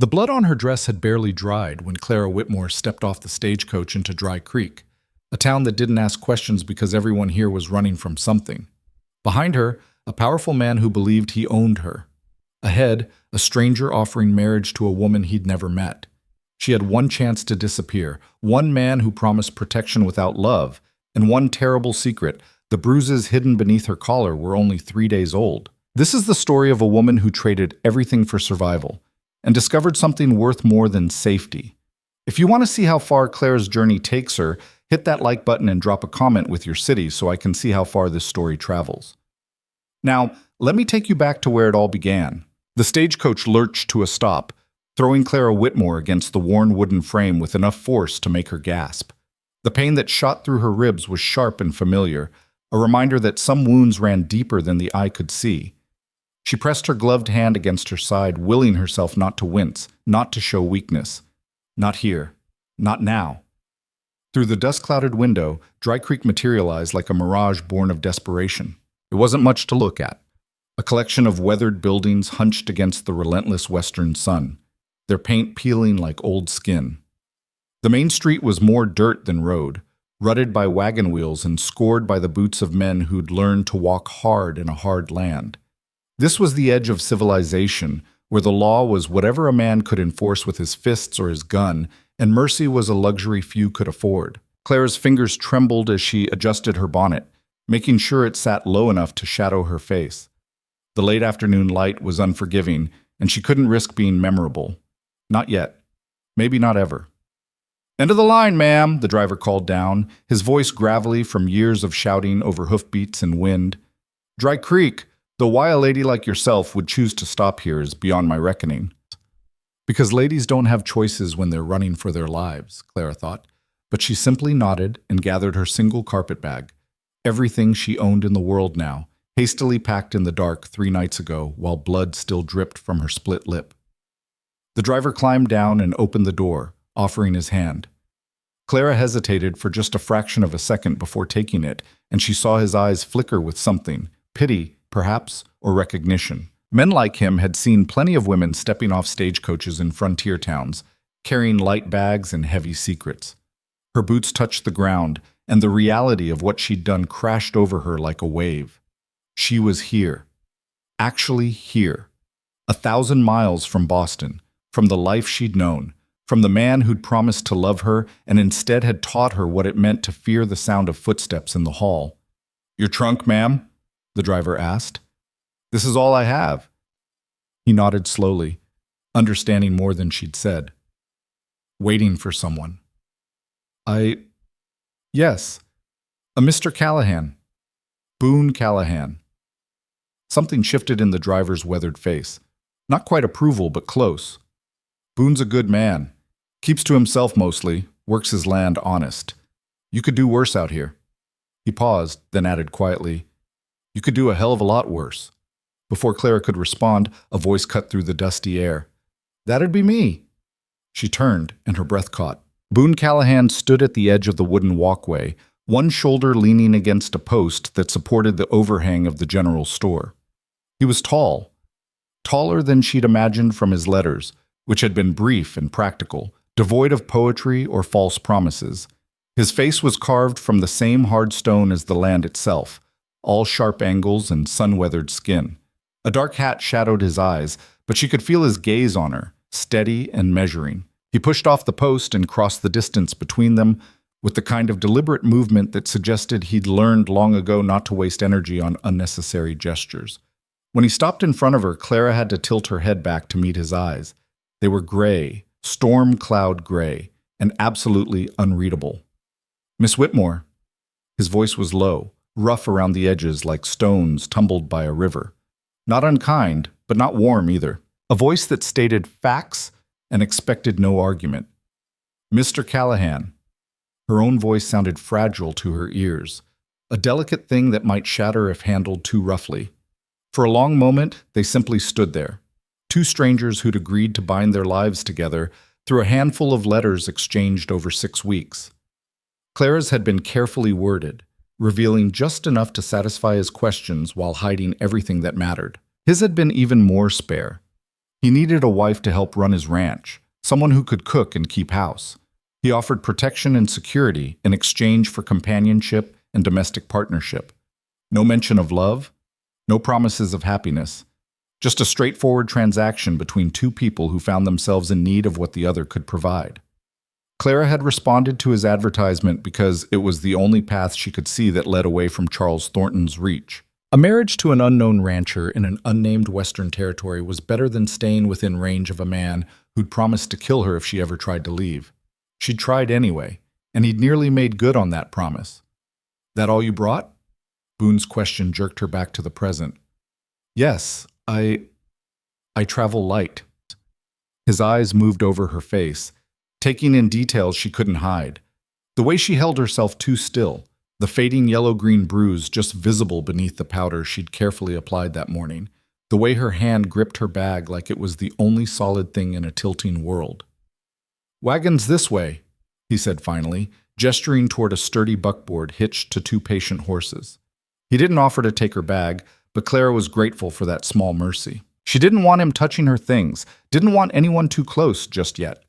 The blood on her dress had barely dried when Clara Whitmore stepped off the stagecoach into Dry Creek, a town that didn't ask questions because everyone here was running from something. Behind her, a powerful man who believed he owned her. Ahead, a stranger offering marriage to a woman he'd never met. She had one chance to disappear, one man who promised protection without love, and one terrible secret: the bruises hidden beneath her collar were only 3 days old. This is the story of a woman who traded everything for survival and discovered something worth more than safety. If you want to see how far Clara's journey takes her, hit that like button and drop a comment with your city so I can see how far this story travels. Now, let me take you back to where it all began. The stagecoach lurched to a stop, throwing Clara Whitmore against the worn wooden frame with enough force to make her gasp. The pain that shot through her ribs was sharp and familiar, a reminder that some wounds ran deeper than the eye could see. She pressed her gloved hand against her side, willing herself not to wince, not to show weakness. Not here. Not now. Through the dust-clouded window, Dry Creek materialized like a mirage born of desperation. It wasn't much to look at. A collection of weathered buildings hunched against the relentless western sun, their paint peeling like old skin. The main street was more dirt than road, rutted by wagon wheels and scored by the boots of men who'd learned to walk hard in a hard land. This was the edge of civilization, where the law was whatever a man could enforce with his fists or his gun, and mercy was a luxury few could afford. Clara's fingers trembled as she adjusted her bonnet, making sure it sat low enough to shadow her face. The late afternoon light was unforgiving, and she couldn't risk being memorable. Not yet. Maybe not ever. "End of the line, ma'am," the driver called down, his voice gravelly from years of shouting over hoofbeats and wind. "Dry Creek, though why a lady like yourself would choose to stop here is beyond my reckoning." Because ladies don't have choices when they're running for their lives, Clara thought, but she simply nodded and gathered her single carpet bag, everything she owned in the world now, hastily packed in the dark 3 nights ago while blood still dripped from her split lip. The driver climbed down and opened the door, offering his hand. Clara hesitated for just a fraction of a second before taking it, and she saw his eyes flicker with something, pity, perhaps, or recognition. Men like him had seen plenty of women stepping off stagecoaches in frontier towns, carrying light bags and heavy secrets. Her boots touched the ground, and the reality of what she'd done crashed over her like a wave. She was here. Actually here. 1,000 miles from Boston, from the life she'd known, from the man who'd promised to love her and instead had taught her what it meant to fear the sound of footsteps in the hall. "Your trunk, ma'am?" the driver asked. "This is all I have." He nodded slowly, understanding more than she'd said. Waiting for someone. Yes, a Mr. Callahan. Boone Callahan." Something shifted in the driver's weathered face. Not quite approval, but close. "Boone's a good man. Keeps to himself mostly, works his land honest. You could do worse out here." He paused, then added quietly, "You could do a hell of a lot worse." Before Clara could respond, a voice cut through the dusty air. "That'd be me." She turned, and her breath caught. Boone Callahan stood at the edge of the wooden walkway, one shoulder leaning against a post that supported the overhang of the general store. He was tall, taller than she'd imagined from his letters, which had been brief and practical, devoid of poetry or false promises. His face was carved from the same hard stone as the land itself, all sharp angles and sun-weathered skin. A dark hat shadowed his eyes, but she could feel his gaze on her, steady and measuring. He pushed off the post and crossed the distance between them with the kind of deliberate movement that suggested he'd learned long ago not to waste energy on unnecessary gestures. When he stopped in front of her, Clara had to tilt her head back to meet his eyes. They were gray, storm cloud gray, and absolutely unreadable. "Miss Whitmore." His voice was low, rough around the edges like stones tumbled by a river. Not unkind, but not warm either. A voice that stated facts and expected no argument. "Mr. Callahan." Her own voice sounded fragile to her ears, a delicate thing that might shatter if handled too roughly. For a long moment, they simply stood there, two strangers who'd agreed to bind their lives together through a handful of letters exchanged over 6 weeks. Clara's had been carefully worded, revealing just enough to satisfy his questions while hiding everything that mattered. His had been even more spare. He needed a wife to help run his ranch, someone who could cook and keep house. He offered protection and security in exchange for companionship and domestic partnership. No mention of love, no promises of happiness. Just a straightforward transaction between two people who found themselves in need of what the other could provide. Clara had responded to his advertisement because it was the only path she could see that led away from Charles Thornton's reach. A marriage to an unknown rancher in an unnamed Western territory was better than staying within range of a man who'd promised to kill her if she ever tried to leave. She'd tried anyway, and he'd nearly made good on that promise. That all you brought? Boone's question jerked her back to the present. Yes, I travel light. His eyes moved over her face, taking in details she couldn't hide. The way she held herself too still, the fading yellow-green bruise just visible beneath the powder she'd carefully applied that morning, the way her hand gripped her bag like it was the only solid thing in a tilting world. "Wagons this way," he said finally, gesturing toward a sturdy buckboard hitched to two patient horses. He didn't offer to take her bag, but Clara was grateful for that small mercy. She didn't want him touching her things, didn't want anyone too close just yet.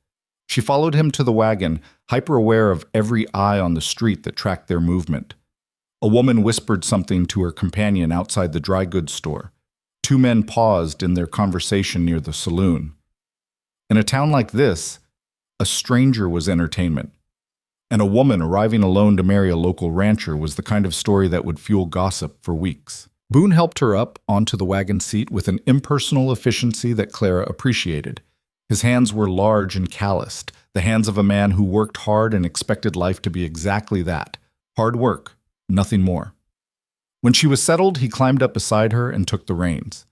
She followed him to the wagon, hyper-aware of every eye on the street that tracked their movement. A woman whispered something to her companion outside the dry goods store. Two men paused in their conversation near the saloon. In a town like this, a stranger was entertainment. And a woman arriving alone to marry a local rancher was the kind of story that would fuel gossip for weeks. Boone helped her up onto the wagon seat with an impersonal efficiency that Clara appreciated. His hands were large and calloused, the hands of a man who worked hard and expected life to be exactly that. Hard work, nothing more. When she was settled, he climbed up beside her and took the reins.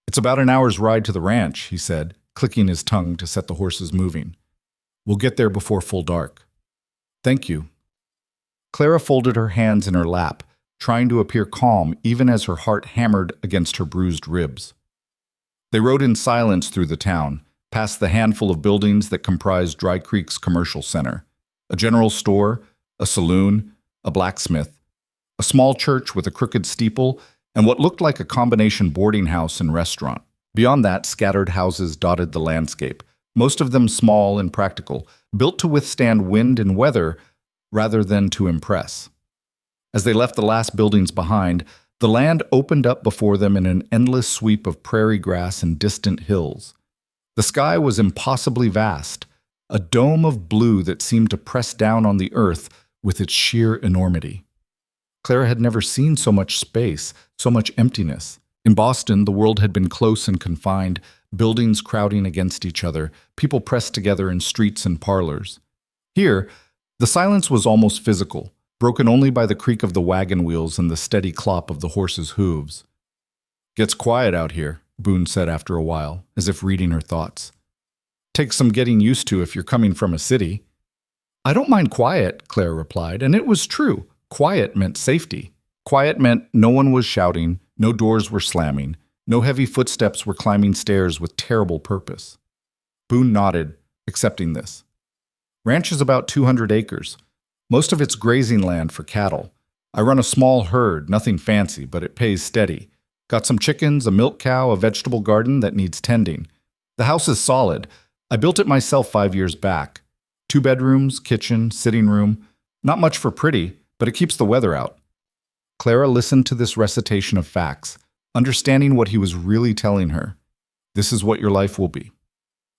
"It's about an hour's ride to the ranch," he said, clicking his tongue to set the horses moving. "We'll get there before full dark." "Thank you." Clara folded her hands in her lap, trying to appear calm even as her heart hammered against her bruised ribs. They rode in silence through the town, past the handful of buildings that comprised Dry Creek's commercial center. A general store, a saloon, a blacksmith, a small church with a crooked steeple, and what looked like a combination boarding house and restaurant. Beyond that, scattered houses dotted the landscape, most of them small and practical, built to withstand wind and weather rather than to impress. As they left the last buildings behind, the land opened up before them in an endless sweep of prairie grass and distant hills. The sky was impossibly vast, a dome of blue that seemed to press down on the earth with its sheer enormity. Clara had never seen so much space, so much emptiness. In Boston, the world had been close and confined, buildings crowding against each other, people pressed together in streets and parlors. Here, the silence was almost physical, broken only by the creak of the wagon wheels and the steady clop of the horses' hooves. "Gets quiet out here," Boone said after a while, as if reading her thoughts. "Takes some getting used to if you're coming from a city." "I don't mind quiet," Clara replied, and it was true. Quiet meant safety. Quiet meant no one was shouting, no doors were slamming, no heavy footsteps were climbing stairs with terrible purpose. Boone nodded, accepting this. "Ranch is about 200 acres. Most of it's grazing land for cattle. I run a small herd, nothing fancy, but it pays steady. Got some chickens, a milk cow, a vegetable garden that needs tending. The house is solid. I built it myself 5 years back. 2 bedrooms, kitchen, sitting room. Not much for pretty, but it keeps the weather out." Clara listened to this recitation of facts, understanding what he was really telling her. This is what your life will be.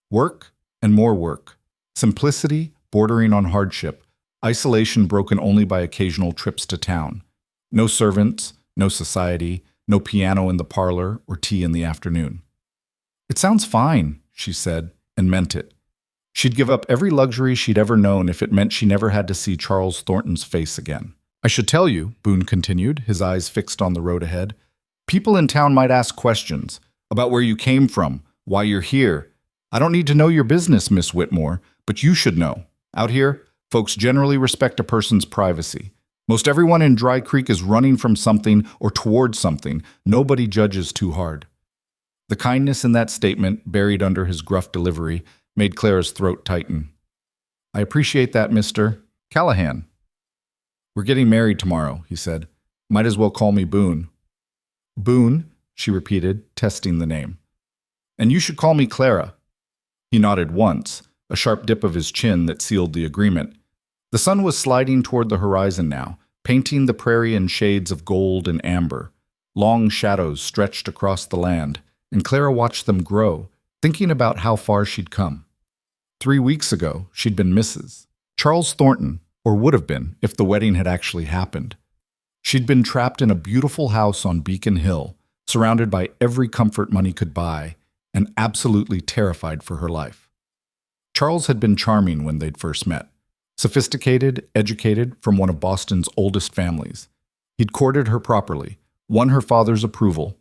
Work and more work. Simplicity bordering on hardship. Isolation broken only by occasional trips to town. No servants, no society, no piano in the parlor or tea in the afternoon. "It sounds fine," she said, and meant it. She'd give up every luxury she'd ever known if it meant she never had to see Charles Thornton's face again. "I should tell you," Boone continued, his eyes fixed on the road ahead, "people in town might ask questions about where you came from, why you're here. I don't need to know your business, Miss Whitmore, but you should know. Out here, folks generally respect a person's privacy. Most everyone in Dry Creek is running from something or towards something. Nobody judges too hard." The kindness in that statement, buried under his gruff delivery, made Clara's throat tighten. "I appreciate that, Mr. Callahan." "We're getting married tomorrow," he said. "Might as well call me Boone." "Boone," she repeated, testing the name. And you should call me Clara." He nodded once, a sharp dip of his chin that sealed the agreement. The sun was sliding toward the horizon now, painting the prairie in shades of gold and amber. Long shadows stretched across the land, and Clara watched them grow, thinking about how far she'd come. 3 weeks ago, she'd been Mrs. Charles Thornton, or would have been if the wedding had actually happened. She'd been trapped in a beautiful house on Beacon Hill, surrounded by every comfort money could buy, and absolutely terrified for her life. Charles had been charming when they'd first met. Sophisticated, educated, from one of Boston's oldest families. He'd courted her properly, won her father's approval,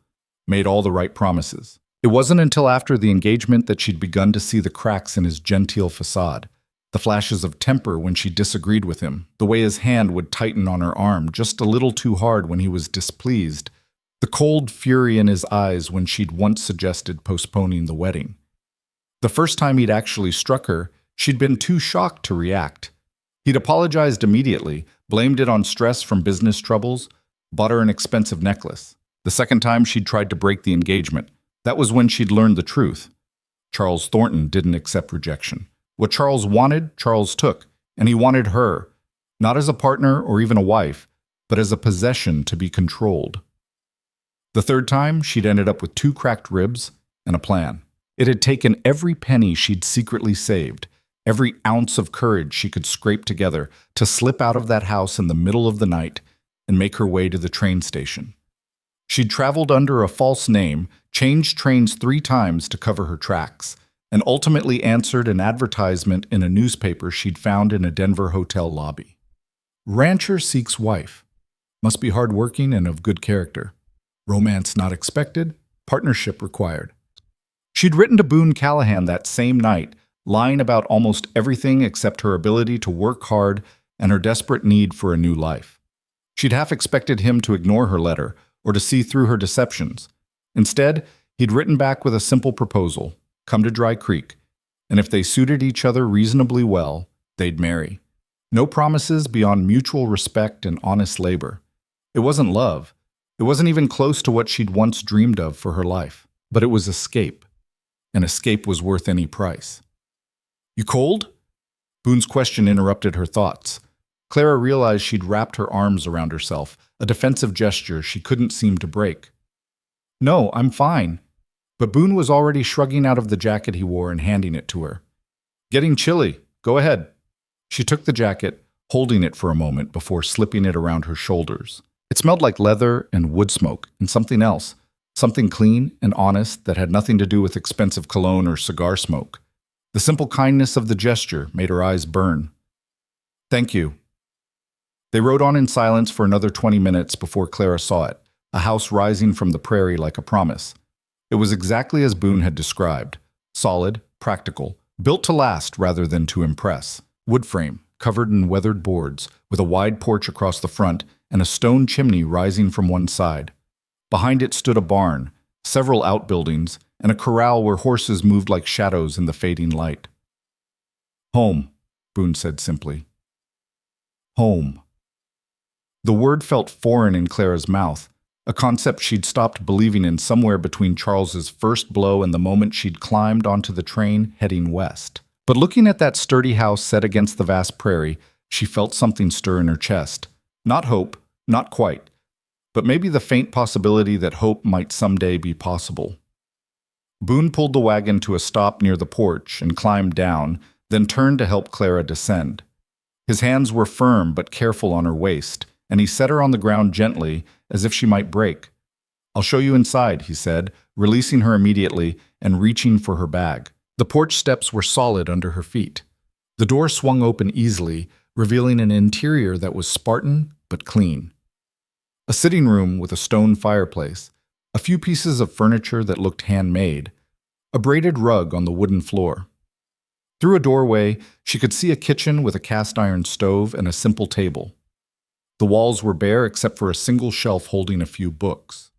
made all the right promises. It wasn't until after the engagement that she'd begun to see the cracks in his genteel facade, the flashes of temper when she disagreed with him, the way his hand would tighten on her arm just a little too hard when he was displeased, the cold fury in his eyes when she'd once suggested postponing the wedding. The first time he'd actually struck her, she'd been too shocked to react. He'd apologized immediately, blamed it on stress from business troubles, bought her an expensive necklace. The second time she'd tried to break the engagement, that was when she'd learned the truth. Charles Thornton didn't accept rejection. What Charles wanted, Charles took, and he wanted her, not as a partner or even a wife, but as a possession to be controlled. The third time, she'd ended up with 2 cracked ribs and a plan. It had taken every penny she'd secretly saved, every ounce of courage she could scrape together to slip out of that house in the middle of the night and make her way to the train station. She'd traveled under a false name, changed trains 3 times to cover her tracks, and ultimately answered an advertisement in a newspaper she'd found in a Denver hotel lobby. Rancher seeks wife. Must be hardworking and of good character. Romance not expected, partnership required. She'd written to Boone Callahan that same night, lying about almost everything except her ability to work hard and her desperate need for a new life. She'd half expected him to ignore her letter or to see through her deceptions. Instead, he'd written back with a simple proposal: come to Dry Creek, and if they suited each other reasonably well, they'd marry. No promises beyond mutual respect and honest labor. It wasn't love. It wasn't even close to what she'd once dreamed of for her life. But it was escape. And escape was worth any price. "You cold?" Boone's question interrupted her thoughts. Clara realized she'd wrapped her arms around herself, a defensive gesture she couldn't seem to break. "No, I'm fine." But Boone was already shrugging out of the jacket he wore and handing it to her. "Getting chilly. Go ahead." She took the jacket, holding it for a moment before slipping it around her shoulders. It smelled like leather and wood smoke and something else, something clean and honest that had nothing to do with expensive cologne or cigar smoke. The simple kindness of the gesture made her eyes burn. "Thank you." They rode on in silence for another 20 minutes before Clara saw it, a house rising from the prairie like a promise. It was exactly as Boone had described: solid, practical, built to last rather than to impress. Wood frame, covered in weathered boards, with a wide porch across the front and a stone chimney rising from one side. Behind it stood a barn, several outbuildings, and a corral where horses moved like shadows in the fading light. "Home," Boone said simply. "Home." The word felt foreign in Clara's mouth, a concept she'd stopped believing in somewhere between Charles's first blow and the moment she'd climbed onto the train heading west. But looking at that sturdy house set against the vast prairie, she felt something stir in her chest. Not hope, not quite, but maybe the faint possibility that hope might someday be possible. Boone pulled the wagon to a stop near the porch and climbed down, then turned to help Clara descend. His hands were firm but careful on her waist, and he set her on the ground gently, as if she might break. "I'll show you inside," he said, releasing her immediately and reaching for her bag. The porch steps were solid under her feet. The door swung open easily, revealing an interior that was Spartan but clean. A sitting room with a stone fireplace, a few pieces of furniture that looked handmade, a braided rug on the wooden floor. Through a doorway, she could see a kitchen with a cast-iron stove and a simple table. The walls were bare except for a single shelf holding a few books.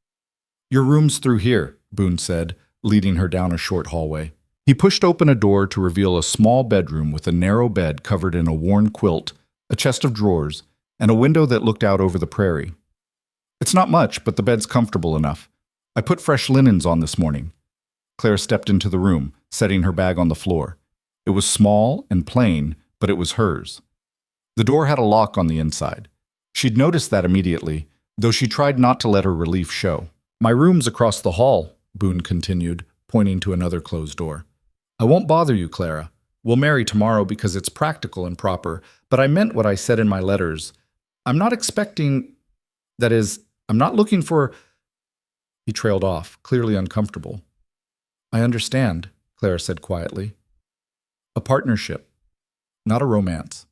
"Your room's through here," Boone said, leading her down a short hallway. He pushed open a door to reveal a small bedroom with a narrow bed covered in a worn quilt, a chest of drawers, and a window that looked out over the prairie. "It's not much, but the bed's comfortable enough. I put fresh linens on this morning." Clara stepped into the room, setting her bag on the floor. It was small and plain, but it was hers. The door had a lock on the inside. She'd noticed that immediately, though she tried not to let her relief show. "My room's across the hall," Boone continued, pointing to another closed door. "I won't bother you, Clara. We'll marry tomorrow because it's practical and proper, but I meant what I said in my letters. I'm not expecting, that is, I'm not looking for—" He trailed off, clearly uncomfortable. "I understand," Clara said quietly. "A partnership, not a romance."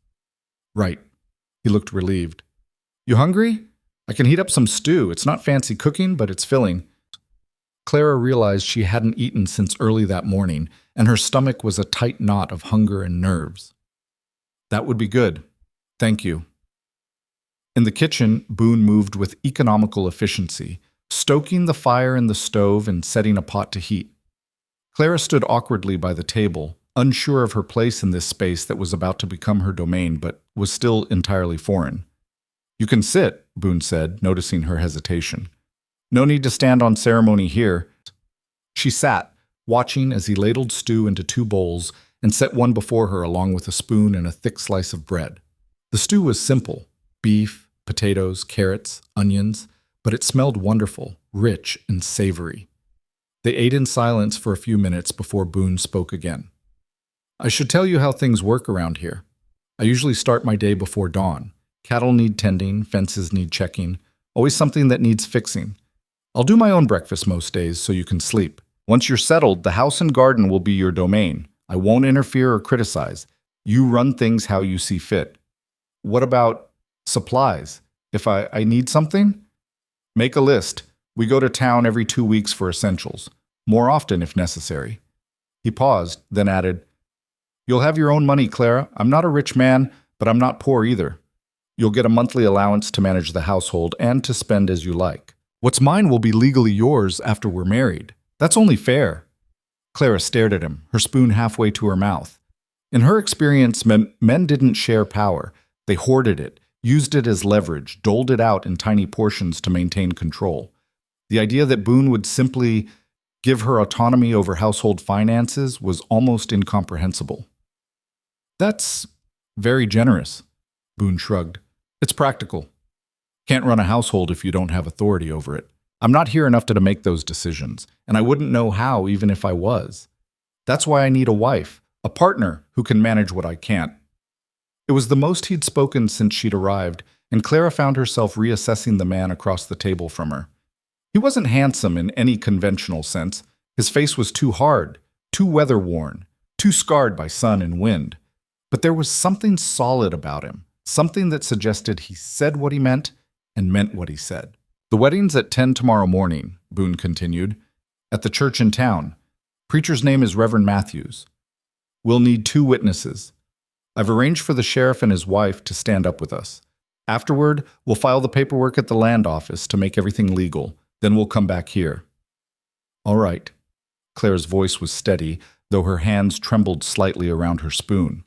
"Right." He looked relieved. "You hungry? I can heat up some stew. It's not fancy cooking, but it's filling." Clara realized she hadn't eaten since early that morning, and her stomach was a tight knot of hunger and nerves. "That would be good. Thank you." In the kitchen, Boone moved with economical efficiency, stoking the fire in the stove and setting a pot to heat. Clara stood awkwardly by the table, unsure of her place in this space that was about to become her domain but was still entirely foreign. "You can sit," Boone said, noticing her hesitation. "No need to stand on ceremony here." She sat, watching as he ladled stew into 2 bowls and set one before her along with a spoon and a thick slice of bread. The stew was simple: beef, potatoes, carrots, onions, but it smelled wonderful, rich, and savory. They ate in silence for a few minutes before Boone spoke again. "I should tell you how things work around here. I usually start my day before dawn. Cattle need tending, fences need checking, always something that needs fixing. I'll do my own breakfast most days so you can sleep. Once you're settled, the house and garden will be your domain. I won't interfere or criticize. You run things how you see fit. What about supplies? If I need something? Make a list. We go to town every 2 weeks for essentials, more often if necessary." He paused, then added, "You'll have your own money, Clara. I'm not a rich man, but I'm not poor either. You'll get a monthly allowance to manage the household and to spend as you like. What's mine will be legally yours after we're married. That's only fair." Clara stared at him, her spoon halfway to her mouth. In her experience, men didn't share power. They hoarded it, used it as leverage, doled it out in tiny portions to maintain control. The idea that Boone would simply give her autonomy over household finances was almost incomprehensible. "That's very generous," Boone shrugged. "It's practical. Can't run a household if you don't have authority over it. I'm not here enough to make those decisions, and I wouldn't know how even if I was. That's why I need a wife, a partner who can manage what I can't." It was the most he'd spoken since she'd arrived, and Clara found herself reassessing the man across the table from her. He wasn't handsome in any conventional sense. His face was too hard, too weather-worn, too scarred by sun and wind. But there was something solid about him, something that suggested he said what he meant and meant what he said. "The wedding's at 10 tomorrow morning," Boone continued, "at the church in town. Preacher's name is Reverend Matthews. We'll need 2 witnesses. I've arranged for the sheriff and his wife to stand up with us. Afterward, we'll file the paperwork at the land office to make everything legal. Then we'll come back here." "All right." Clara's voice was steady, though her hands trembled slightly around her spoon.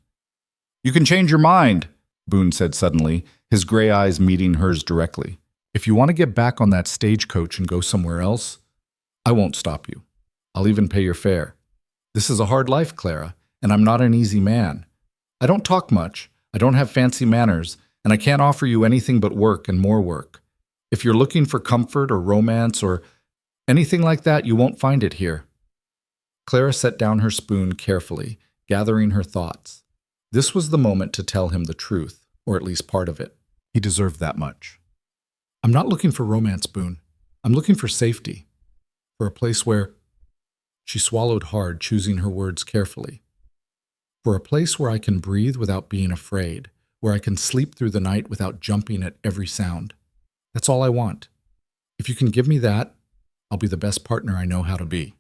"You can change your mind," Boone said suddenly, his gray eyes meeting hers directly. "If you want to get back on that stagecoach and go somewhere else, I won't stop you. I'll even pay your fare. This is a hard life, Clara, and I'm not an easy man. I don't talk much, I don't have fancy manners, and I can't offer you anything but work and more work. If you're looking for comfort or romance or anything like that, you won't find it here." Clara set down her spoon carefully, gathering her thoughts. This was the moment to tell him the truth, or at least part of it. He deserved that much. "I'm not looking for romance, Boone. I'm looking for safety. For a place where—" She swallowed hard, choosing her words carefully. "For a place where I can breathe without being afraid, where I can sleep through the night without jumping at every sound. That's all I want. If you can give me that, I'll be the best partner I know how to be."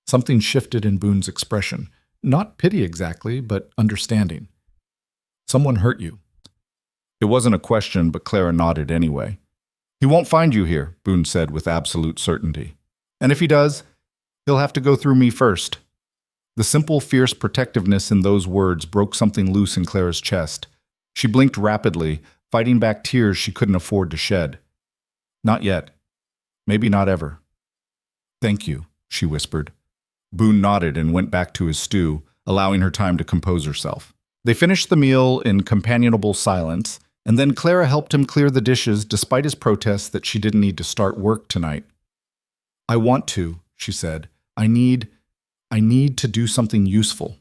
Something shifted in Boone's expression. Not pity exactly, but understanding. "Someone hurt you." It wasn't a question, but Clara nodded anyway. "He won't find you here," Boone said with absolute certainty. "And if he does, he'll have to go through me first." The simple, fierce protectiveness in those words broke something loose in Clara's chest. She blinked rapidly, fighting back tears she couldn't afford to shed. "Not yet. Maybe not ever." "Thank you," she whispered. Boone nodded and went back to his stew, allowing her time to compose herself. They finished the meal in companionable silence, and then Clara helped him clear the dishes despite his protests that she didn't need to start work tonight. "I want to," she said. I need to do something useful."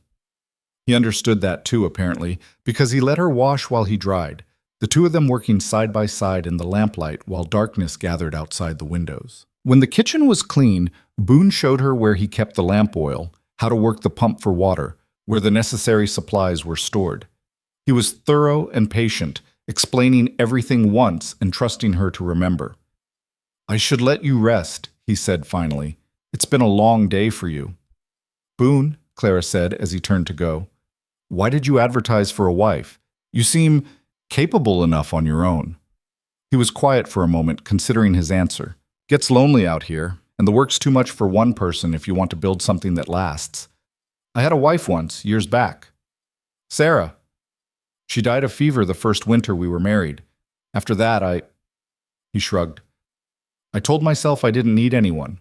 He understood that too, apparently, because he let her wash while he dried, the two of them working side by side in the lamplight while darkness gathered outside the windows. When the kitchen was clean, Boone showed her where he kept the lamp oil, how to work the pump for water, where the necessary supplies were stored. He was thorough and patient, explaining everything once and trusting her to remember. "I should let you rest," he said finally. "It's been a long day for you." "Boone," Clara said as he turned to go, "why did you advertise for a wife? You seem capable enough on your own." He was quiet for a moment, considering his answer. "Gets lonely out here, and the work's too much for one person if you want to build something that lasts. I had a wife once, years back. Sarah. She died of fever the first winter we were married. After that, He shrugged. "I told myself I didn't need anyone.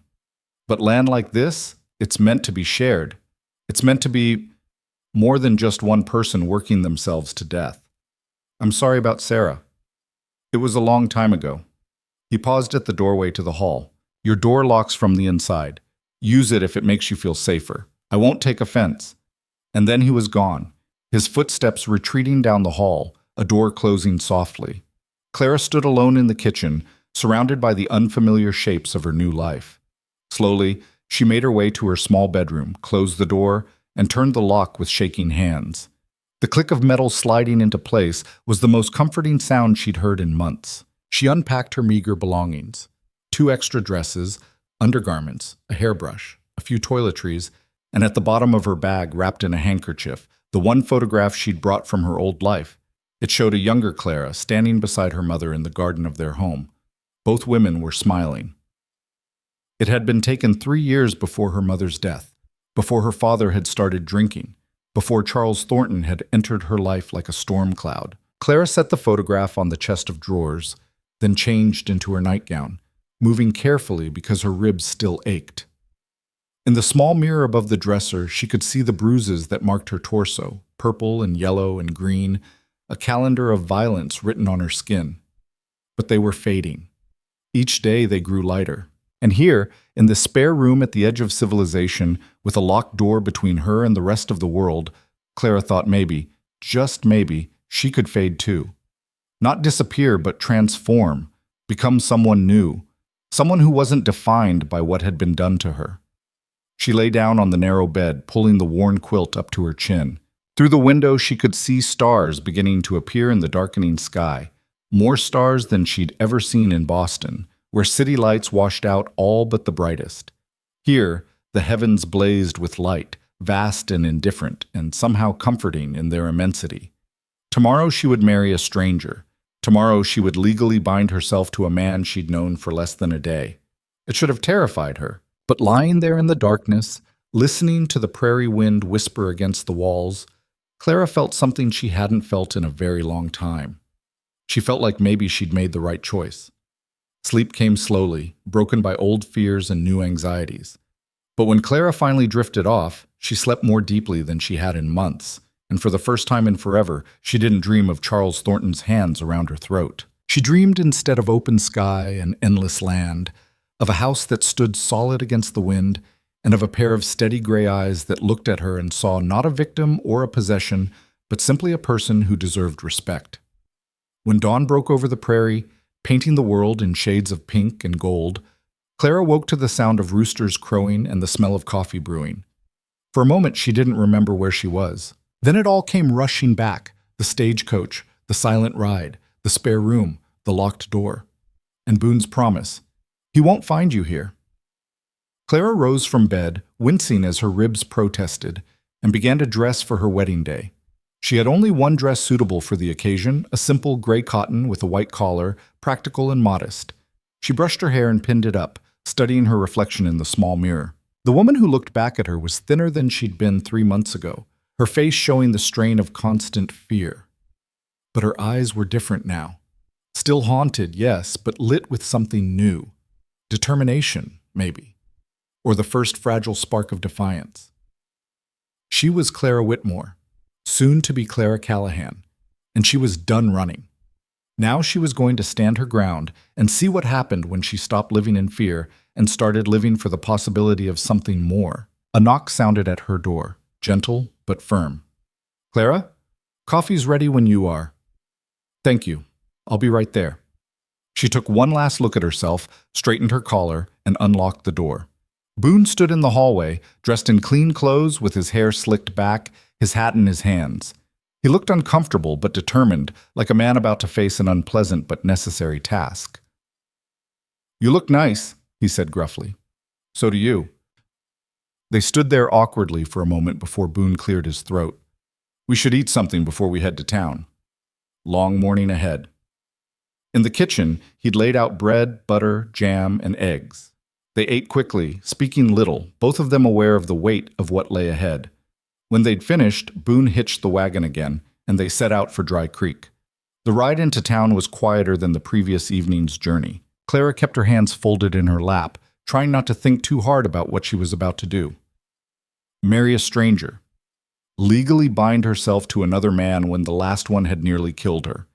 But land like this, it's meant to be shared. It's meant to be more than just one person working themselves to death. I'm sorry about Sarah. It was a long time ago." He paused at the doorway to the hall. "Your door locks from the inside. Use it if it makes you feel safer. I won't take offense." And then he was gone, his footsteps retreating down the hall, a door closing softly. Clara stood alone in the kitchen, surrounded by the unfamiliar shapes of her new life. Slowly, she made her way to her small bedroom, closed the door, and turned the lock with shaking hands. The click of metal sliding into place was the most comforting sound she'd heard in months. She unpacked her meager belongings: 2 extra dresses, undergarments, a hairbrush, a few toiletries, and at the bottom of her bag, wrapped in a handkerchief, the one photograph she'd brought from her old life. It showed a younger Clara standing beside her mother in the garden of their home. Both women were smiling. It had been taken 3 years before her mother's death, before her father had started drinking, before Charles Thornton had entered her life like a storm cloud. Clara set the photograph on the chest of drawers, then changed into her nightgown, moving carefully because her ribs still ached. In the small mirror above the dresser, she could see the bruises that marked her torso, purple and yellow and green, a calendar of violence written on her skin. But they were fading. Each day they grew lighter. And here, in the spare room at the edge of civilization, with a locked door between her and the rest of the world, Clara thought maybe, just maybe, she could fade too. Not disappear, but transform, become someone new, someone who wasn't defined by what had been done to her. She lay down on the narrow bed, pulling the worn quilt up to her chin. Through the window, she could see stars beginning to appear in the darkening sky, more stars than she'd ever seen in Boston, where city lights washed out all but the brightest. Here, the heavens blazed with light, vast and indifferent, and somehow comforting in their immensity. Tomorrow she would marry a stranger. Tomorrow she would legally bind herself to a man she'd known for less than a day. It should have terrified her. But lying there in the darkness, listening to the prairie wind whisper against the walls, Clara felt something she hadn't felt in a very long time. She felt like maybe she'd made the right choice. Sleep came slowly, broken by old fears and new anxieties. But when Clara finally drifted off, she slept more deeply than she had in months, and for the first time in forever, she didn't dream of Charles Thornton's hands around her throat. She dreamed instead of open sky and endless land, of a house that stood solid against the wind, and of a pair of steady gray eyes that looked at her and saw not a victim or a possession, but simply a person who deserved respect. When dawn broke over the prairie, painting the world in shades of pink and gold, Clara woke to the sound of roosters crowing and the smell of coffee brewing. For a moment, she didn't remember where she was. Then it all came rushing back: the stagecoach, the silent ride, the spare room, the locked door. And Boone's promise: "He won't find you here." Clara rose from bed, wincing as her ribs protested, and began to dress for her wedding day. She had only one dress suitable for the occasion, a simple gray cotton with a white collar, practical and modest. She brushed her hair and pinned it up, studying her reflection in the small mirror. The woman who looked back at her was thinner than she'd been 3 months ago, her face showing the strain of constant fear. But her eyes were different now. Still haunted, yes, but lit with something new. Determination, maybe. or the first fragile spark of defiance. She was Clara Whitmore, soon to be Clara Callahan, and she was done running. Now she was going to stand her ground and see what happened when she stopped living in fear and started living for the possibility of something more. A knock sounded at her door, gentle but firm. "Clara, coffee's ready when you are." "Thank you. I'll be right there." She took one last look at herself, straightened her collar, and unlocked the door. Boone stood in the hallway, dressed in clean clothes with his hair slicked back, his hat in his hands. He looked uncomfortable but determined, like a man about to face an unpleasant but necessary task. "You look nice," he said gruffly. "So do you." They stood there awkwardly for a moment before Boone cleared his throat. "We should eat something before we head to town. Long morning ahead." In the kitchen, he'd laid out bread, butter, jam, and eggs. They ate quickly, speaking little, both of them aware of the weight of what lay ahead. When they'd finished, Boone hitched the wagon again, and they set out for Dry Creek. The ride into town was quieter than the previous evening's journey. Clara kept her hands folded in her lap, trying not to think too hard about what she was about to do. Marry a stranger. Legally bind herself to another man when the last one had nearly killed her.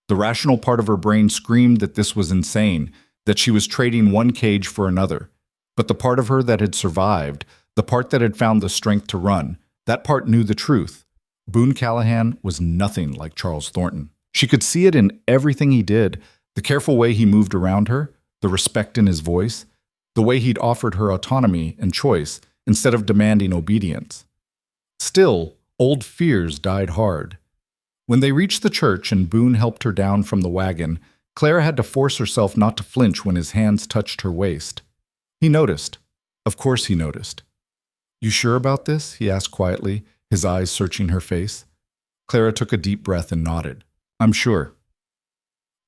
The rational part of her brain screamed that this was insane, that she was trading one cage for another. But the part of her that had survived, the part that had found the strength to run, that part knew the truth. Boone Callahan was nothing like Charles Thornton. She could see it in everything he did, the careful way he moved around her, the respect in his voice, the way he'd offered her autonomy and choice instead of demanding obedience. Still, old fears died hard. When they reached the church and Boone helped her down from the wagon, Clara had to force herself not to flinch when his hands touched her waist. He noticed. Of course he noticed. "You sure about this?" he asked quietly, his eyes searching her face. Clara took a deep breath and nodded. "I'm sure."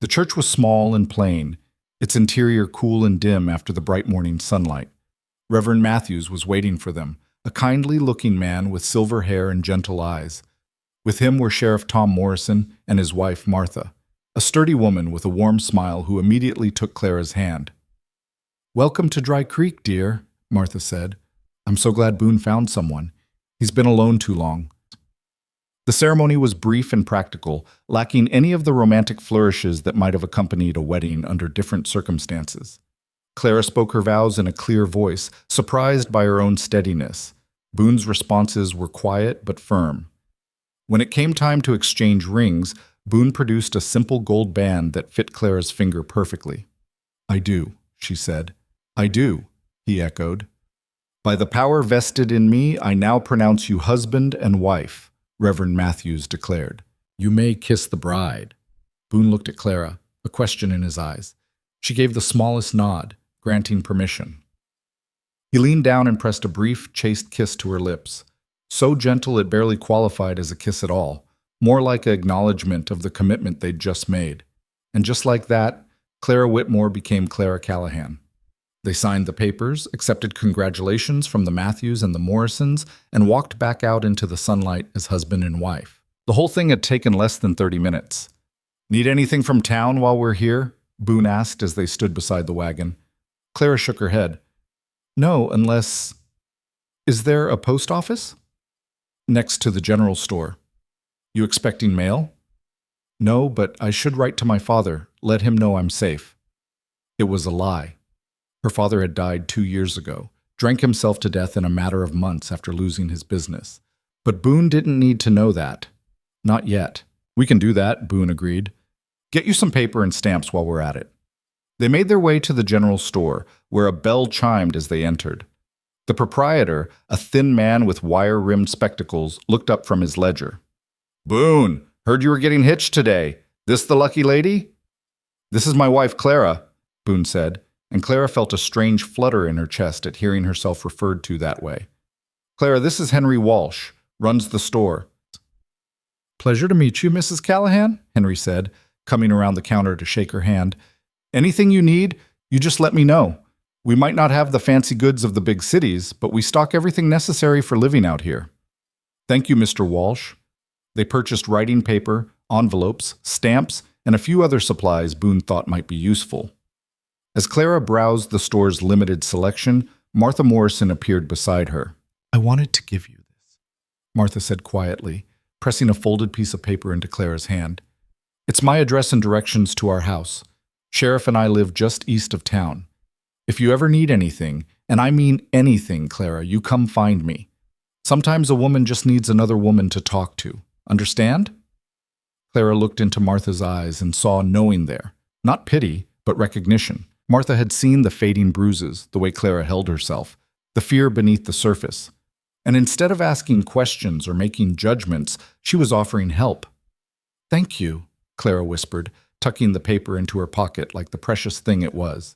The church was small and plain, its interior cool and dim after the bright morning sunlight. Reverend Matthews was waiting for them, a kindly-looking man with silver hair and gentle eyes. With him were Sheriff Tom Morrison and his wife Martha, a sturdy woman with a warm smile who immediately took Clara's hand. "Welcome to Dry Creek, dear," Martha said. "I'm so glad Boone found someone. He's been alone too long." The ceremony was brief and practical, lacking any of the romantic flourishes that might have accompanied a wedding under different circumstances. Clara spoke her vows in a clear voice, surprised by her own steadiness. Boone's responses were quiet but firm. When it came time to exchange rings, Boone produced a simple gold band that fit Clara's finger perfectly. "I do," she said. "I do," he echoed. "By the power vested in me, I now pronounce you husband and wife," Reverend Matthews declared. "You may kiss the bride." Boone looked at Clara, a question in his eyes. She gave the smallest nod, granting permission. He leaned down and pressed a brief, chaste kiss to her lips. So gentle it barely qualified as a kiss at all, more like an acknowledgement of the commitment they'd just made. And just like that, Clara Whitmore became Clara Callahan. They signed the papers, accepted congratulations from the Matthews and the Morrisons, and walked back out into the sunlight as husband and wife. The whole thing had taken less than 30 minutes. "Need anything from town while we're here?" Boone asked as they stood beside the wagon. Clara shook her head. "No, unless... Is there a post office?" "Next to the general store." "You expecting mail?" "No, but I should write to my father, let him know I'm safe." It was a lie. Her father had died 2 years ago, drank himself to death in a matter of months after losing his business. But Boone didn't need to know that. Not yet. "We can do that," Boone agreed. "Get you some paper and stamps while we're at it." They made their way to the general store, where a bell chimed as they entered. The proprietor, a thin man with wire-rimmed spectacles, looked up from his ledger. "Boone, heard you were getting hitched today. This the lucky lady?" "This is my wife, Clara," Boone said, and Clara felt a strange flutter in her chest at hearing herself referred to that way. "Clara, this is Henry Walsh, runs the store." "Pleasure to meet you, Mrs. Callahan," Henry said, coming around the counter to shake her hand. "Anything you need, you just let me know. We might not have the fancy goods of the big cities, but we stock everything necessary for living out here." "Thank you, Mr. Walsh." They purchased writing paper, envelopes, stamps, and a few other supplies Boone thought might be useful. As Clara browsed the store's limited selection, Martha Morrison appeared beside her. "I wanted to give you this," Martha said quietly, pressing a folded piece of paper into Clara's hand. "It's my address and directions to our house. Sheriff and I live just east of town. If you ever need anything, and I mean anything, Clara, you come find me. Sometimes a woman just needs another woman to talk to. Understand?" Clara looked into Martha's eyes and saw knowing there. Not pity, but recognition. Martha had seen the fading bruises, the way Clara held herself, the fear beneath the surface. And instead of asking questions or making judgments, she was offering help. "Thank you," Clara whispered, tucking the paper into her pocket like the precious thing it was.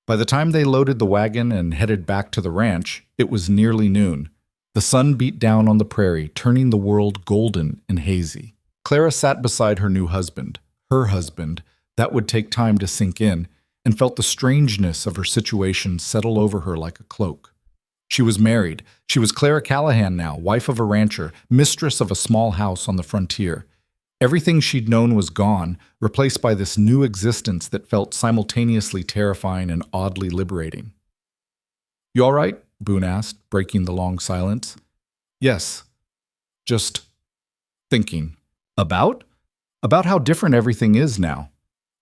By the time they loaded the wagon and headed back to the ranch, it was nearly noon. The sun beat down on the prairie, turning the world golden and hazy. Clara sat beside her new husband, her husband, that would take time to sink in, and felt the strangeness of her situation settle over her like a cloak. She was married. She was Clara Callahan now, wife of a rancher, mistress of a small house on the frontier. Everything she'd known was gone, replaced by this new existence that felt simultaneously terrifying and oddly liberating. "You all right?" Boone asked, breaking the long silence. "Yes. Just thinking." "About? About how different everything is now."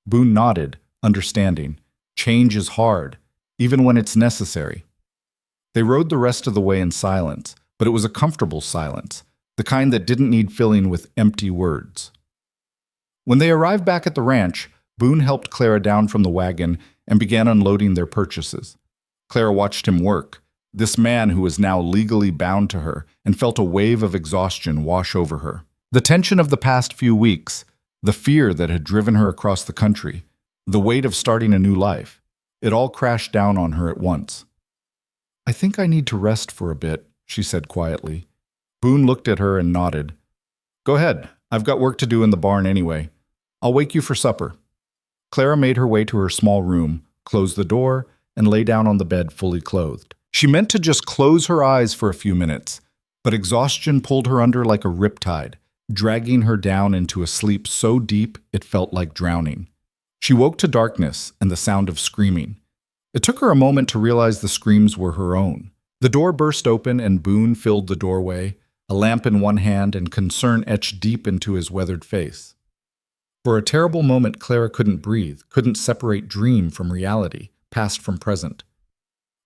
Boone nodded, understanding. Change is hard, even when it's necessary. They rode the rest of the way in silence, but it was a comfortable silence, the kind that didn't need filling with empty words. When they arrived back at the ranch, Boone helped Clara down from the wagon and began unloading their purchases. Clara watched him work, this man who was now legally bound to her, and felt a wave of exhaustion wash over her. The tension of the past few weeks, the fear that had driven her across the country, the weight of starting a new life, it all crashed down on her at once. "I think I need to rest for a bit," she said quietly. Boone looked at her and nodded. "Go ahead. I've got work to do in the barn anyway. I'll wake you for supper." Clara made her way to her small room, closed the door, and lay down on the bed fully clothed. She meant to just close her eyes for a few minutes, but exhaustion pulled her under like a riptide, dragging her down into a sleep so deep it felt like drowning. She woke to darkness and the sound of screaming. It took her a moment to realize the screams were her own. The door burst open and Boone filled the doorway, a lamp in one hand and concern etched deep into his weathered face. For a terrible moment, Clara couldn't breathe, couldn't separate dream from reality, past from present.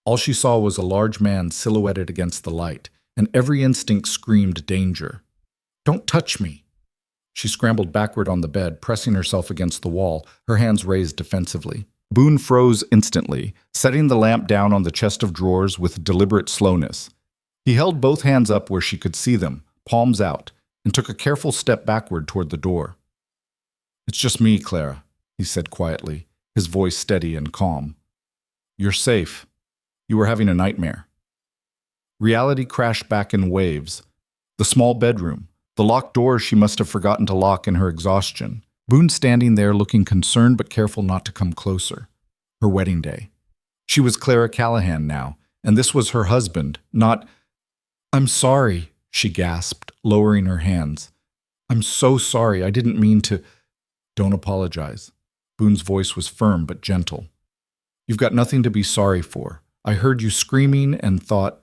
All she saw was a large man silhouetted against the light, and every instinct screamed danger. "Don't touch me!" She scrambled backward on the bed, pressing herself against the wall, her hands raised defensively. Boone froze instantly, setting the lamp down on the chest of drawers with deliberate slowness. He held both hands up where she could see them, palms out, and took a careful step backward toward the door. "It's just me, Clara," he said quietly, his voice steady and calm. "You're safe. You were having a nightmare." Reality crashed back in waves. The small bedroom, the locked door she must have forgotten to lock in her exhaustion. Boone standing there looking concerned but careful not to come closer. Her wedding day. She was Clara Callahan now, and this was her husband, not— "I'm sorry," she gasped, lowering her hands. "I'm so sorry. I didn't mean to—" "Don't apologize." Boone's voice was firm but gentle. "You've got nothing to be sorry for. I heard you screaming and thought—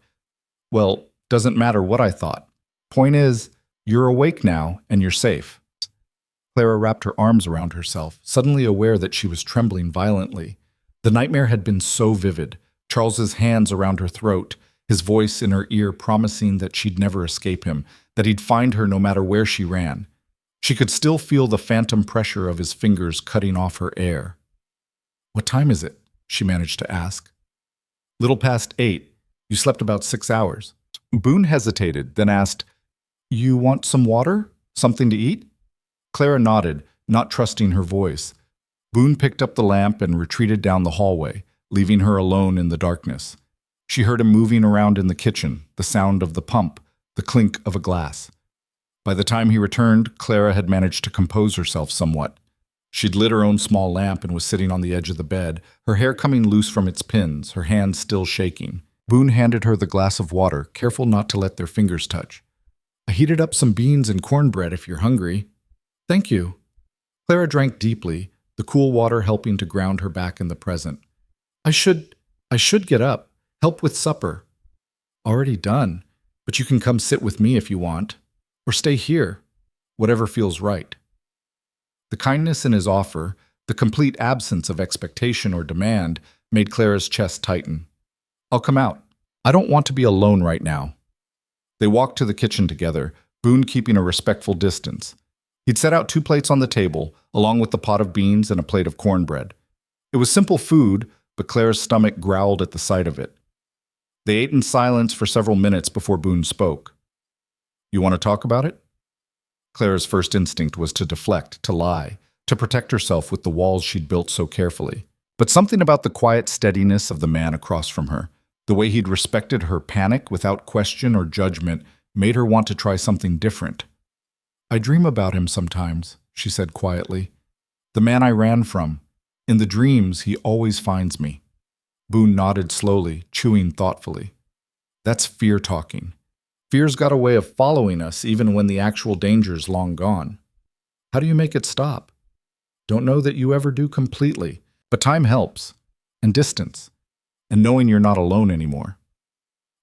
well, doesn't matter what I thought. Point is, you're awake now and you're safe." Clara wrapped her arms around herself, suddenly aware that she was trembling violently. The nightmare had been so vivid, Charles's hands around her throat, his voice in her ear promising that she'd never escape him, that he'd find her no matter where she ran. She could still feel the phantom pressure of his fingers cutting off her air. "What time is it?" she managed to ask. "Little past 8. You slept about 6 hours. Boone hesitated, then asked, "You want some water? Something to eat?" Clara nodded, not trusting her voice. Boone picked up the lamp and retreated down the hallway, leaving her alone in the darkness. She heard him moving around in the kitchen, the sound of the pump, the clink of a glass. By the time he returned, Clara had managed to compose herself somewhat. She'd lit her own small lamp and was sitting on the edge of the bed, her hair coming loose from its pins, her hands still shaking. Boone handed her the glass of water, careful not to let their fingers touch. "I heated up some beans and cornbread if you're hungry." "Thank you." Clara drank deeply, the cool water helping to ground her back in the present. I should get up. Help with supper. Already done, but you can come sit with me if you want, or stay here, whatever feels right. The kindness in his offer, the complete absence of expectation or demand, made Clara's chest tighten. I'll come out. I don't want to be alone right now. They walked to the kitchen together, Boone keeping a respectful distance. He'd set out 2 plates on the table, along with the pot of beans and a plate of cornbread. It was simple food, but Clara's stomach growled at the sight of it. They ate in silence for several minutes before Boone spoke. You want to talk about it? Clara's first instinct was to deflect, to lie, to protect herself with the walls she'd built so carefully. But something about the quiet steadiness of the man across from her, the way he'd respected her panic without question or judgment, made her want to try something different. I dream about him sometimes, she said quietly. The man I ran from. In the dreams, he always finds me. Boone nodded slowly, chewing thoughtfully. That's fear talking. Fear's got a way of following us even when the actual danger's long gone. How do you make it stop? Don't know that you ever do completely, but time helps, and distance, and knowing you're not alone anymore.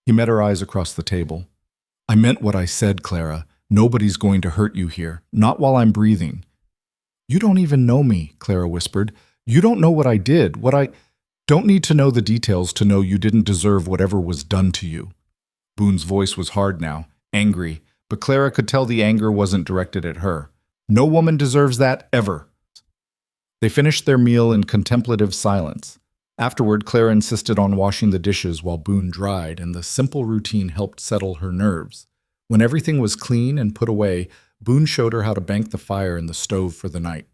He met her eyes across the table. I meant what I said, Clara. Nobody's going to hurt you here, not while I'm breathing. You don't even know me, Clara whispered. You don't know what I did, Don't need to know the details to know you didn't deserve whatever was done to you. Boone's voice was hard now, angry, but Clara could tell the anger wasn't directed at her. No woman deserves that, ever. They finished their meal in contemplative silence. Afterward, Clara insisted on washing the dishes while Boone dried, and the simple routine helped settle her nerves. When everything was clean and put away, Boone showed her how to bank the fire in the stove for the night.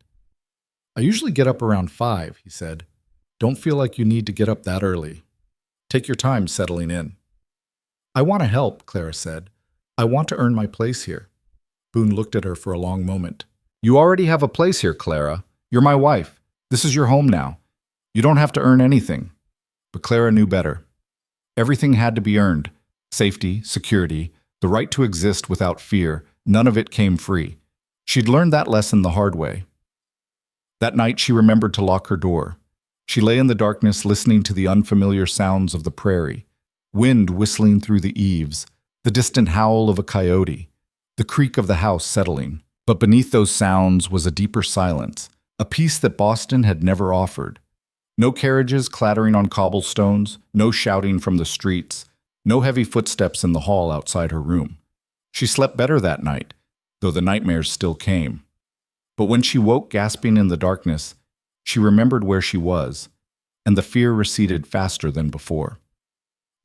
I usually get up around 5, he said. Don't feel like you need to get up that early. Take your time settling in. I want to help, Clara said. I want to earn my place here. Boone looked at her for a long moment. You already have a place here, Clara. You're my wife. This is your home now. You don't have to earn anything. But Clara knew better. Everything had to be earned. Safety, security, the right to exist without fear. None of it came free. She'd learned that lesson the hard way. That night she remembered to lock her door. She lay in the darkness listening to the unfamiliar sounds of the prairie. Wind whistling through the eaves, the distant howl of a coyote, the creak of the house settling. But beneath those sounds was a deeper silence, a peace that Boston had never offered. No carriages clattering on cobblestones, no shouting from the streets, no heavy footsteps in the hall outside her room. She slept better that night, though the nightmares still came. But when she woke gasping in the darkness, she remembered where she was, and the fear receded faster than before.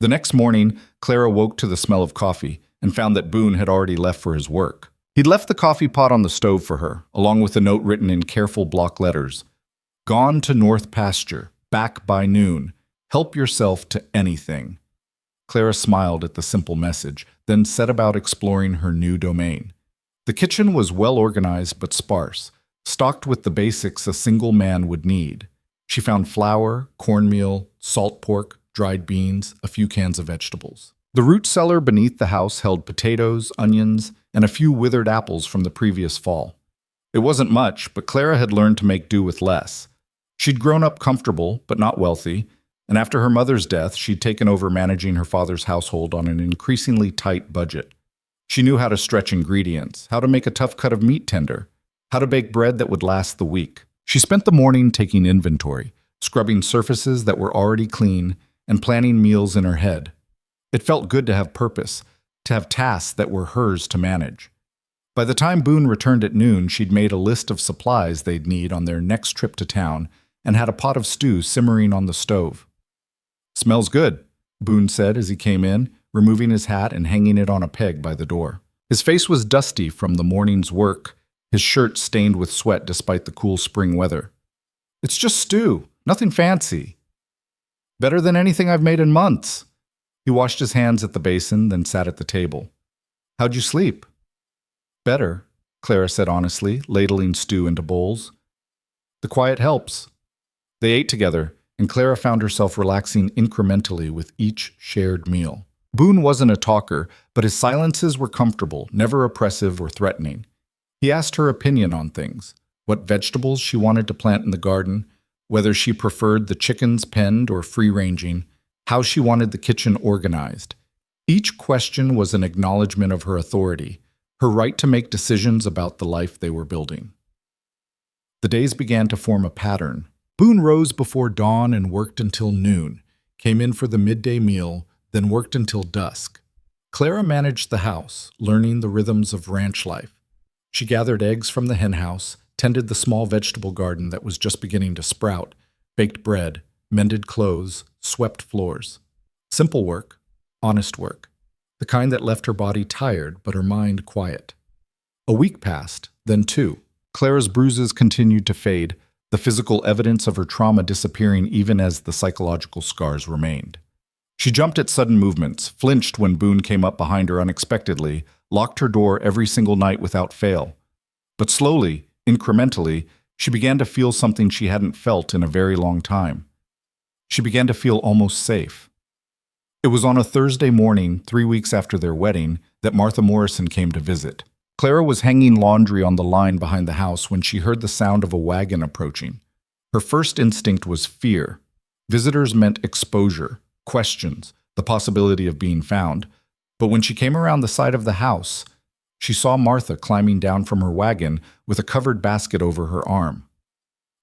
The next morning, Clara woke to the smell of coffee and found that Boone had already left for his work. He'd left the coffee pot on the stove for her, along with a note written in careful block letters. Gone to North Pasture, back by noon. Help yourself to anything. Clara smiled at the simple message, then set about exploring her new domain. The kitchen was well organized but sparse, stocked with the basics a single man would need. She found flour, cornmeal, salt pork, dried beans, a few cans of vegetables. The root cellar beneath the house held potatoes, onions, and a few withered apples from the previous fall. It wasn't much, but Clara had learned to make do with less. She'd grown up comfortable, but not wealthy, and after her mother's death, she'd taken over managing her father's household on an increasingly tight budget. She knew how to stretch ingredients, how to make a tough cut of meat tender, how to bake bread that would last the week. She spent the morning taking inventory, scrubbing surfaces that were already clean, and planning meals in her head. It felt good to have purpose, to have tasks that were hers to manage. By the time Boone returned at noon, she'd made a list of supplies they'd need on their next trip to town and had a pot of stew simmering on the stove. Smells good, Boone said as he came in, removing his hat and hanging it on a peg by the door. His face was dusty from the morning's work, his shirt stained with sweat despite the cool spring weather. It's just stew, nothing fancy. Better than anything I've made in months. He washed his hands at the basin, then sat at the table. How'd you sleep? Better, Clara said honestly, ladling stew into bowls. The quiet helps. They ate together, and Clara found herself relaxing incrementally with each shared meal. Boone wasn't a talker, but his silences were comfortable, never oppressive or threatening. He asked her opinion on things, what vegetables she wanted to plant in the garden, whether she preferred the chickens penned or free-ranging, how she wanted the kitchen organized. Each question was an acknowledgement of her authority, her right to make decisions about the life they were building. The days began to form a pattern. Boone rose before dawn and worked until noon, came in for the midday meal, then worked until dusk. Clara managed the house, learning the rhythms of ranch life. She gathered eggs from the henhouse, tended the small vegetable garden that was just beginning to sprout, baked bread, mended clothes, swept floors. Simple work, honest work, the kind that left her body tired but her mind quiet. A week passed, then two. Clara's bruises continued to fade, the physical evidence of her trauma disappearing even as the psychological scars remained. She jumped at sudden movements, flinched when Boone came up behind her unexpectedly, locked her door every single night without fail. But slowly, incrementally, she began to feel something she hadn't felt in a very long time. She began to feel almost safe. It was on a Thursday morning, 3 weeks after their wedding, that Martha Morrison came to visit. Clara was hanging laundry on the line behind the house when she heard the sound of a wagon approaching. Her first instinct was fear. Visitors meant exposure, questions, the possibility of being found. But when she came around the side of the house, she saw Martha climbing down from her wagon with a covered basket over her arm.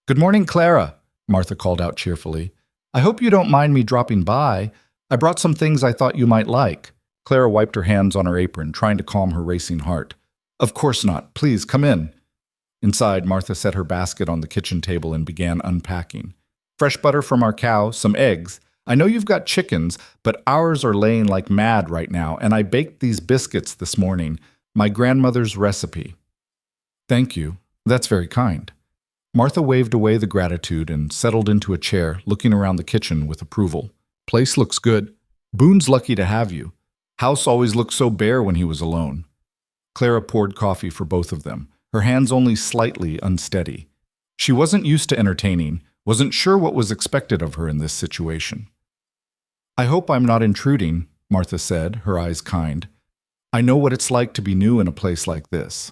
"Good morning, Clara," Martha called out cheerfully. "I hope you don't mind me dropping by. I brought some things I thought you might like." Clara wiped her hands on her apron, trying to calm her racing heart. "Of course not. Please, come in." Inside, Martha set her basket on the kitchen table and began unpacking. "Fresh butter from our cow, some eggs. I know you've got chickens, but ours are laying like mad right now, and I baked these biscuits this morning, my grandmother's recipe." "Thank you. That's very kind." Martha waved away the gratitude and settled into a chair, looking around the kitchen with approval. "Place looks good. Boone's lucky to have you. House always looked so bare when he was alone." Clara poured coffee for both of them, her hands only slightly unsteady. She wasn't used to entertaining, wasn't sure what was expected of her in this situation. "I hope I'm not intruding," Martha said, her eyes kind. "I know what it's like to be new in a place like this.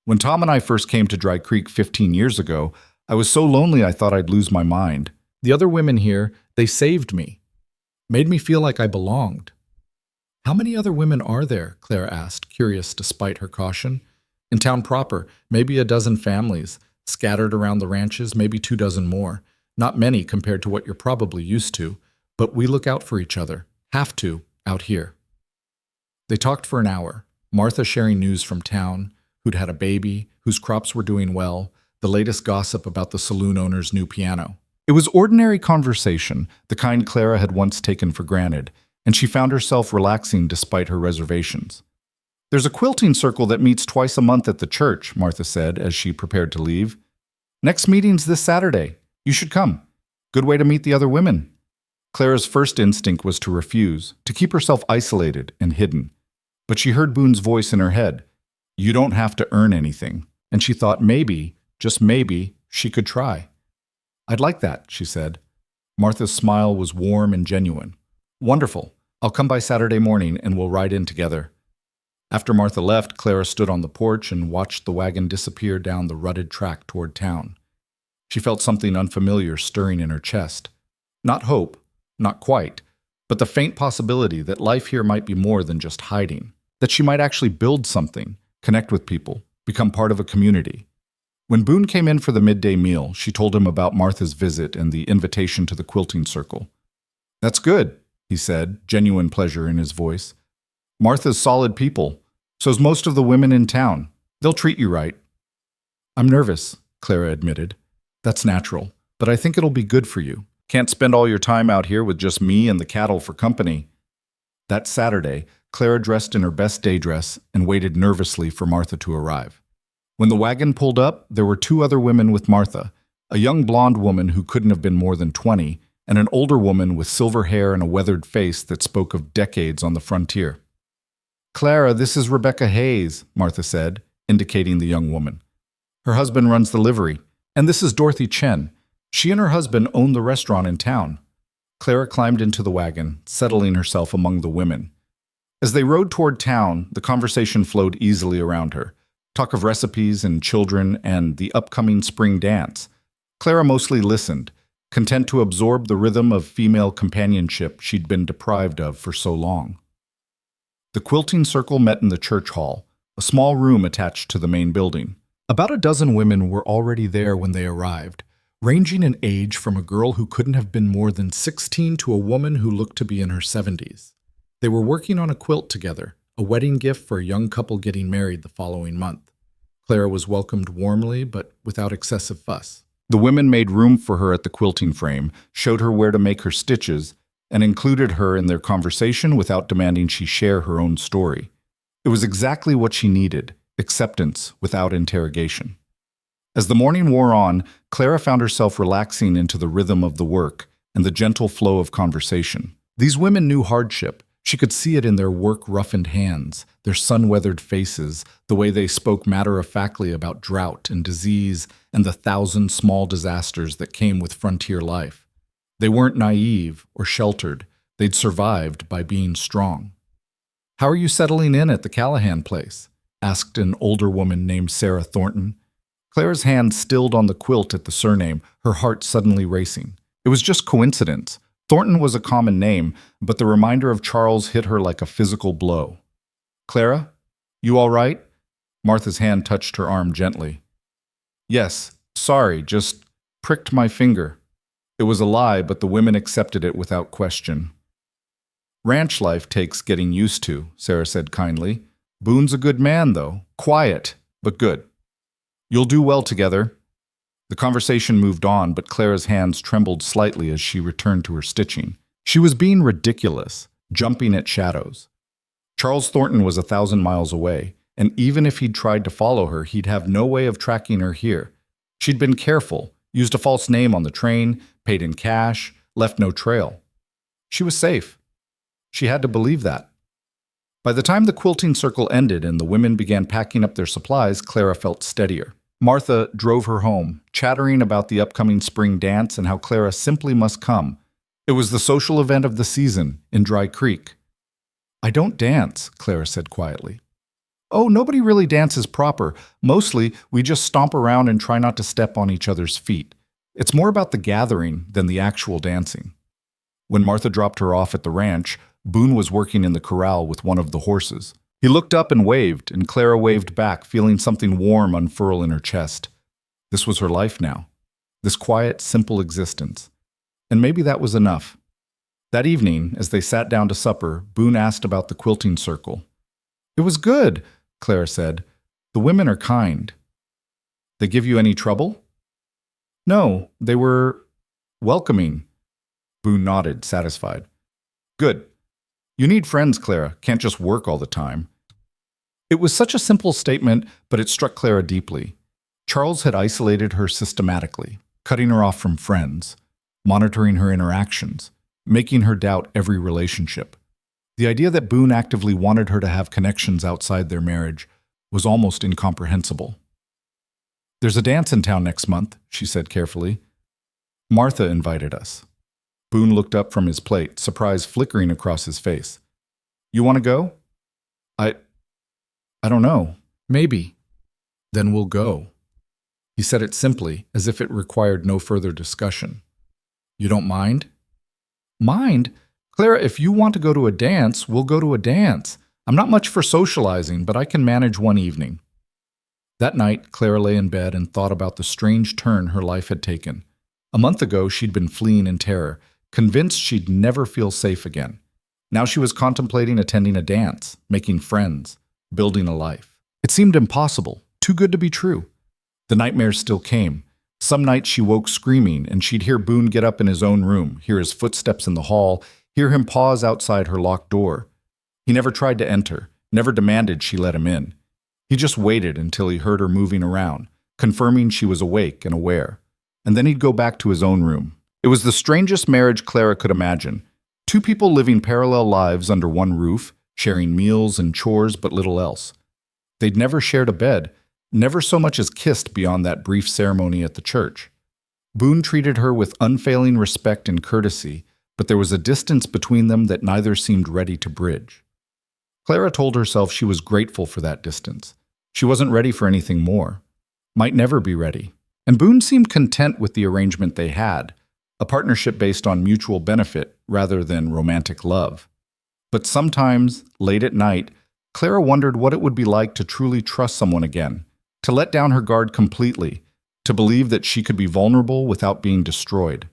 When Tom and I first came to Dry Creek 15 years ago, I was so lonely I thought I'd lose my mind. The other women here, they saved me, made me feel like I belonged." "How many other women are there?" Clara asked, curious despite her caution. "In town proper, maybe a dozen families. Scattered around the ranches, maybe 2 dozen more. Not many compared to what you're probably used to, but we look out for each other. Have to, out here." They talked for an hour, Martha sharing news from town, who'd had a baby, whose crops were doing well, the latest gossip about the saloon owner's new piano. It was ordinary conversation, the kind Clara had once taken for granted, and she found herself relaxing despite her reservations. "There's a quilting circle that meets twice a month at the church," Martha said as she prepared to leave. "Next meeting's this Saturday. You should come. Good way to meet the other women." Clara's first instinct was to refuse, to keep herself isolated and hidden. But she heard Boone's voice in her head. "You don't have to earn anything." And she thought maybe, just maybe, she could try. "I'd like that," she said. Martha's smile was warm and genuine. "Wonderful. I'll come by Saturday morning and we'll ride in together." After Martha left, Clara stood on the porch and watched the wagon disappear down the rutted track toward town. She felt something unfamiliar stirring in her chest. Not hope, not quite, but the faint possibility that life here might be more than just hiding, that she might actually build something, connect with people, become part of a community. When Boone came in for the midday meal, she told him about Martha's visit and the invitation to the quilting circle. "That's good," he said, genuine pleasure in his voice. "Martha's solid people. So's most of the women in town. They'll treat you right." "I'm nervous," Clara admitted. "That's natural, but I think it'll be good for you. Can't spend all your time out here with just me and the cattle for company." That Saturday, Clara dressed in her best day dress and waited nervously for Martha to arrive. When the wagon pulled up, there were 2 other women with Martha, a young blonde woman who couldn't have been more than 20, and an older woman with silver hair and a weathered face that spoke of decades on the frontier. "Clara, this is Rebecca Hayes," Martha said, indicating the young woman. "Her husband runs the livery. And this is Dorothy Chen. She and her husband own the restaurant in town." Clara climbed into the wagon, settling herself among the women. As they rode toward town, the conversation flowed easily around her. Talk of recipes and children and the upcoming spring dance. Clara mostly listened, content to absorb the rhythm of female companionship she'd been deprived of for so long. The quilting circle met in the church hall, a small room attached to the main building. About a dozen women were already there when they arrived, ranging in age from a girl who couldn't have been more than 16 to a woman who looked to be in her 70s. They were working on a quilt together, a wedding gift for a young couple getting married the following month. Clara was welcomed warmly, but without excessive fuss. The women made room for her at the quilting frame, showed her where to make her stitches, and included her in their conversation without demanding she share her own story. It was exactly what she needed, acceptance without interrogation. As the morning wore on, Clara found herself relaxing into the rhythm of the work and the gentle flow of conversation. These women knew hardship. She could see it in their work-roughened hands, their sun-weathered faces, the way they spoke matter-of-factly about drought and disease and the 1,000 small disasters that came with frontier life. They weren't naive or sheltered. They'd survived by being strong. "How are you settling in at the Callahan place?" asked an older woman named Sarah Thornton. Clara's hand stilled on the quilt at the surname, her heart suddenly racing. It was just coincidence. Thornton was a common name, but the reminder of Charles hit her like a physical blow. "Clara, you all right?" Martha's hand touched her arm gently. "Yes, sorry, just pricked my finger." It was a lie, but the women accepted it without question. "Ranch life takes getting used to," Sarah said kindly. "Boone's a good man, though. Quiet, but good. You'll do well together." The conversation moved on, but Clara's hands trembled slightly as she returned to her stitching. She was being ridiculous, jumping at shadows. Charles Thornton was 1,000 miles away, and even if he'd tried to follow her, he'd have no way of tracking her here. She'd been careful, used a false name on the train, paid in cash, left no trail. She was safe. She had to believe that. By the time the quilting circle ended and the women began packing up their supplies, Clara felt steadier. Martha drove her home, chattering about the upcoming spring dance and how Clara simply must come. It was the social event of the season in Dry Creek. "I don't dance," Clara said quietly. "Oh, nobody really dances proper. Mostly, we just stomp around and try not to step on each other's feet. It's more about the gathering than the actual dancing." When Martha dropped her off at the ranch, Boone was working in the corral with one of the horses. He looked up and waved, and Clara waved back, feeling something warm unfurl in her chest. This was her life now. This quiet, simple existence. And maybe that was enough. That evening, as they sat down to supper, Boone asked about the quilting circle. "It was good," Clara said. "The women are kind." "They give you any trouble?" "No, they were welcoming." Boone nodded, satisfied. "Good. You need friends, Clara. Can't just work all the time." It was such a simple statement, but it struck Clara deeply. Charles had isolated her systematically, cutting her off from friends, monitoring her interactions, making her doubt every relationship. The idea that Boone actively wanted her to have connections outside their marriage was almost incomprehensible. "There's a dance in town next month," she said carefully. "Martha invited us." Boone looked up from his plate, surprise flickering across his face. "You want to go?" I don't know. Maybe. Then we'll go." He said it simply, as if it required no further discussion. "You don't mind?" "Mind? Clara, if you want to go to a dance, we'll go to a dance. I'm not much for socializing, but I can manage one evening." That night, Clara lay in bed and thought about the strange turn her life had taken. A month ago, she'd been fleeing in terror, convinced she'd never feel safe again. Now she was contemplating attending a dance, making friends, building a life. It seemed impossible, too good to be true. The nightmares still came. Some nights she woke screaming, and she'd hear Boone get up in his own room, hear his footsteps in the hall, hear him pause outside her locked door. He never tried to enter, never demanded she let him in. He just waited until he heard her moving around, confirming she was awake and aware. And then he'd go back to his own room. It was the strangest marriage Clara could imagine. Two people living parallel lives under one roof, sharing meals and chores but little else. They'd never shared a bed, never so much as kissed beyond that brief ceremony at the church. Boone treated her with unfailing respect and courtesy, but there was a distance between them that neither seemed ready to bridge. Clara told herself she was grateful for that distance. She wasn't ready for anything more, might never be ready. And Boone seemed content with the arrangement they had. a partnership based on mutual benefit rather than romantic love. But sometimes, late at night, Clara wondered what it would be like to truly trust someone again, to let down her guard completely, to believe that she could be vulnerable without being destroyed.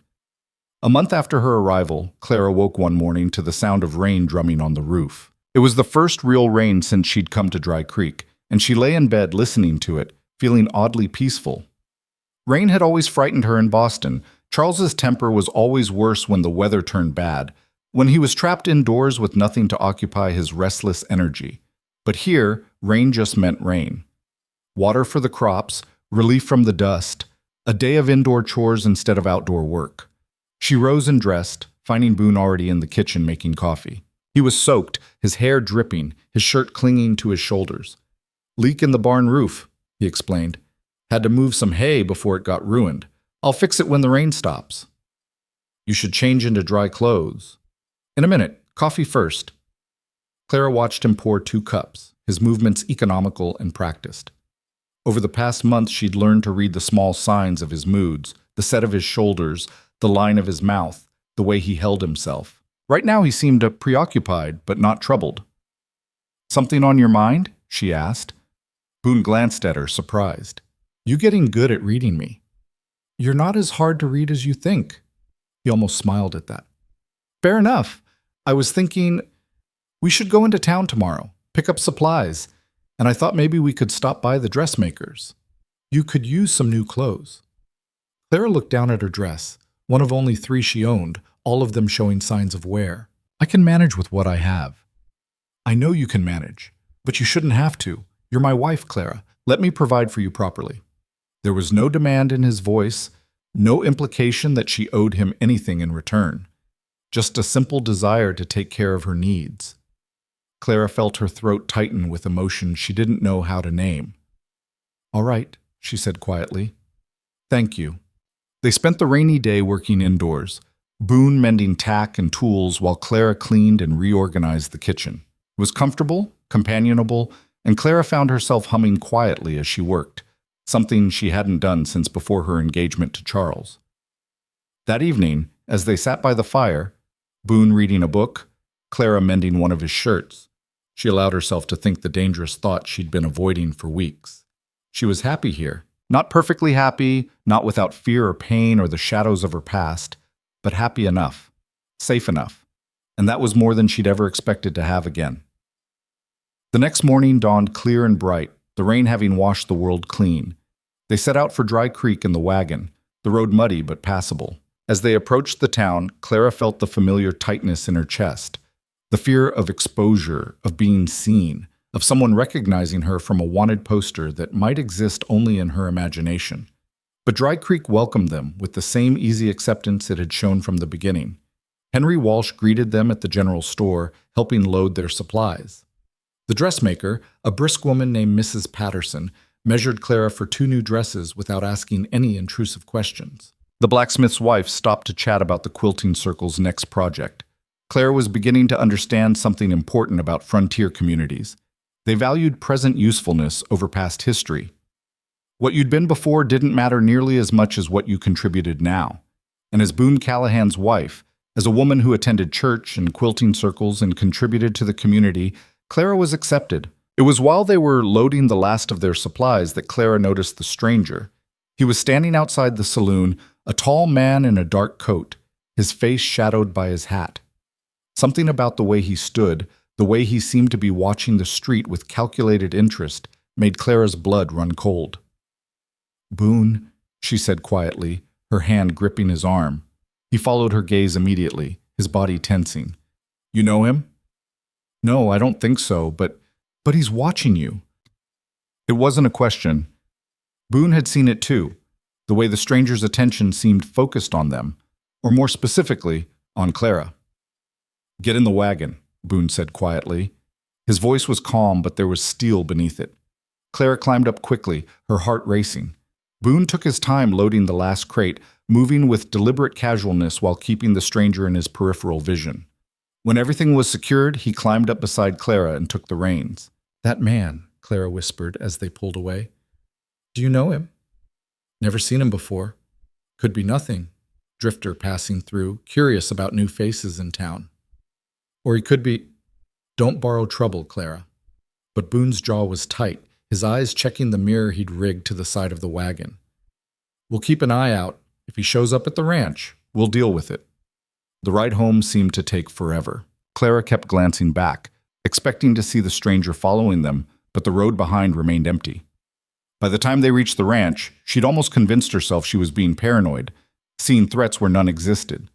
A month after her arrival, Clara woke one morning to the sound of rain drumming on the roof. It was the first real rain since she'd come to Dry Creek, and she lay in bed listening to it, feeling oddly peaceful. Rain had always frightened her in Boston. Charles's temper was always worse when the weather turned bad, when he was trapped indoors with nothing to occupy his restless energy. But here, rain just meant rain. Water for the crops, relief from the dust, a day of indoor chores instead of outdoor work. She rose and dressed, finding Boone already in the kitchen making coffee. He was soaked, his hair dripping, his shirt clinging to his shoulders. "Leak in the barn roof," he explained. "Had to move some hay before it got ruined. I'll fix it when the rain stops." "You should change into dry clothes." "In a minute. Coffee first." Clara watched him pour 2 cups, his movements economical and practiced. Over the past month, she'd learned to read the small signs of his moods, the set of his shoulders, the line of his mouth, the way he held himself. Right now he seemed preoccupied, but not troubled. "Something on your mind?" she asked. Boone glanced at her, surprised. "You getting good at reading me." "You're not as hard to read as you think." He almost smiled at that. "Fair enough. I was thinking we should go into town tomorrow, pick up supplies, and I thought maybe we could stop by the dressmaker's. You could use some new clothes." Clara looked down at her dress, one of only 3 she owned, all of them showing signs of wear. "I can manage with what I have." "I know you can manage, but you shouldn't have to. You're my wife, Clara. Let me provide for you properly." There was no demand in his voice, no implication that she owed him anything in return. Just a simple desire to take care of her needs. Clara felt her throat tighten with emotion she didn't know how to name. "All right," she said quietly. "Thank you." They spent the rainy day working indoors, Boone mending tack and tools while Clara cleaned and reorganized the kitchen. It was comfortable, companionable, and Clara found herself humming quietly as she worked, something she hadn't done since before her engagement to Charles. That evening, as they sat by the fire, Boone reading a book, Clara mending one of his shirts, she allowed herself to think the dangerous thought she'd been avoiding for weeks. She was happy here. Not perfectly happy, not without fear or pain or the shadows of her past, but happy enough, safe enough, and that was more than she'd ever expected to have again. The next morning dawned clear and bright, the rain having washed the world clean. They set out for Dry Creek in the wagon, the road muddy but passable. As they approached the town, Clara felt the familiar tightness in her chest, the fear of exposure, of being seen, of someone recognizing her from a wanted poster that might exist only in her imagination. But Dry Creek welcomed them with the same easy acceptance it had shown from the beginning. Henry Walsh greeted them at the general store, helping load their supplies. The dressmaker, a brisk woman named Mrs. Patterson, measured Clara for 2 new dresses without asking any intrusive questions. The blacksmith's wife stopped to chat about the quilting circle's next project. Clara was beginning to understand something important about frontier communities. They valued present usefulness over past history. What you'd been before didn't matter nearly as much as what you contributed now. And as Boone Callahan's wife, as a woman who attended church and quilting circles and contributed to the community, Clara was accepted. It was while they were loading the last of their supplies that Clara noticed the stranger. He was standing outside the saloon, a tall man in a dark coat, his face shadowed by his hat. Something about the way he stood, the way he seemed to be watching the street with calculated interest, made Clara's blood run cold. "Boone," she said quietly, her hand gripping his arm. He followed her gaze immediately, his body tensing. "You know him?" "No, I don't think so, but he's watching you." It wasn't a question. Boone had seen it too, the way the stranger's attention seemed focused on them, or more specifically, on Clara. "Get in the wagon," Boone said quietly. His voice was calm, but there was steel beneath it. Clara climbed up quickly, her heart racing. Boone took his time loading the last crate, moving with deliberate casualness while keeping the stranger in his peripheral vision. When everything was secured, he climbed up beside Clara and took the reins. "That man," Clara whispered as they pulled away. "Do you know him?" "Never seen him before." "Could be nothing." drifter passing through, curious about new faces in town. Or he could be, don't borrow trouble, Clara. But Boone's jaw was tight, his eyes checking the mirror he'd rigged to the side of the wagon. We'll keep an eye out. If he shows up at the ranch, we'll deal with it. The ride home seemed to take forever. Clara kept glancing back, expecting to see the stranger following them, but the road behind remained empty. By the time they reached the ranch, she'd almost convinced herself she was being paranoid, seeing threats where none existed.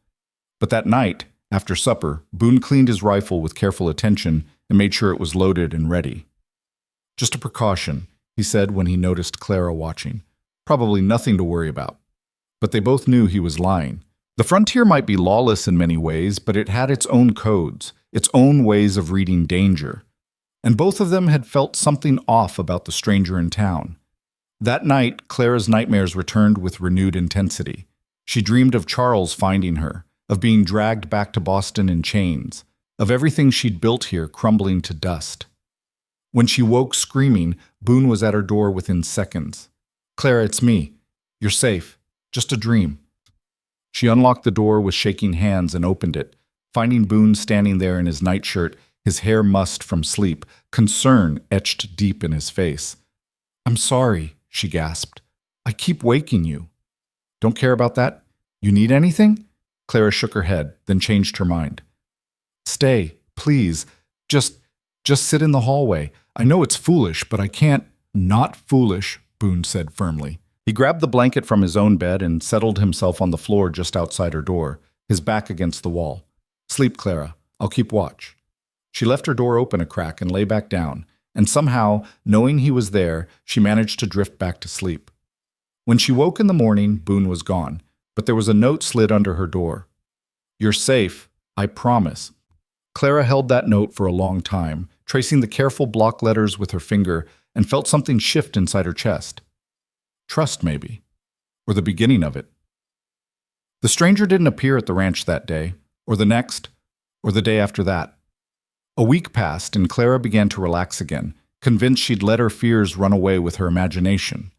But that night, after supper, Boone cleaned his rifle with careful attention and made sure it was loaded and ready. Just a precaution, he said when he noticed Clara watching. Probably nothing to worry about. But they both knew he was lying. The frontier might be lawless in many ways, but it had its own codes, its own ways of reading danger. And both of them had felt something off about the stranger in town. That night, Clara's nightmares returned with renewed intensity. She dreamed of Charles finding her, of being dragged back to Boston in chains, of everything she'd built here crumbling to dust. When she woke screaming, Boone was at her door within seconds. "Clara, it's me. You're safe. Just a dream." She unlocked the door with shaking hands and opened it, finding Boone standing there in his nightshirt, his hair mussed from sleep, concern etched deep in his face. "I'm sorry," she gasped. "I keep waking you." "Don't care about that? You need anything?" Clara shook her head, then changed her mind. "Stay, please. Just sit in the hallway. I know it's foolish, but I can't." "Not foolish," Boone said firmly. He grabbed the blanket from his own bed and settled himself on the floor just outside her door, his back against the wall. "Sleep, Clara. I'll keep watch." She left her door open a crack and lay back down, and somehow, knowing he was there, she managed to drift back to sleep. When she woke in the morning, Boone was gone, but there was a note slid under her door. "You're safe, I promise." Clara held that note for a long time, tracing the careful block letters with her finger, and felt something shift inside her chest. Trust, maybe. Or the beginning of it. The stranger didn't appear at the ranch that day, or the next, or the day after that. A week passed, and Clara began to relax again, convinced she'd let her fears run away with her imagination.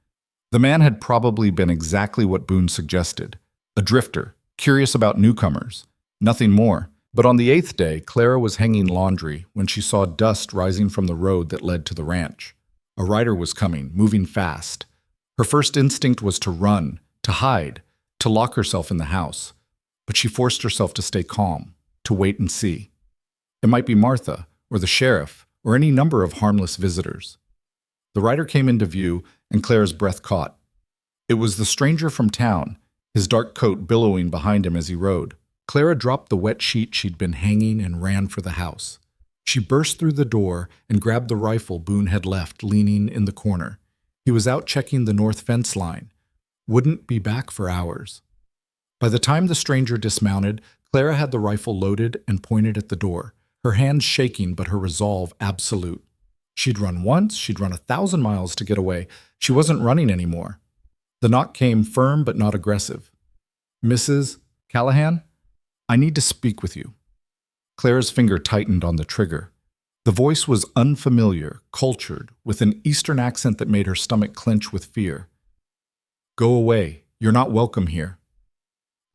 The man had probably been exactly what Boone suggested. A drifter, curious about newcomers. Nothing more. But on the 8th day, Clara was hanging laundry when she saw dust rising from the road that led to the ranch. A rider was coming, moving fast. Her first instinct was to run, to hide, to lock herself in the house. But she forced herself to stay calm, to wait and see. It might be Martha, or the sheriff, or any number of harmless visitors. The rider came into view, and Clara's breath caught. It was the stranger from town, his dark coat billowing behind him as he rode. Clara dropped the wet sheet she'd been hanging and ran for the house. She burst through the door and grabbed the rifle Boone had left leaning in the corner. He was out checking the north fence line. Wouldn't be back for hours. By the time the stranger dismounted, Clara had the rifle loaded and pointed at the door, her hands shaking but her resolve absolute. She'd run once, she'd run 1,000 miles to get away. She wasn't running anymore. The knock came firm but not aggressive. "Mrs. Callahan, I need to speak with you." Clara's finger tightened on the trigger. The voice was unfamiliar, cultured, with an Eastern accent that made her stomach clench with fear. "Go away. You're not welcome here."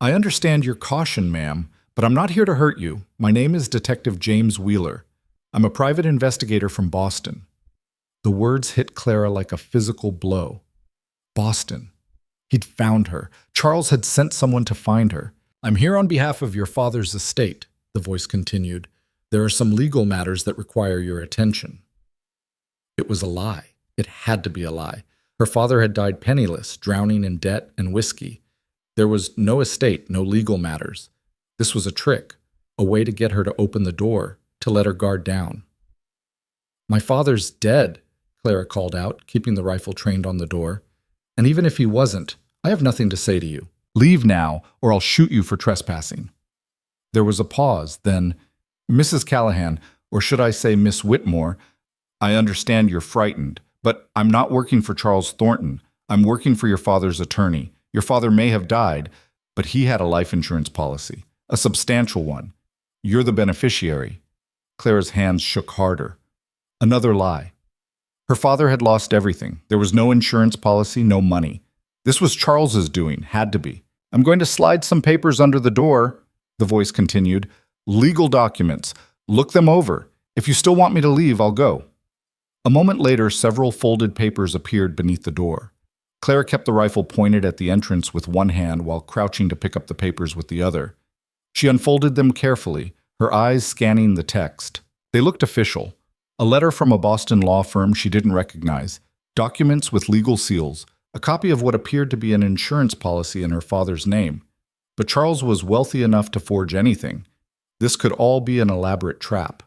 "I understand your caution, ma'am, but I'm not here to hurt you. My name is Detective James Wheeler. I'm a private investigator from Boston." The words hit Clara like a physical blow. Boston. He'd found her. Charles had sent someone to find her. "I'm here on behalf of your father's estate," the voice continued. "There are some legal matters that require your attention." It was a lie. It had to be a lie. Her father had died penniless, drowning in debt and whiskey. There was no estate, no legal matters. This was a trick, a way to get her to open the door, to let her guard down. "My father's dead," Clara called out, keeping the rifle trained on the door. "And even if he wasn't, I have nothing to say to you. Leave now, or I'll shoot you for trespassing." There was a pause, then, "Mrs. Callahan, or should I say Miss Whitmore, I understand you're frightened, but I'm not working for Charles Thornton. I'm working for your father's attorney. Your father may have died, but he had a life insurance policy, a substantial one. You're the beneficiary." Clara's hands shook harder. Another lie. Her father had lost everything. There was no insurance policy, no money. This was Charles's doing, had to be. I'm going to slide some papers under the door, the voice continued. Legal documents. Look them over. If you still want me to leave, I'll go. A moment later, several folded papers appeared beneath the door. Clara kept the rifle pointed at the entrance with one hand while crouching to pick up the papers with the other. She unfolded them carefully, her eyes scanning the text. They looked official. A letter from a Boston law firm she didn't recognize, documents with legal seals, a copy of what appeared to be an insurance policy in her father's name. But Charles was wealthy enough to forge anything. This could all be an elaborate trap.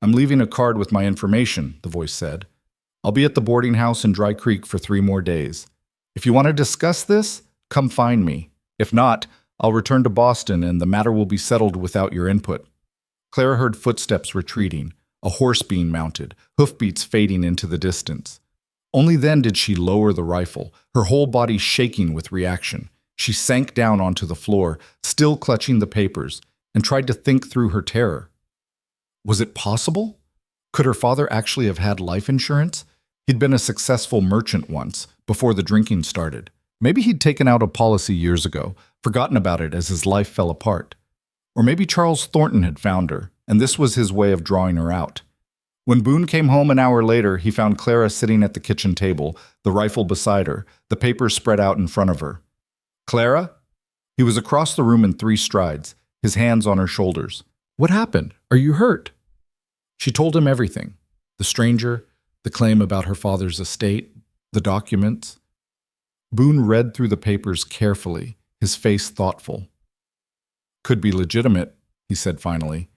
I'm leaving a card with my information, the voice said. I'll be at the boarding house in Dry Creek for 3 more days. If you want to discuss this, come find me. If not, I'll return to Boston and the matter will be settled without your input. Clara heard footsteps retreating, a horse being mounted, hoofbeats fading into the distance. Only then did she lower the rifle, her whole body shaking with reaction. She sank down onto the floor, still clutching the papers, and tried to think through her terror. Was it possible? Could her father actually have had life insurance? He'd been a successful merchant once, before the drinking started. Maybe he'd taken out a policy years ago, forgotten about it as his life fell apart. Or maybe Charles Thornton had found her, and this was his way of drawing her out. When Boone came home an hour later, he found Clara sitting at the kitchen table, the rifle beside her, the papers spread out in front of her. Clara? He was across the room in 3 strides, his hands on her shoulders. What happened? Are you hurt? She told him everything. The stranger, the claim about her father's estate, the documents. Boone read through the papers carefully, his face thoughtful. Could be legitimate, he said finally.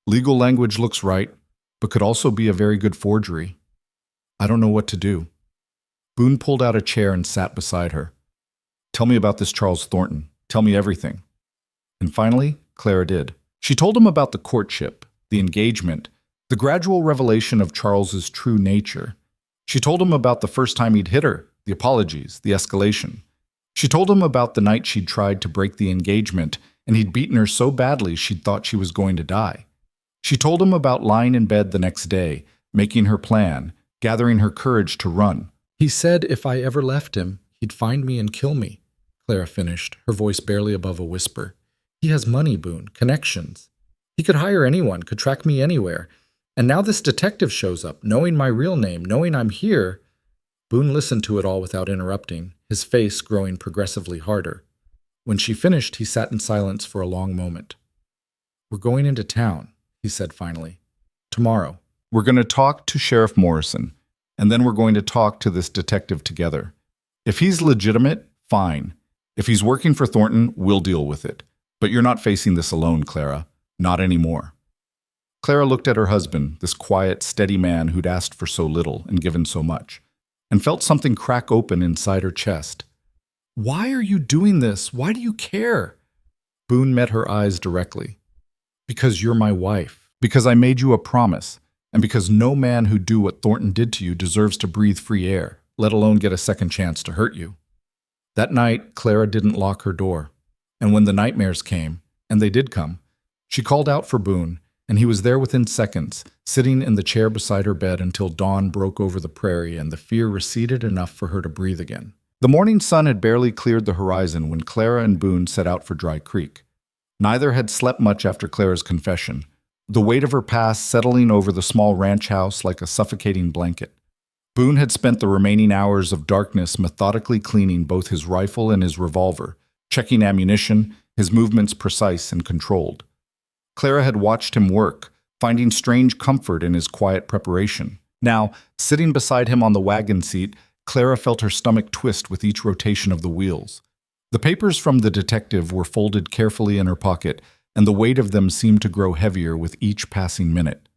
Legal language looks right, but could also be a very good forgery. I don't know what to do. Boone pulled out a chair and sat beside her. Tell me about this Charles Thornton. Tell me everything. And finally, Clara did. She told him about the courtship, the engagement, the gradual revelation of Charles's true nature. She told him about the first time he'd hit her, the apologies, the escalation. She told him about the night she'd tried to break the engagement, and he'd beaten her so badly she'd thought she was going to die. She told him about lying in bed the next day, making her plan, gathering her courage to run. He said if I ever left him, he'd find me and kill me, Clara finished, her voice barely above a whisper. He has money, Boone, connections. He could hire anyone, could track me anywhere. And now this detective shows up, knowing my real name, knowing I'm here. Boone listened to it all without interrupting, his face growing progressively harder. When she finished, he sat in silence for a long moment. We're going into town, he said finally. Tomorrow. We're going to talk to Sheriff Morrison, and then we're going to talk to this detective together. If he's legitimate, fine. If he's working for Thornton, we'll deal with it. But you're not facing this alone, Clara. Not anymore. Clara looked at her husband, this quiet, steady man who'd asked for so little and given so much, and felt something crack open inside her chest. Why are you doing this? Why do you care? Boone met her eyes directly. Because you're my wife. Because I made you a promise. And because no man who'd do what Thornton did to you deserves to breathe free air, let alone get a second chance to hurt you. That night, Clara didn't lock her door. And when the nightmares came, and they did come, she called out for Boone, and he was there within seconds, sitting in the chair beside her bed until dawn broke over the prairie and the fear receded enough for her to breathe again. The morning sun had barely cleared the horizon when Clara and Boone set out for Dry Creek. Neither had slept much after Clara's confession, the weight of her past settling over the small ranch house like a suffocating blanket. Boone had spent the remaining hours of darkness methodically cleaning both his rifle and his revolver, checking ammunition, his movements precise and controlled. Clara had watched him work, finding strange comfort in his quiet preparation. Now, sitting beside him on the wagon seat, Clara felt her stomach twist with each rotation of the wheels. The papers from the detective were folded carefully in her pocket, and the weight of them seemed to grow heavier with each passing minute.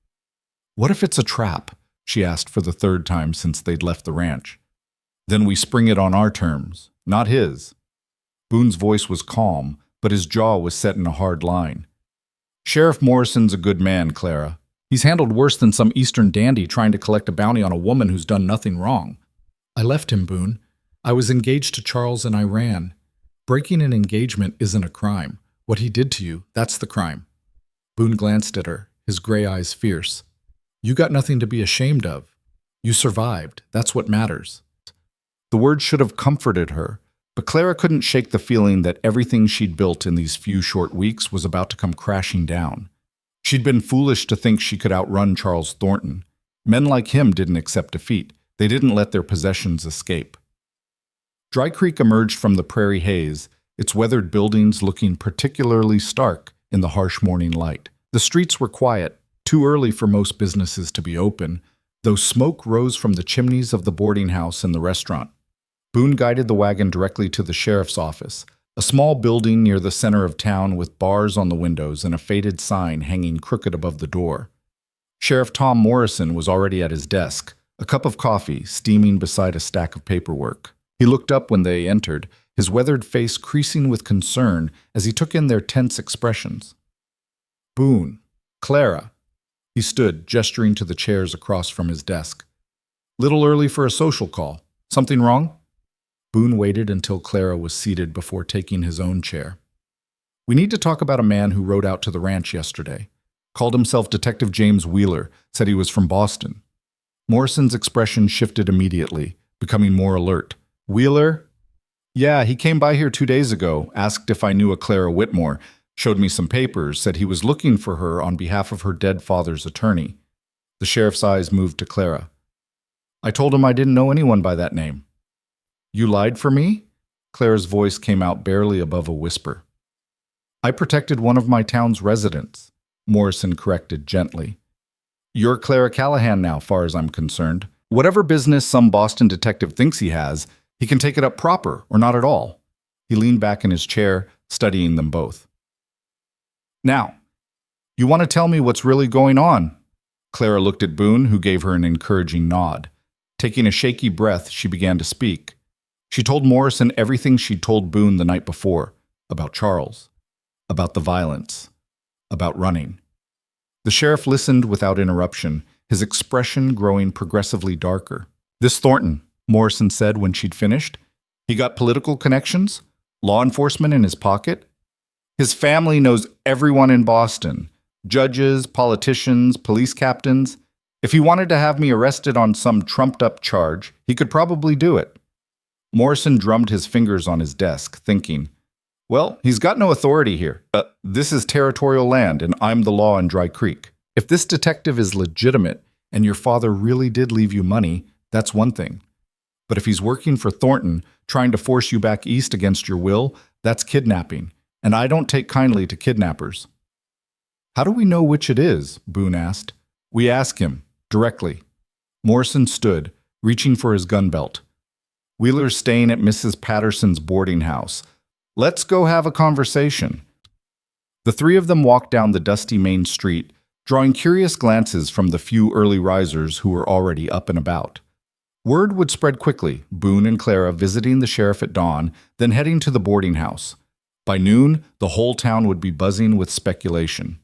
What if it's a trap? She asked for the 3rd time since they'd left the ranch. Then we spring it on our terms, not his. Boone's voice was calm, but his jaw was set in a hard line. Sheriff Morrison's a good man, Clara. He's handled worse than some eastern dandy trying to collect a bounty on a woman who's done nothing wrong. I left him, Boone. I was engaged to Charles and I ran. Breaking an engagement isn't a crime. What he did to you, that's the crime. Boone glanced at her, his gray eyes fierce. You got nothing to be ashamed of. You survived. That's what matters. The words should have comforted her, But Clara couldn't shake the feeling that everything she'd built in these few short weeks was about to come crashing down. She'd been foolish to think she could outrun Charles Thornton. Men like him didn't accept defeat. They didn't let their possessions escape. Dry Creek emerged from the prairie haze, its weathered buildings looking particularly stark in the harsh morning light. The streets were quiet, too early for most businesses to be open, though smoke rose from the chimneys of the boarding house and the restaurant. Boone guided the wagon directly to the sheriff's office, a small building near the center of town with bars on the windows and a faded sign hanging crooked above the door. Sheriff Tom Morrison was already at his desk, a cup of coffee steaming beside a stack of paperwork. He looked up when they entered, his weathered face creasing with concern as he took in their tense expressions. "Boone, Clara." He stood, gesturing to the chairs across from his desk. "Little early for a social call. Something wrong?" Boone waited until Clara was seated before taking his own chair. "We need to talk about a man who rode out to the ranch yesterday. Called himself Detective James Wheeler, said he was from Boston." Morrison's expression shifted immediately, becoming more alert. "Wheeler? Yeah, he came by here 2 days ago, asked if I knew a Clara Whitmore, showed me some papers, said he was looking for her on behalf of her dead father's attorney." The sheriff's eyes moved to Clara. "I told him I didn't know anyone by that name." "You lied for me?" Clara's voice came out barely above a whisper. "I protected one of my town's residents," Morrison corrected gently. "You're Clara Callahan now, far as I'm concerned. Whatever business some Boston detective thinks he has, he can take it up proper or not at all." He leaned back in his chair, studying them both. "Now, you want to tell me what's really going on?" Clara looked at Boone, who gave her an encouraging nod. Taking a shaky breath, she began to speak. She told Morrison everything she'd told Boone the night before, about Charles, about the violence, about running. The sheriff listened without interruption, his expression growing progressively darker. "This Thornton," Morrison said when she'd finished, "he got political connections? Law enforcement in his pocket? His family knows everyone in Boston, judges, politicians, police captains. If he wanted to have me arrested on some trumped-up charge, he could probably do it." Morrison drummed his fingers on his desk, thinking, "Well, he's got no authority here. This is territorial land, and I'm the law in Dry Creek. If this detective is legitimate, and your father really did leave you money, that's one thing. But if he's working for Thornton, trying to force you back east against your will, that's kidnapping, and I don't take kindly to kidnappers." "How do we know which it is?" Boone asked. "We ask him, directly." Morrison stood, reaching for his gun belt. "Wheeler's staying at Mrs. Patterson's boarding house. Let's go have a conversation." The three of them walked down the dusty main street, drawing curious glances from the few early risers who were already up and about. Word would spread quickly, Boone and Clara visiting the sheriff at dawn, then heading to the boarding house. By noon, the whole town would be buzzing with speculation.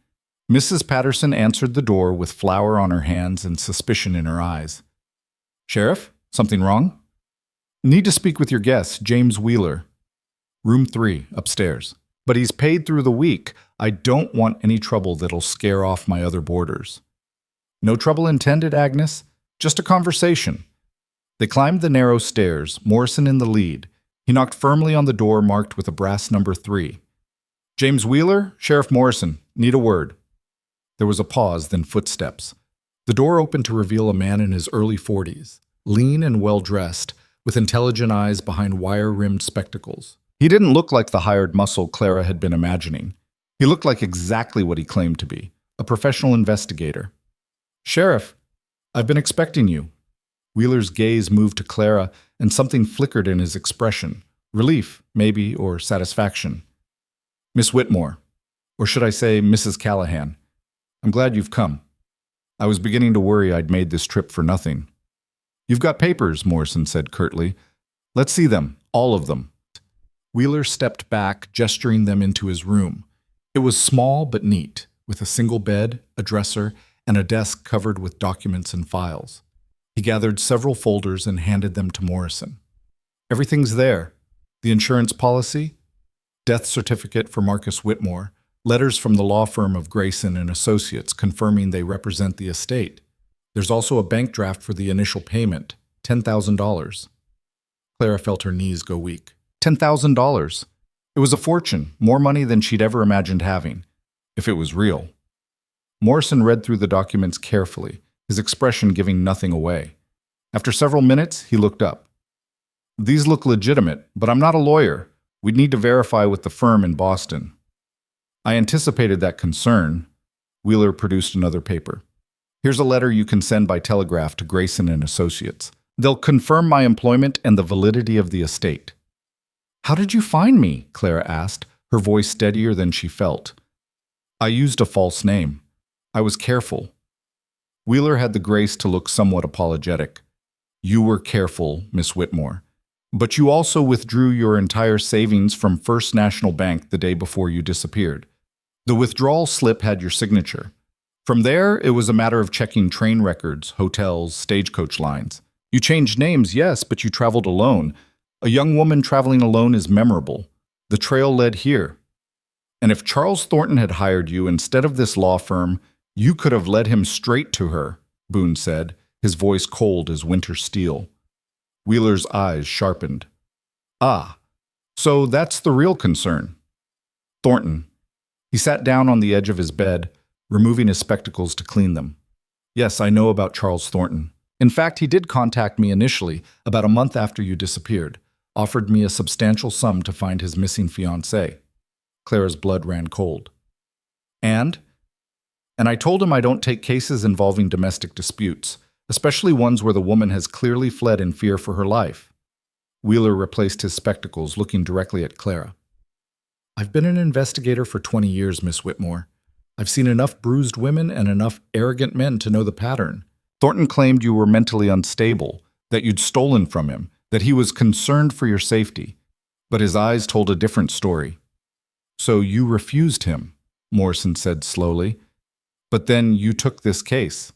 Mrs. Patterson answered the door with flour on her hands and suspicion in her eyes. "Sheriff, something wrong?" "Need to speak with your guest, James Wheeler. Room 3, upstairs. But he's paid through the week. I don't want any trouble that'll scare off my other boarders." "No trouble intended, Agnes. Just a conversation." They climbed the narrow stairs, Morrison in the lead. He knocked firmly on the door marked with a brass number 3. "James Wheeler, Sheriff Morrison, need a word." There was a pause, then footsteps. The door opened to reveal a man in his early 40s, lean and well-dressed, with intelligent eyes behind wire-rimmed spectacles. He didn't look like the hired muscle Clara had been imagining. He looked like exactly what he claimed to be, a professional investigator. "Sheriff, I've been expecting you." Wheeler's gaze moved to Clara, and something flickered in his expression. Relief, maybe, or satisfaction. "Miss Whitmore, or should I say Mrs. Callahan, I'm glad you've come. I was beginning to worry I'd made this trip for nothing." "You've got papers," Morrison said curtly. "Let's see them, all of them." Wheeler stepped back, gesturing them into his room. It was small but neat, with a single bed, a dresser, and a desk covered with documents and files. He gathered several folders and handed them to Morrison. "Everything's there. The insurance policy, death certificate for Marcus Whitmore, letters from the law firm of Grayson and Associates confirming they represent the estate. There's also a bank draft for the initial payment, $10,000. Clara felt her knees go weak. $10,000. It was a fortune, more money than she'd ever imagined having, if it was real. Morrison read through the documents carefully, his expression giving nothing away. After several minutes, he looked up. These look legitimate, but I'm not a lawyer. We'd need to verify with the firm in Boston. I anticipated that concern. Wheeler produced another paper. Here's a letter you can send by telegraph to Grayson and Associates. They'll confirm my employment and the validity of the estate. How did you find me? Clara asked, her voice steadier than she felt. I used a false name. I was careful. Wheeler had the grace to look somewhat apologetic. You were careful, Miss Whitmore. But you also withdrew your entire savings from First National Bank the day before you disappeared. The withdrawal slip had your signature. From there, it was a matter of checking train records, hotels, stagecoach lines. You changed names, yes, but you traveled alone. A young woman traveling alone is memorable. The trail led here. And if Charles Thornton had hired you instead of this law firm, you could have led him straight to her, Boone said, his voice cold as winter steel. Wheeler's eyes sharpened. Ah, so that's the real concern. Thornton. He sat down on the edge of his bed, removing his spectacles to clean them. Yes, I know about Charles Thornton. In fact, he did contact me initially, about a month after you disappeared, offered me a substantial sum to find his missing fiancée. Clara's blood ran cold. And I told him I don't take cases involving domestic disputes, especially ones where the woman has clearly fled in fear for her life. Wheeler replaced his spectacles, looking directly at Clara. I've been an investigator for 20 years, Miss Whitmore. I've seen enough bruised women and enough arrogant men to know the pattern. Thornton claimed you were mentally unstable, that you'd stolen from him, that he was concerned for your safety. But his eyes told a different story. So you refused him, Morrison said slowly. But then you took this case.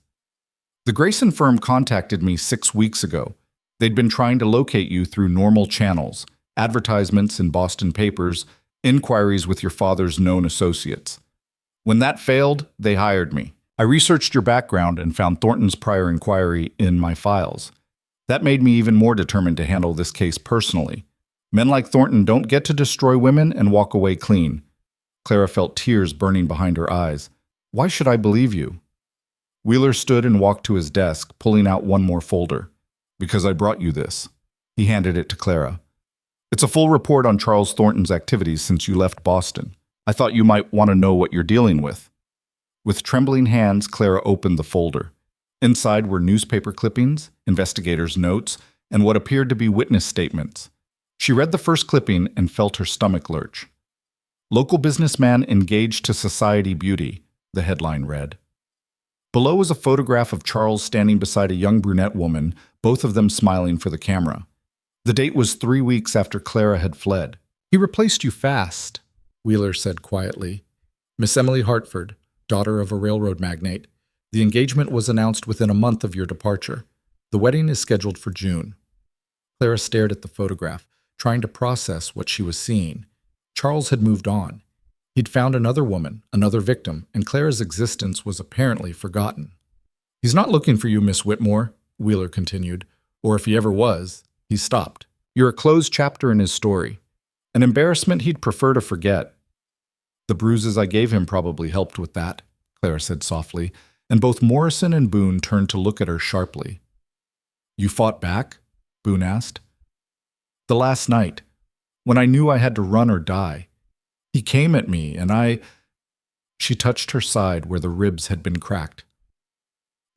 The Grayson firm contacted me 6 weeks ago. They'd been trying to locate you through normal channels, advertisements in Boston papers, inquiries with your father's known associates. When that failed, they hired me. I researched your background and found Thornton's prior inquiry in my files. That made me even more determined to handle this case personally. Men like Thornton don't get to destroy women and walk away clean. Clara felt tears burning behind her eyes. Why should I believe you? Wheeler stood and walked to his desk, pulling out one more folder. Because I brought you this. He handed it to Clara. It's a full report on Charles Thornton's activities since you left Boston. I thought you might want to know what you're dealing with. With trembling hands, Clara opened the folder. Inside were newspaper clippings, investigators' notes, and what appeared to be witness statements. She read the first clipping and felt her stomach lurch. Local businessman engaged to society beauty, the headline read. Below was a photograph of Charles standing beside a young brunette woman, both of them smiling for the camera. The date was 3 weeks after Clara had fled. He replaced you fast, Wheeler said quietly. Miss Emily Hartford, daughter of a railroad magnate. The engagement was announced within a month of your departure. The wedding is scheduled for June. Clara stared at the photograph, trying to process what she was seeing. Charles had moved on. He'd found another woman, another victim, and Clara's existence was apparently forgotten. He's not looking for you, Miss Whitmore, Wheeler continued, or if he ever was, he stopped. You're a closed chapter in his story, an embarrassment he'd prefer to forget. The bruises I gave him probably helped with that, Clara said softly, and both Morrison and Boone turned to look at her sharply. You fought back? Boone asked. The last night, when I knew I had to run or die. He came at me, and I... She touched her side where the ribs had been cracked.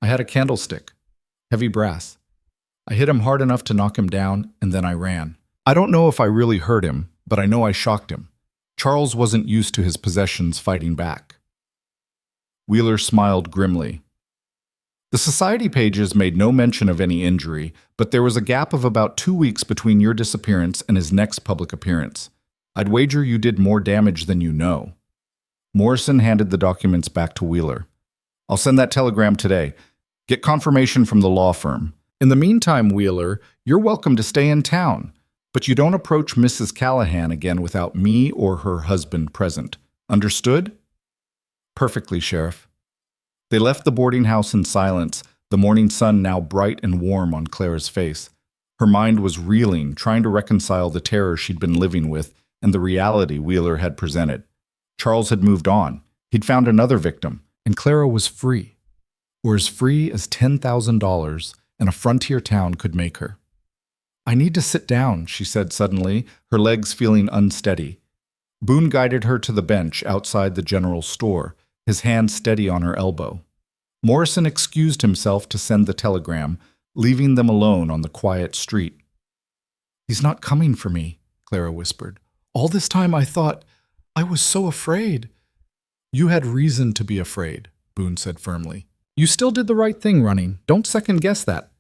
I had a candlestick, heavy brass. I hit him hard enough to knock him down, and then I ran. I don't know if I really hurt him, but I know I shocked him. Charles wasn't used to his possessions fighting back. Wheeler smiled grimly. The society pages made no mention of any injury, but there was a gap of about 2 weeks between your disappearance and his next public appearance. I'd wager you did more damage than you know. Morrison handed the documents back to Wheeler. I'll send that telegram today. Get confirmation from the law firm. In the meantime, Wheeler, you're welcome to stay in town, but you don't approach Mrs. Callahan again without me or her husband present. Understood? Perfectly, Sheriff. They left the boarding house in silence, the morning sun now bright and warm on Clara's face. Her mind was reeling, trying to reconcile the terror she'd been living with and the reality Wheeler had presented. Charles had moved on. He'd found another victim, and Clara was free. Or as free as $10,000 in a frontier town could make her. "I need to sit down," she said suddenly, her legs feeling unsteady. Boone guided her to the bench outside the general store, his hand steady on her elbow. Morrison excused himself to send the telegram, leaving them alone on the quiet street. "He's not coming for me," Clara whispered. "All this time I thought, I was so afraid." "You had reason to be afraid," Boone said firmly. "You still did the right thing running. Don't second guess that.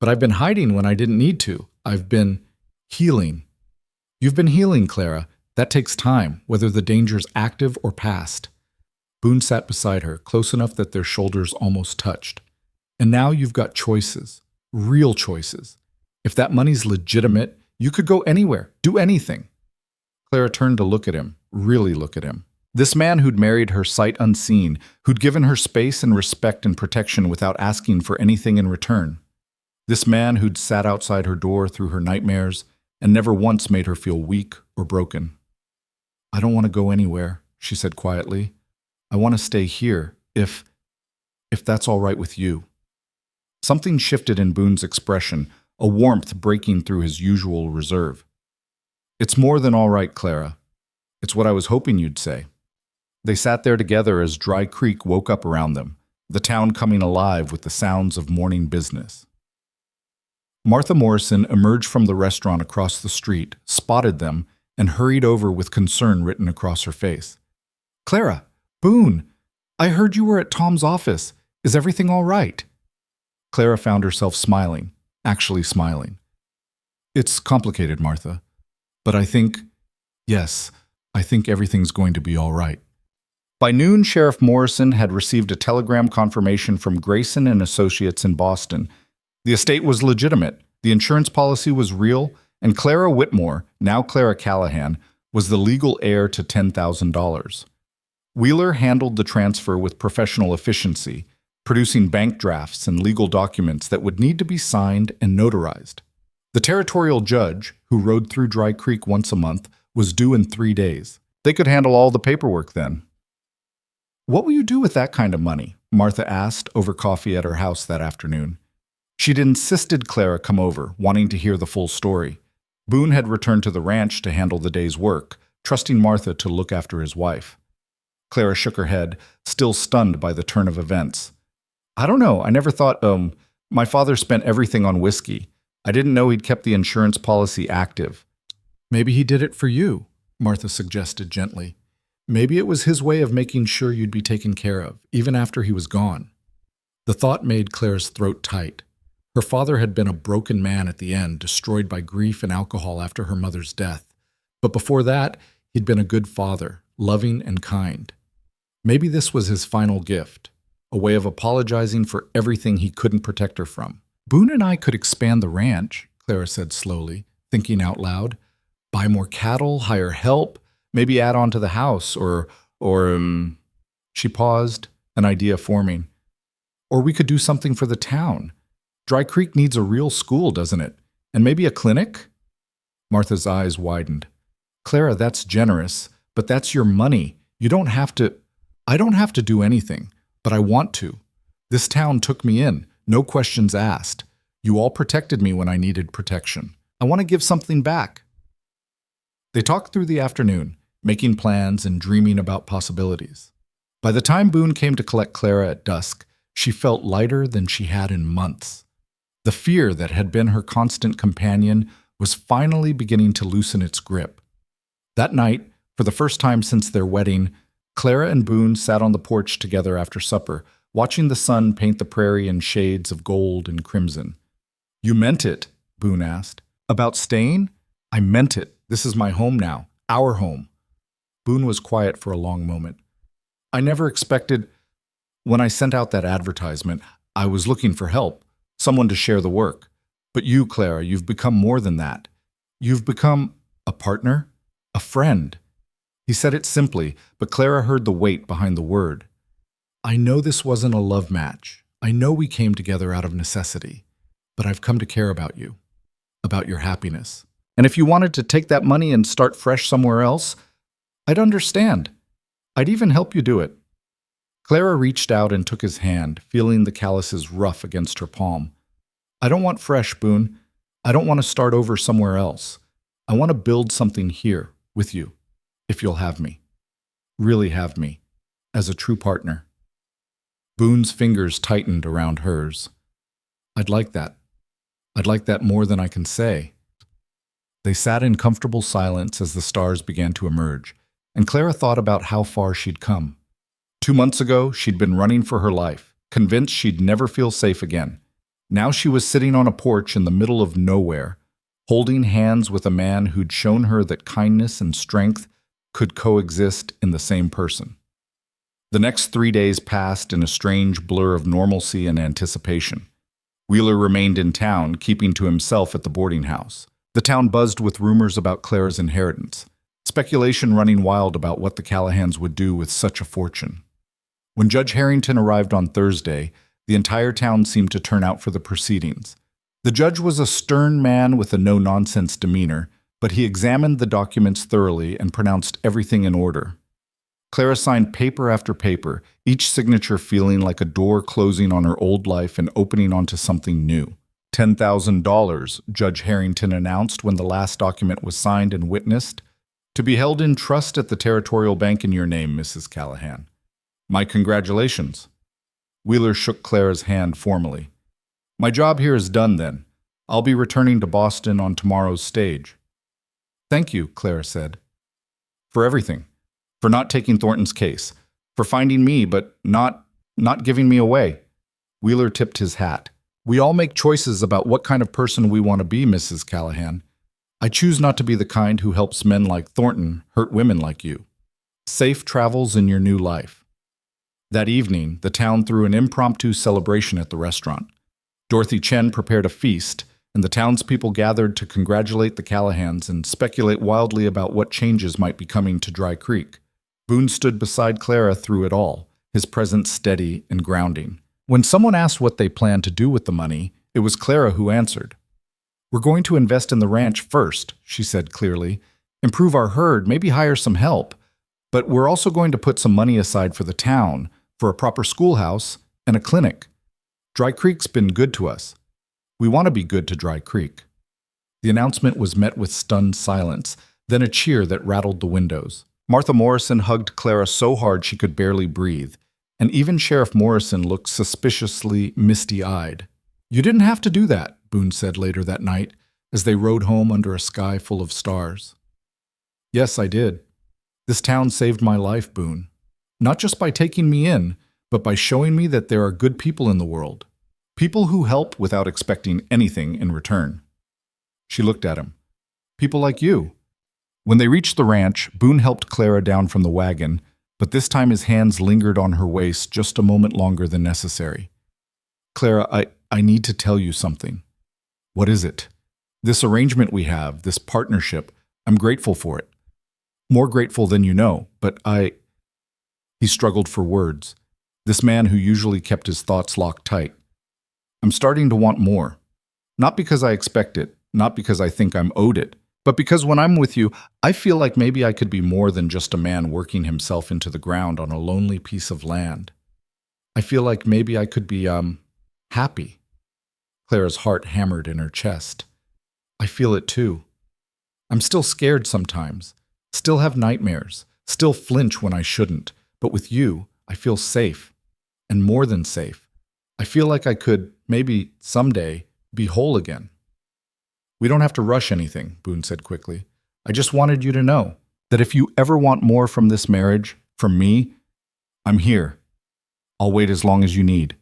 But I've been hiding when I didn't need to. I've been healing." "You've been healing, Clara. That takes time, whether the danger's active or past." Boone sat beside her, close enough that their shoulders almost touched. "And now you've got choices. Real choices. If that money's legitimate, you could go anywhere, do anything." Clara turned to look at him, really look at him. This man who'd married her sight unseen, who'd given her space and respect and protection without asking for anything in return. This man who'd sat outside her door through her nightmares and never once made her feel weak or broken. "I don't want to go anywhere," she said quietly. "I want to stay here, if that's all right with you." Something shifted in Boone's expression, a warmth breaking through his usual reserve. "It's more than all right, Clara. It's what I was hoping you'd say." They sat there together as Dry Creek woke up around them, the town coming alive with the sounds of morning business. Martha Morrison emerged from the restaurant across the street, spotted them, and hurried over with concern written across her face. "Clara, Boone, I heard you were at Tom's office. Is everything all right?" Clara found herself smiling, actually smiling. "It's complicated, Martha, but I think everything's going to be all right." By noon, Sheriff Morrison had received a telegram confirmation from Grayson and Associates in Boston. The estate was legitimate, the insurance policy was real, and Clara Whitmore, now Clara Callahan, was the legal heir to $10,000. Wheeler handled the transfer with professional efficiency, producing bank drafts and legal documents that would need to be signed and notarized. The territorial judge, who rode through Dry Creek once a month, was due in 3 days. They could handle all the paperwork then. "What will you do with that kind of money?" Martha asked over coffee at her house that afternoon. She'd insisted Clara come over, wanting to hear the full story. Boone had returned to the ranch to handle the day's work, trusting Martha to look after his wife. Clara shook her head, still stunned by the turn of events. "I don't know. I never thought, my father spent everything on whiskey. I didn't know he'd kept the insurance policy active." "Maybe he did it for you," Martha suggested gently. "Maybe it was his way of making sure you'd be taken care of, even after he was gone." The thought made Clara's throat tight. Her father had been a broken man at the end, destroyed by grief and alcohol after her mother's death. But before that, he'd been a good father, loving and kind. Maybe this was his final gift, a way of apologizing for everything he couldn't protect her from. "Boone and I could expand the ranch," Clara said slowly, thinking out loud. "Buy more cattle, hire help, maybe add on to the house, or She paused, an idea forming. "Or we could do something for the town. Dry Creek needs a real school, doesn't it? And maybe a clinic?" Martha's eyes widened. "Clara, that's generous, but that's your money. You don't have to—" "I don't have to do anything, but I want to. This town took me in, no questions asked. You all protected me when I needed protection. I want to give something back." They talked through the afternoon, making plans and dreaming about possibilities. By the time Boone came to collect Clara at dusk, she felt lighter than she had in months. The fear that had been her constant companion was finally beginning to loosen its grip. That night, for the first time since their wedding, Clara and Boone sat on the porch together after supper, watching the sun paint the prairie in shades of gold and crimson. "You meant it?" Boone asked. "About staying?" "I meant it. This is my home now. Our home." Boone was quiet for a long moment. "I never expected— When I sent out that advertisement, I was looking for help, someone to share the work. But you, Clara, you've become more than that. You've become a partner, a friend." He said it simply, but Clara heard the weight behind the word. "I know this wasn't a love match. I know we came together out of necessity. But I've come to care about you." about your happiness. And if you wanted to take that money and start fresh somewhere else, I'd understand. I'd even help you do it. Clara reached out and took his hand, feeling the calluses rough against her palm. I don't want fresh, Boone. I don't want to start over somewhere else. I want to build something here with you, if you'll have me. Really have me, as a true partner. Boone's fingers tightened around hers. I'd like that. I'd like that more than I can say. They sat in comfortable silence as the stars began to emerge, and Clara thought about how far she'd come. 2 months ago, she'd been running for her life, convinced she'd never feel safe again. Now she was sitting on a porch in the middle of nowhere, holding hands with a man who'd shown her that kindness and strength could coexist in the same person. The next 3 days passed in a strange blur of normalcy and anticipation. Wheeler remained in town, keeping to himself at the boarding house. The town buzzed with rumors about Clara's inheritance, speculation running wild about what the Callahans would do with such a fortune. When Judge Harrington arrived on Thursday, the entire town seemed to turn out for the proceedings. The judge was a stern man with a no-nonsense demeanor, but he examined the documents thoroughly and pronounced everything in order. Clara signed paper after paper, each signature feeling like a door closing on her old life and opening onto something new. $10,000, Judge Harrington announced when the last document was signed and witnessed. To be held in trust at the Territorial Bank in your name, Mrs. Callahan. My congratulations. Wheeler shook Clara's hand formally. My job here is done then. I'll be returning to Boston on tomorrow's stage. Thank you, Clara said. For everything. For not taking Thornton's case. For finding me, but not giving me away. Wheeler tipped his hat. We all make choices about what kind of person we want to be, Mrs. Callahan. I choose not to be the kind who helps men like Thornton hurt women like you. Safe travels in your new life. That evening, the town threw an impromptu celebration at the restaurant. Dorothy Chen prepared a feast, and the townspeople gathered to congratulate the Callahans and speculate wildly about what changes might be coming to Dry Creek. Boone stood beside Clara through it all, his presence steady and grounding. When someone asked what they planned to do with the money, it was Clara who answered. We're going to invest in the ranch first, she said clearly, improve our herd, maybe hire some help, but we're also going to put some money aside for the town, for a proper schoolhouse and a clinic. Dry Creek's been good to us. We want to be good to Dry Creek. The announcement was met with stunned silence, then a cheer that rattled the windows. Martha Morrison hugged Clara so hard she could barely breathe, and even Sheriff Morrison looked suspiciously misty-eyed. You didn't have to do that, Boone said later that night, as they rode home under a sky full of stars. Yes, I did. This town saved my life, Boone. Not just by taking me in, but by showing me that there are good people in the world. People who help without expecting anything in return. She looked at him. People like you. When they reached the ranch, Boone helped Clara down from the wagon, but this time his hands lingered on her waist just a moment longer than necessary. Clara, I need to tell you something. What is it? This arrangement we have, this partnership, I'm grateful for it. More grateful than you know, but He struggled for words. This man who usually kept his thoughts locked tight. I'm starting to want more. Not because I expect it, not because I think I'm owed it, but because when I'm with you, I feel like maybe I could be more than just a man working himself into the ground on a lonely piece of land. I feel like maybe I could be, happy. Clara's heart hammered in her chest. I feel it too. I'm still scared sometimes, still have nightmares, still flinch when I shouldn't, but with you, I feel safe, and more than safe. I feel like I could, maybe someday, be whole again. We don't have to rush anything, Boone said quickly. I just wanted you to know that if you ever want more from this marriage, from me, I'm here. I'll wait as long as you need.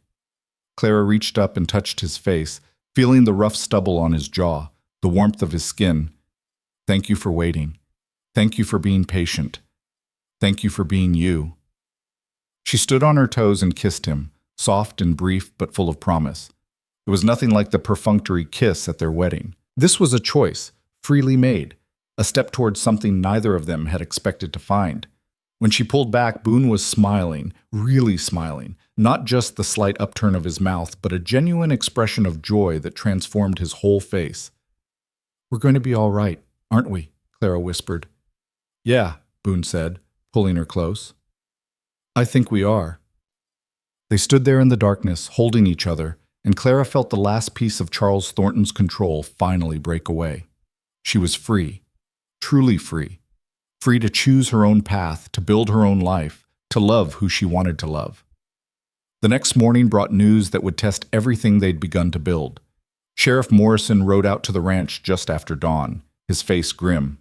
Clara reached up and touched his face, feeling the rough stubble on his jaw, the warmth of his skin. Thank you for waiting. Thank you for being patient. Thank you for being you. She stood on her toes and kissed him, soft and brief but full of promise. It was nothing like the perfunctory kiss at their wedding. This was a choice, freely made, a step towards something neither of them had expected to find. When she pulled back, Boone was smiling, really smiling, not just the slight upturn of his mouth, but a genuine expression of joy that transformed his whole face. We're going to be all right, aren't we? Clara whispered. Yeah, Boone said, pulling her close. I think we are. They stood there in the darkness, holding each other, and Clara felt the last piece of Charles Thornton's control finally break away. She was free, truly free, free to choose her own path, to build her own life, to love who she wanted to love. The next morning brought news that would test everything they'd begun to build. Sheriff Morrison rode out to the ranch just after dawn, his face grim.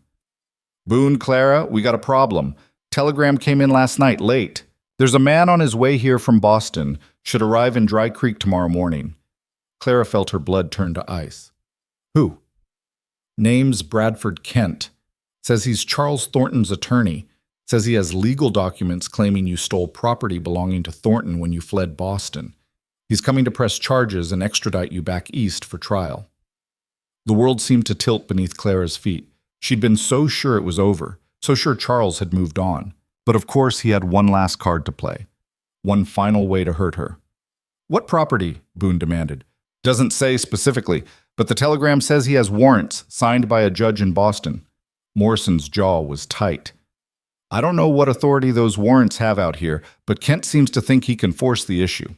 Boone, Clara, we got a problem. Telegram came in last night, late. There's a man on his way here from Boston, should arrive in Dry Creek tomorrow morning. Clara felt her blood turn to ice. Who? Name's Bradford Kent. Says he's Charles Thornton's attorney. Says he has legal documents claiming you stole property belonging to Thornton when you fled Boston. He's coming to press charges and extradite you back east for trial. The world seemed to tilt beneath Clara's feet. She'd been so sure it was over, so sure Charles had moved on. But of course he had one last card to play. One final way to hurt her. What property? Boone demanded. Doesn't say specifically, but the telegram says he has warrants signed by a judge in Boston. Morrison's jaw was tight. I don't know what authority those warrants have out here, but Kent seems to think he can force the issue.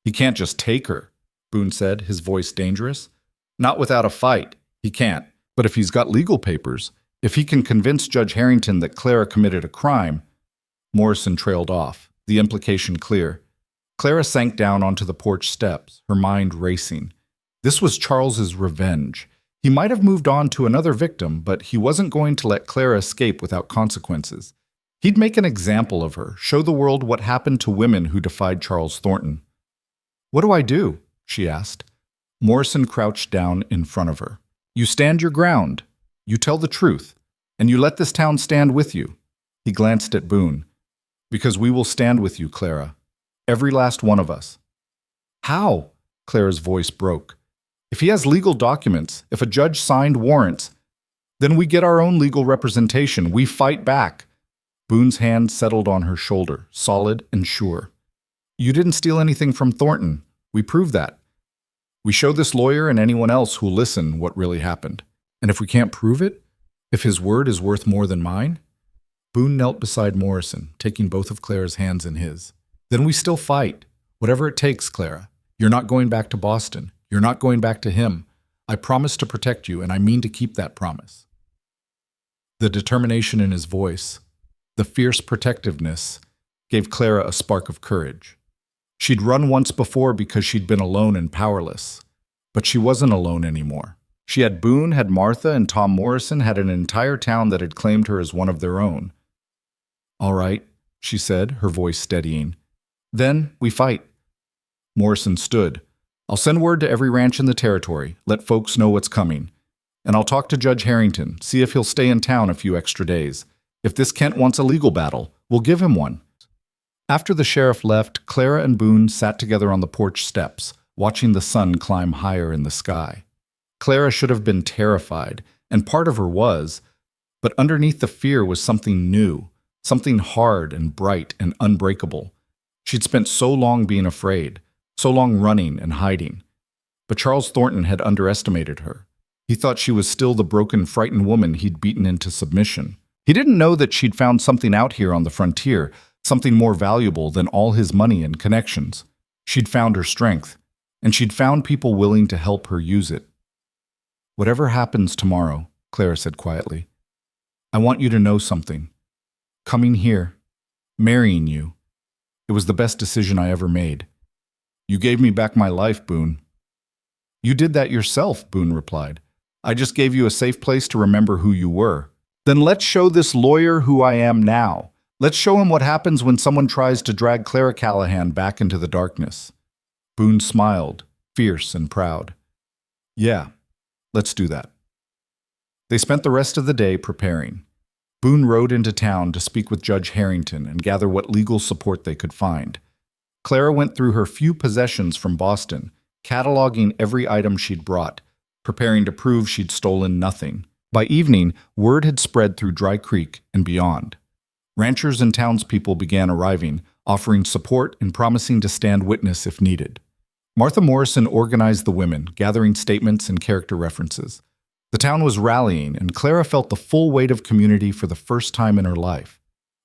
He can't just take her, Boone said, his voice dangerous. Not without a fight. He can't. But if he's got legal papers, if he can convince Judge Harrington that Clara committed a crime. Morrison trailed off, the implication clear. Clara sank down onto the porch steps, her mind racing. This was Charles's revenge. He might have moved on to another victim, but he wasn't going to let Clara escape without consequences. He'd make an example of her, show the world what happened to women who defied Charles Thornton. What do I do? She asked. Morrison crouched down in front of her. You stand your ground. You tell the truth. And you let this town stand with you. He glanced at Boone. Because we will stand with you, Clara. Every last one of us. How? Clara's voice broke. If he has legal documents, if a judge signed warrants, then we get our own legal representation. We fight back. Boone's hand settled on her shoulder, solid and sure. You didn't steal anything from Thornton. We prove that. We show this lawyer and anyone else who'll listen what really happened. And if we can't prove it, if his word is worth more than mine? Boone knelt beside Morrison, taking both of Clara's hands in his. Then we still fight. Whatever it takes, Clara. You're not going back to Boston. You're not going back to him. I promise to protect you, and I mean to keep that promise. The determination in his voice, the fierce protectiveness, gave Clara a spark of courage. She'd run once before because she'd been alone and powerless. But she wasn't alone anymore. She had Boone, had Martha, and Tom Morrison, had an entire town that had claimed her as one of their own. All right, she said, her voice steadying. Then we fight. Morrison stood. I'll send word to every ranch in the territory, let folks know what's coming. And I'll talk to Judge Harrington, see if he'll stay in town a few extra days. If this Kent wants a legal battle, we'll give him one. After the sheriff left, Clara and Boone sat together on the porch steps, watching the sun climb higher in the sky. Clara should have been terrified, and part of her was, but underneath the fear was something new, something hard and bright and unbreakable. She'd spent so long being afraid, so long running and hiding. But Charles Thornton had underestimated her. He thought she was still the broken, frightened woman he'd beaten into submission. He didn't know that she'd found something out here on the frontier, something more valuable than all his money and connections. She'd found her strength, and she'd found people willing to help her use it. Whatever happens tomorrow, Clara said quietly, I want you to know something. Coming here, marrying you, it was the best decision I ever made. You gave me back my life, Boone. You did that yourself, Boone replied. I just gave you a safe place to remember who you were. Then let's show this lawyer who I am now. Let's show him what happens when someone tries to drag Clara Callahan back into the darkness. Boone smiled, fierce and proud. Yeah, let's do that. They spent the rest of the day preparing. Boone rode into town to speak with Judge Harrington and gather what legal support they could find. Clara went through her few possessions from Boston, cataloging every item she'd brought, preparing to prove she'd stolen nothing. By evening, word had spread through Dry Creek and beyond. Ranchers and townspeople began arriving, offering support and promising to stand witness if needed. Martha Morrison organized the women, gathering statements and character references. The town was rallying, and Clara felt the full weight of community for the first time in her life.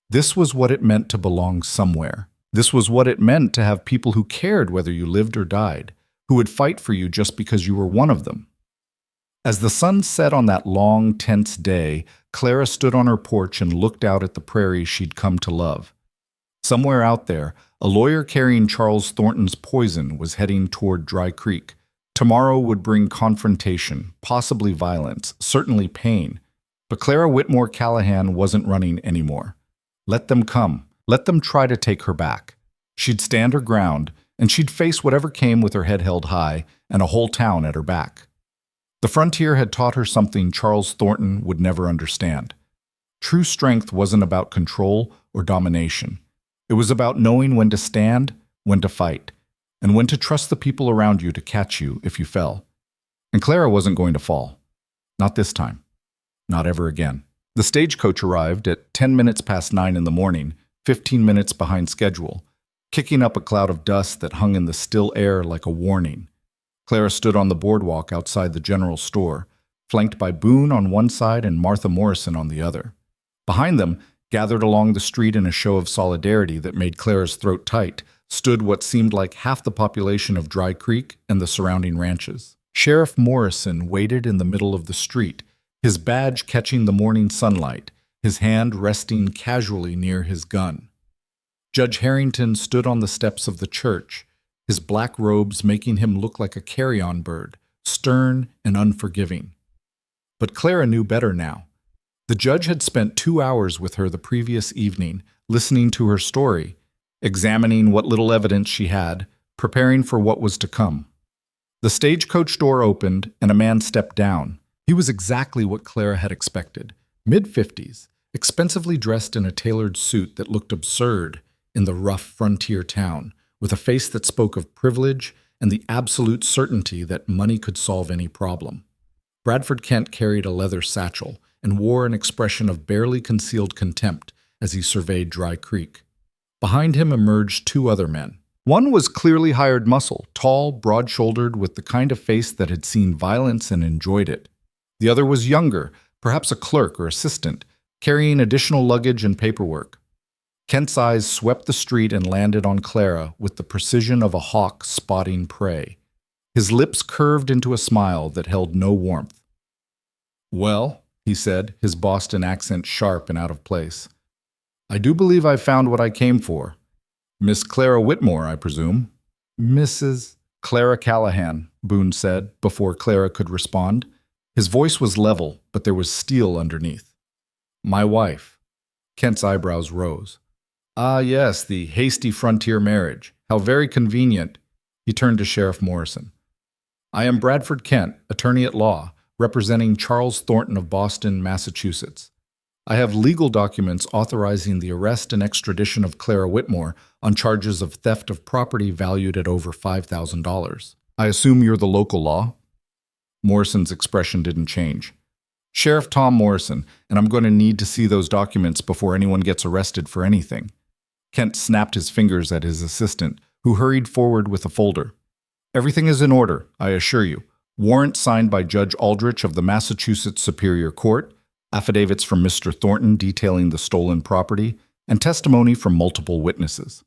This was what it meant to belong somewhere. This was what it meant to have people who cared whether you lived or died, who would fight for you just because you were one of them. As the sun set on that long, tense day, Clara stood on her porch and looked out at the prairie she'd come to love. Somewhere out there, a lawyer carrying Charles Thornton's poison was heading toward Dry Creek. Tomorrow would bring confrontation, possibly violence, certainly pain. But Clara Whitmore Callahan wasn't running anymore. Let them come. Let them try to take her back. She'd stand her ground, and she'd face whatever came with her head held high and a whole town at her back. The frontier had taught her something Charles Thornton would never understand. True strength wasn't about control or domination. It was about knowing when to stand, when to fight, and when to trust the people around you to catch you if you fell. And Clara wasn't going to fall. Not this time. Not ever again. The stagecoach arrived at 10 minutes past 9 in the morning, 15 minutes behind schedule, kicking up a cloud of dust that hung in the still air like a warning. Clara stood on the boardwalk outside the general store, flanked by Boone on one side and Martha Morrison on the other. Behind them, gathered along the street in a show of solidarity that made Clara's throat tight, stood what seemed like half the population of Dry Creek and the surrounding ranches. Sheriff Morrison waited in the middle of the street, his badge catching the morning sunlight, his hand resting casually near his gun. Judge Harrington stood on the steps of the church, his black robes making him look like a carrion bird, stern and unforgiving. But Clara knew better now. The judge had spent 2 hours with her the previous evening, listening to her story, examining what little evidence she had, preparing for what was to come. The stagecoach door opened, and a man stepped down. He was exactly what Clara had expected, mid-50s, expensively dressed in a tailored suit that looked absurd in the rough frontier town, with a face that spoke of privilege and the absolute certainty that money could solve any problem. Bradford Kent carried a leather satchel and wore an expression of barely concealed contempt as he surveyed Dry Creek. Behind him emerged 2 other men. One was clearly hired muscle, tall, broad-shouldered, with the kind of face that had seen violence and enjoyed it. The other was younger, perhaps a clerk or assistant, carrying additional luggage and paperwork. Kent's eyes swept the street and landed on Clara with the precision of a hawk spotting prey. His lips curved into a smile that held no warmth. "Well," he said, his Boston accent sharp and out of place, "I do believe I found what I came for. Miss Clara Whitmore, I presume." "Mrs. Clara Callahan," Boone said, before Clara could respond. His voice was level, but there was steel underneath. "My wife." Kent's eyebrows rose. "Ah, yes, the hasty frontier marriage. How very convenient." He turned to Sheriff Morrison. "I am Bradford Kent, attorney at law, representing Charles Thornton of Boston, Massachusetts. I have legal documents authorizing the arrest and extradition of Clara Whitmore on charges of theft of property valued at over $5,000. I assume you're the local law?" Morrison's expression didn't change. "Sheriff Tom Morrison, and I'm going to need to see those documents before anyone gets arrested for anything." Kent snapped his fingers at his assistant, who hurried forward with a folder. "Everything is in order, I assure you. Warrant signed by Judge Aldrich of the Massachusetts Superior Court, affidavits from Mr. Thornton detailing the stolen property, and testimony from multiple witnesses."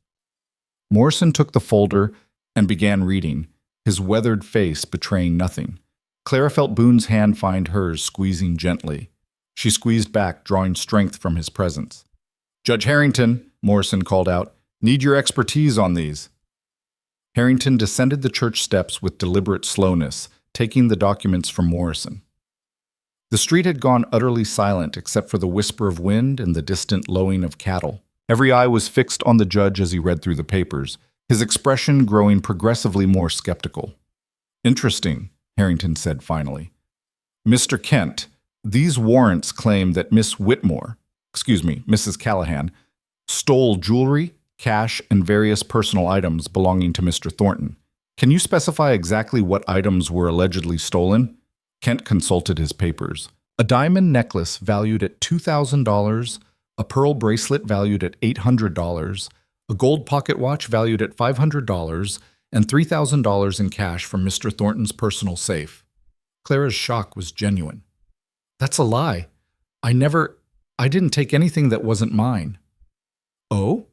Morrison took the folder and began reading, his weathered face betraying nothing. Clara felt Boone's hand find hers, squeezing gently. She squeezed back, drawing strength from his presence. "Judge Harrington," Morrison called out, "need your expertise on these." Harrington descended the church steps with deliberate slowness, taking the documents from Morrison. The street had gone utterly silent except for the whisper of wind and the distant lowing of cattle. Every eye was fixed on the judge as he read through the papers, his expression growing progressively more skeptical. "Interesting," Harrington said finally. "Mr. Kent, these warrants claim that Mrs. Callahan, stole jewelry, cash, and various personal items belonging to Mr. Thornton. Can you specify exactly what items were allegedly stolen?" Kent consulted his papers. "A diamond necklace valued at $2,000, a pearl bracelet valued at $800, a gold pocket watch valued at $500, and $3,000 in cash from Mr. Thornton's personal safe." Clara's shock was genuine. That's a lie. I didn't take anything that wasn't mine. Oh?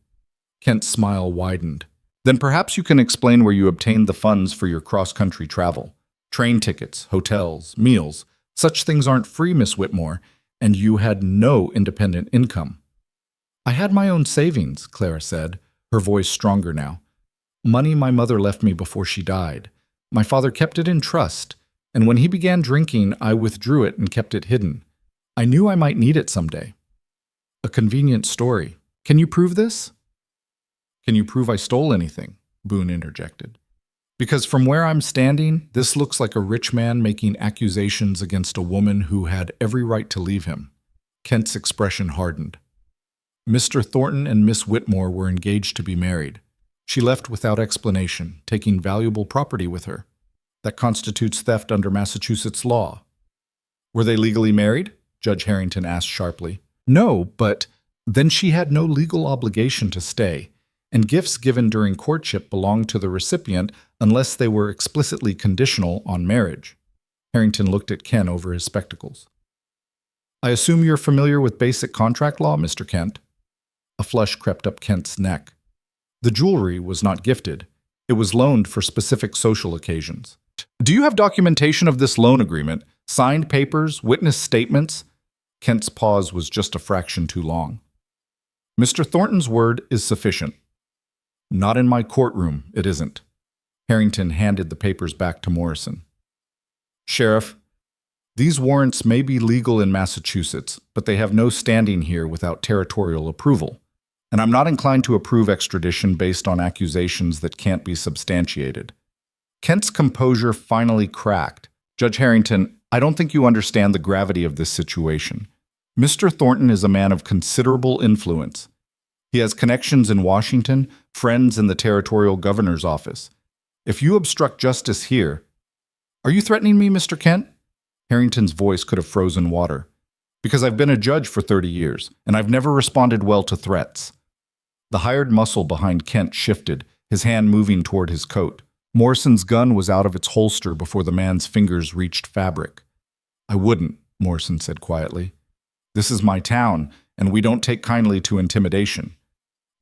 Kent's smile widened. Then perhaps you can explain where you obtained the funds for your cross-country travel. Train tickets, hotels, meals. Such things aren't free, Miss Whitmore, and you had no independent income. I had my own savings, Clara said, her voice stronger now. Money my mother left me before she died. My father kept it in trust, and when he began drinking, I withdrew it and kept it hidden. I knew I might need it someday. A convenient story. Can you prove this? Can you prove I stole anything? Boone interjected. Because from where I'm standing, this looks like a rich man making accusations against a woman who had every right to leave him. Kent's expression hardened. Mr. Thornton and Miss Whitmore were engaged to be married. She left without explanation, taking valuable property with her. That constitutes theft under Massachusetts law. Were they legally married? Judge Harrington asked sharply. No, but then she had no legal obligation to stay, and gifts given during courtship belonged to the recipient unless they were explicitly conditional on marriage. Harrington looked at Ken over his spectacles. I assume you're familiar with basic contract law, Mr. Kent? A flush crept up Kent's neck. The jewelry was not gifted. It was loaned for specific social occasions. Do you have documentation of this loan agreement? Signed papers? Witness statements? Kent's pause was just a fraction too long. Mr. Thornton's word is sufficient. Not in my courtroom, it isn't. Harrington handed the papers back to Morrison. Sheriff, these warrants may be legal in Massachusetts, but they have no standing here without territorial approval. And I'm not inclined to approve extradition based on accusations that can't be substantiated. Kent's composure finally cracked. Judge Harrington, I don't think you understand the gravity of this situation. Mr. Thornton is a man of considerable influence. He has connections in Washington, friends in the territorial governor's office. If you obstruct justice here... Are you threatening me, Mr. Kent? Harrington's voice could have frozen water. Because I've been a judge for 30 years, and I've never responded well to threats. The hired muscle behind Kent shifted, his hand moving toward his coat. Morrison's gun was out of its holster before the man's fingers reached fabric. I wouldn't, Morrison said quietly. This is my town, and we don't take kindly to intimidation.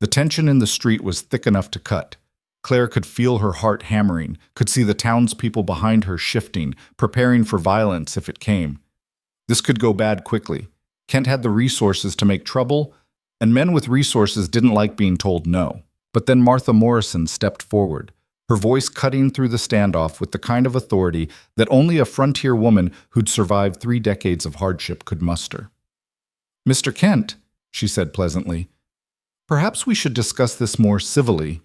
The tension in the street was thick enough to cut. Claire could feel her heart hammering, could see the townspeople behind her shifting, preparing for violence if it came. This could go bad quickly. Kent had the resources to make trouble, and men with resources didn't like being told no. But then Martha Morrison stepped forward, her voice cutting through the standoff with the kind of authority that only a frontier woman who'd survived 3 decades of hardship could muster. Mr. Kent, she said pleasantly, perhaps we should discuss this more civilly.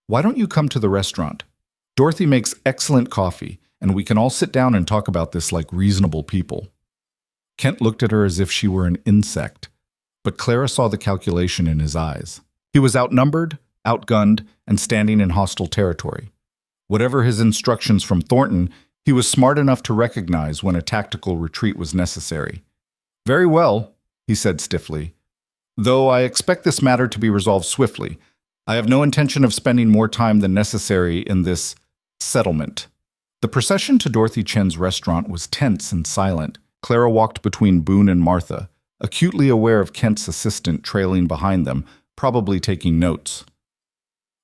Why don't you come to the restaurant? Dorothy makes excellent coffee, and we can all sit down and talk about this like reasonable people. Kent looked at her as if she were an insect, but Clara saw the calculation in his eyes. He was outnumbered, outgunned, and standing in hostile territory. Whatever his instructions from Thornton, he was smart enough to recognize when a tactical retreat was necessary. Very well, he said stiffly. Though I expect this matter to be resolved swiftly, I have no intention of spending more time than necessary in this settlement. The procession to Dorothy Chen's restaurant was tense and silent. Clara walked between Boone and Martha, acutely aware of Kent's assistant trailing behind them, probably taking notes.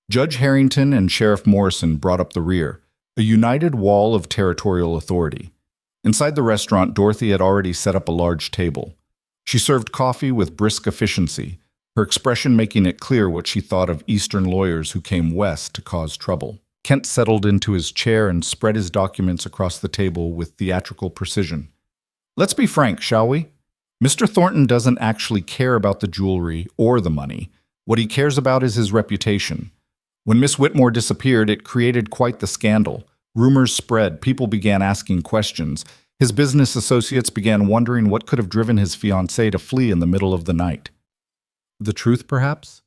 Judge Harrington and Sheriff Morrison brought up the rear, a united wall of territorial authority. Inside the restaurant, Dorothy had already set up a large table. She served coffee with brisk efficiency, her expression making it clear what she thought of Eastern lawyers who came west to cause trouble. Kent settled into his chair and spread his documents across the table with theatrical precision. Let's be frank, shall we? Mr. Thornton doesn't actually care about the jewelry or the money. What he cares about is his reputation. When Miss Whitmore disappeared, it created quite the scandal. Rumors spread, people began asking questions. His business associates began wondering what could have driven his fiancée to flee in the middle of the night. The truth, perhaps?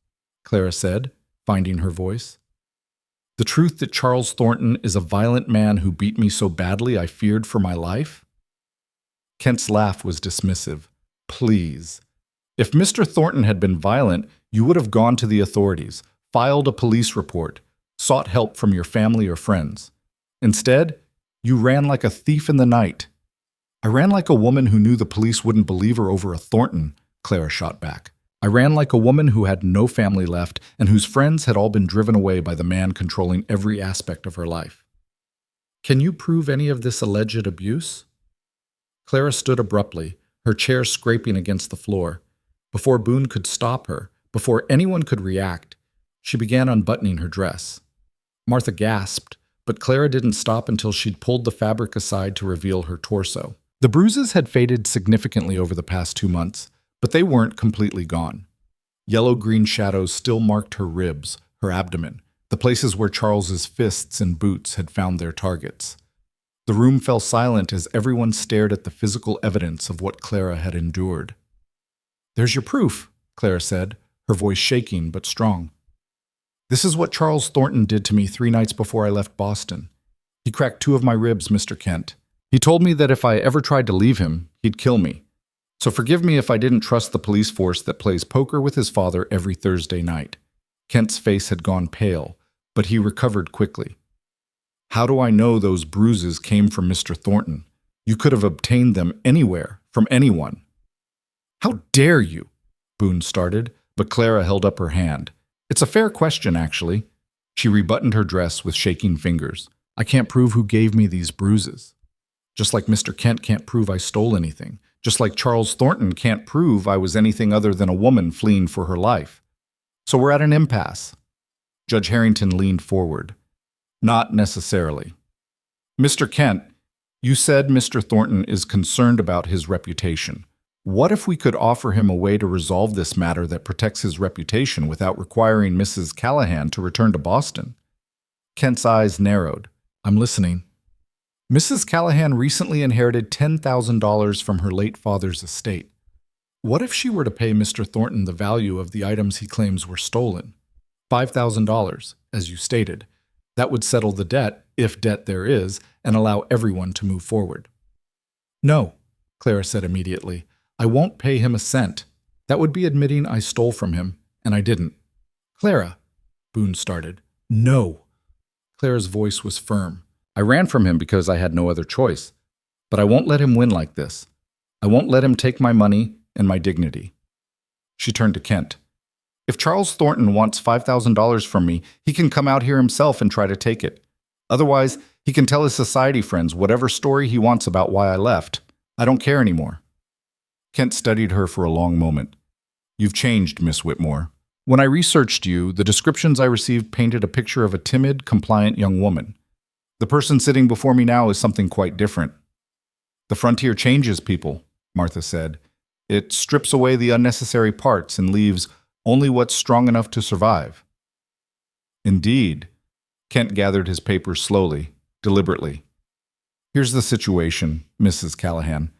Clara said, finding her voice. The truth that Charles Thornton is a violent man who beat me so badly I feared for my life? Kent's laugh was dismissive. Please. If Mr. Thornton had been violent, you would have gone to the authorities, filed a police report, sought help from your family or friends. Instead, you ran like a thief in the night. I ran like a woman who knew the police wouldn't believe her over a Thornton, Clara shot back. I ran like a woman who had no family left and whose friends had all been driven away by the man controlling every aspect of her life. Can you prove any of this alleged abuse? Clara stood abruptly, her chair scraping against the floor. Before Boone could stop her, before anyone could react, she began unbuttoning her dress. Martha gasped, but Clara didn't stop until she'd pulled the fabric aside to reveal her torso. The bruises had faded significantly over the past 2 months, but they weren't completely gone. Yellow-green shadows still marked her ribs, her abdomen, the places where Charles's fists and boots had found their targets. The room fell silent as everyone stared at the physical evidence of what Clara had endured. "There's your proof," Clara said, her voice shaking but strong. "This is what Charles Thornton did to me 3 nights before I left Boston. He cracked 2 of my ribs, Mr. Kent. He told me that if I ever tried to leave him, he'd kill me. So forgive me if I didn't trust the police force that plays poker with his father every Thursday night." Kent's face had gone pale, but he recovered quickly. "How do I know those bruises came from Mr. Thornton? You could have obtained them anywhere, from anyone." "How dare you?" Boone started, but Clara held up her hand. "It's a fair question, actually." She rebuttoned her dress with shaking fingers. "I can't prove who gave me these bruises. Just like Mr. Kent can't prove I stole anything. Just like Charles Thornton can't prove I was anything other than a woman fleeing for her life. So we're at an impasse." Judge Harrington leaned forward. "Not necessarily. Mr. Kent, you said Mr. Thornton is concerned about his reputation. What if we could offer him a way to resolve this matter that protects his reputation without requiring Mrs. Callahan to return to Boston?" Kent's eyes narrowed. "I'm listening." "Mrs. Callahan recently inherited $10,000 from her late father's estate. What if she were to pay Mr. Thornton the value of the items he claims were stolen? $5,000, as you stated. That would settle the debt, if debt there is, and allow everyone to move forward." "No," Clara said immediately. "I won't pay him a cent. That would be admitting I stole from him, and I didn't." "Clara," Boone started. "No." Clara's voice was firm. "I ran from him because I had no other choice. But I won't let him win like this. I won't let him take my money and my dignity." She turned to Kent. "If Charles Thornton wants $5,000 from me, he can come out here himself and try to take it. Otherwise, he can tell his society friends whatever story he wants about why I left. I don't care anymore." Kent studied her for a long moment. "You've changed, Miss Whitmore. When I researched you, the descriptions I received painted a picture of a timid, compliant young woman. The person sitting before me now is something quite different." "The frontier changes people," Martha said. "It strips away the unnecessary parts and leaves only what's strong enough to survive." "Indeed." Kent gathered his papers slowly, deliberately. "Here's the situation, Mrs. Callahan.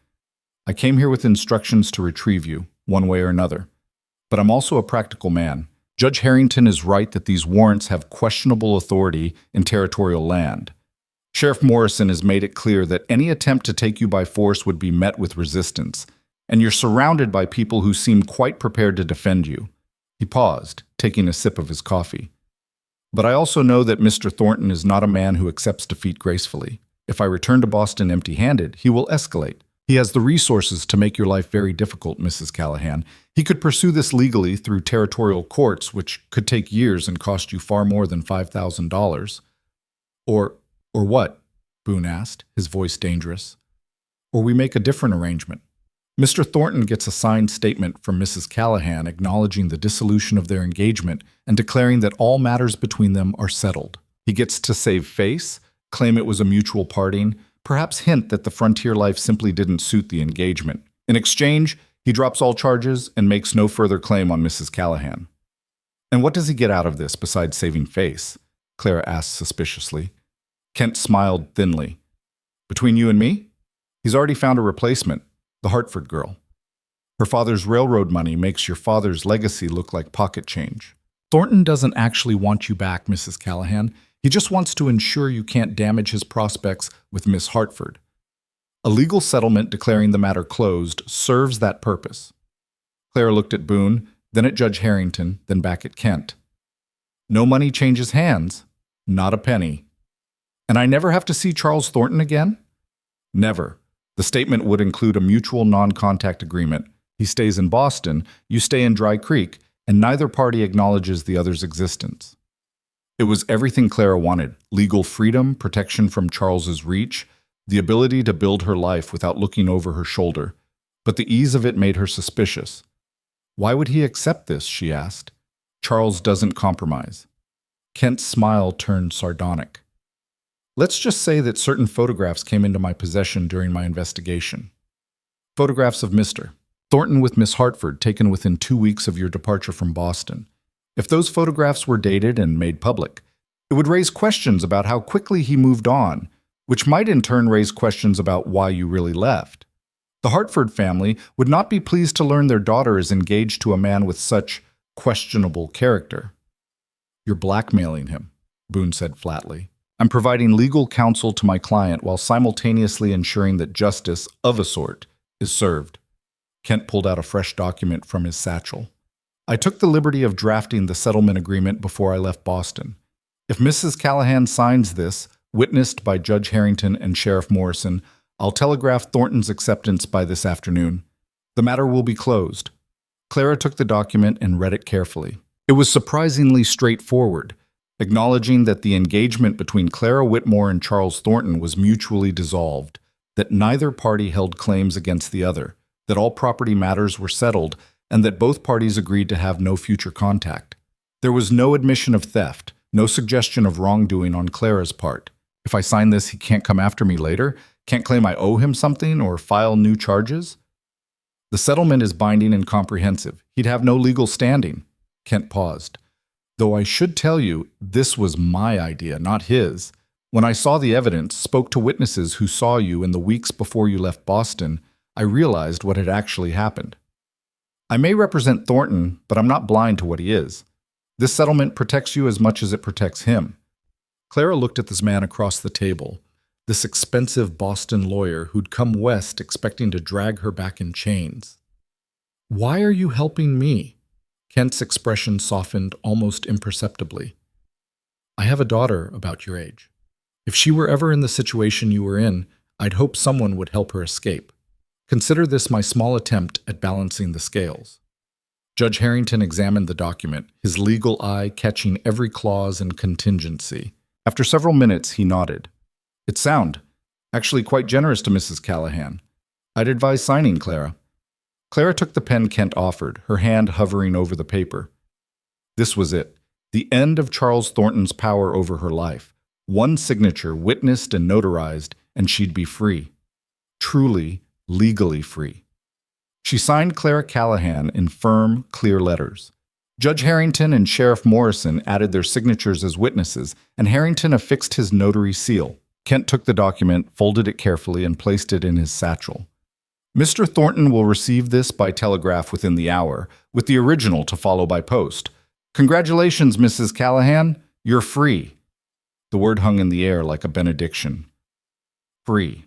I came here with instructions to retrieve you, one way or another. But I'm also a practical man. Judge Harrington is right that these warrants have questionable authority in territorial land. Sheriff Morrison has made it clear that any attempt to take you by force would be met with resistance, and you're surrounded by people who seem quite prepared to defend you." He paused, taking a sip of his coffee. "But I also know that Mr. Thornton is not a man who accepts defeat gracefully. If I return to Boston empty-handed, he will escalate. He has the resources to make your life very difficult, Mrs. Callahan. He could pursue this legally through territorial courts, which could take years and cost you far more than $5,000. Or what?" Boone asked, his voice dangerous. "Or we make a different arrangement. Mr. Thornton gets a signed statement from Mrs. Callahan acknowledging the dissolution of their engagement and declaring that all matters between them are settled. He gets to save face, claim it was a mutual parting, perhaps hint that the frontier life simply didn't suit the engagement. In exchange, he drops all charges and makes no further claim on Mrs. Callahan." "And what does he get out of this besides saving face?" Clara asked suspiciously. Kent smiled thinly. "Between you and me? He's already found a replacement, the Hartford girl. Her father's railroad money makes your father's legacy look like pocket change. Thornton doesn't actually want you back, Mrs. Callahan. He just wants to ensure you can't damage his prospects with Miss Hartford. A legal settlement declaring the matter closed serves that purpose." Clara looked at Boone, then at Judge Harrington, then back at Kent. "No money changes hands. Not a penny. And I never have to see Charles Thornton again?" "Never. The statement would include a mutual non-contact agreement. He stays in Boston, you stay in Dry Creek, and neither party acknowledges the other's existence. It was everything Clara wanted: legal freedom, protection from Charles's reach, the ability to build her life without looking over her shoulder. But the ease of it made her suspicious. Why would he accept this, she asked. Charles doesn't compromise. Kent's smile turned sardonic. Let's just say that certain photographs came into my possession during my investigation. Photographs of Mr. Thornton with Miss Hartford taken within 2 weeks of your departure from Boston. If those photographs were dated and made public, it would raise questions about how quickly he moved on, which might in turn raise questions about why you really left. The Hartford family would not be pleased to learn their daughter is engaged to a man with such questionable character. You're blackmailing him, Boone said flatly. I'm providing legal counsel to my client while simultaneously ensuring that justice, of a sort, is served. Kent pulled out a fresh document from his satchel. I took the liberty of drafting the settlement agreement before I left Boston. If Mrs. Callahan signs this, witnessed by Judge Harrington and Sheriff Morrison, I'll telegraph Thornton's acceptance by this afternoon. The matter will be closed. Clara took the document and read it carefully. It was surprisingly straightforward, acknowledging that the engagement between Clara Whitmore and Charles Thornton was mutually dissolved, that neither party held claims against the other, that all property matters were settled, and that both parties agreed to have no future contact. There was no admission of theft, no suggestion of wrongdoing on Clara's part. If I sign this, he can't come after me later, can't claim I owe him something or file new charges. The settlement is binding and comprehensive. He'd have no legal standing. Kent paused. Though I should tell you, this was my idea, not his. When I saw the evidence, spoke to witnesses who saw you in the weeks before you left Boston, I realized what had actually happened. I may represent Thornton, but I'm not blind to what he is. This settlement protects you as much as it protects him. Clara looked at this man across the table, this expensive Boston lawyer who'd come west expecting to drag her back in chains. Why are you helping me? Kent's expression softened almost imperceptibly. I have a daughter about your age. If she were ever in the situation you were in, I'd hope someone would help her escape. Consider this my small attempt at balancing the scales. Judge Harrington examined the document, his legal eye catching every clause and contingency. After several minutes, he nodded. It's sound. Actually quite generous to Mrs. Callahan. I'd advise signing, Clara. Clara took the pen Kent offered, her hand hovering over the paper. This was it, the end of Charles Thornton's power over her life. One signature, witnessed and notarized, and she'd be free. Truly, legally free. She signed Clara Callahan in firm, clear letters. Judge Harrington and Sheriff Morrison added their signatures as witnesses, and Harrington affixed his notary seal. Kent took the document, folded it carefully, and placed it in his satchel. Mr. Thornton will receive this by telegraph within the hour, with the original to follow by post. Congratulations, Mrs. Callahan. You're free. The word hung in the air like a benediction. Free.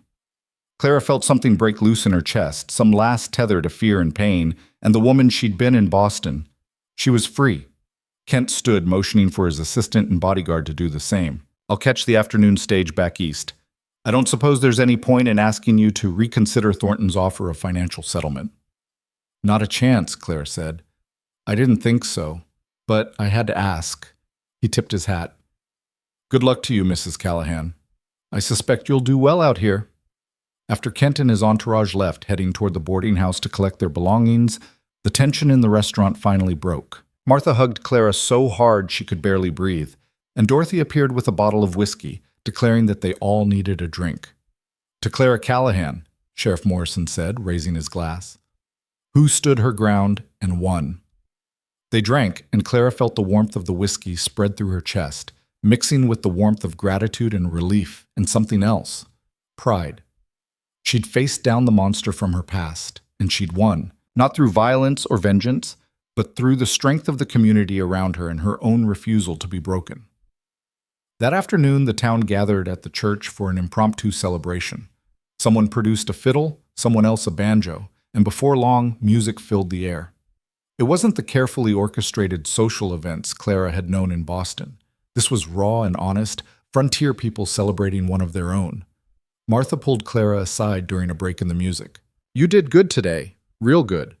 Clara felt something break loose in her chest, some last tether to fear and pain, and the woman she'd been in Boston. She was free. Kent stood, motioning for his assistant and bodyguard to do the same. I'll catch the afternoon stage back east. I don't suppose there's any point in asking you to reconsider Thornton's offer of financial settlement. Not a chance, Clara said. I didn't think so, but I had to ask. He tipped his hat. Good luck to you, Mrs. Callahan. I suspect you'll do well out here. After Kent and his entourage left, heading toward the boarding house to collect their belongings, the tension in the restaurant finally broke. Martha hugged Clara so hard she could barely breathe, and Dorothy appeared with a bottle of whiskey, declaring that they all needed a drink. To Clara Callahan, Sheriff Morrison said, raising his glass. Who stood her ground and won? They drank, and Clara felt the warmth of the whiskey spread through her chest, mixing with the warmth of gratitude and relief and something else, pride. She'd faced down the monster from her past, and she'd won, not through violence or vengeance, but through the strength of the community around her and her own refusal to be broken. That afternoon, the town gathered at the church for an impromptu celebration. Someone produced a fiddle, someone else a banjo, and before long, music filled the air. It wasn't the carefully orchestrated social events Clara had known in Boston. This was raw and honest, frontier people celebrating one of their own. Martha pulled Clara aside during a break in the music. You did good today, real good.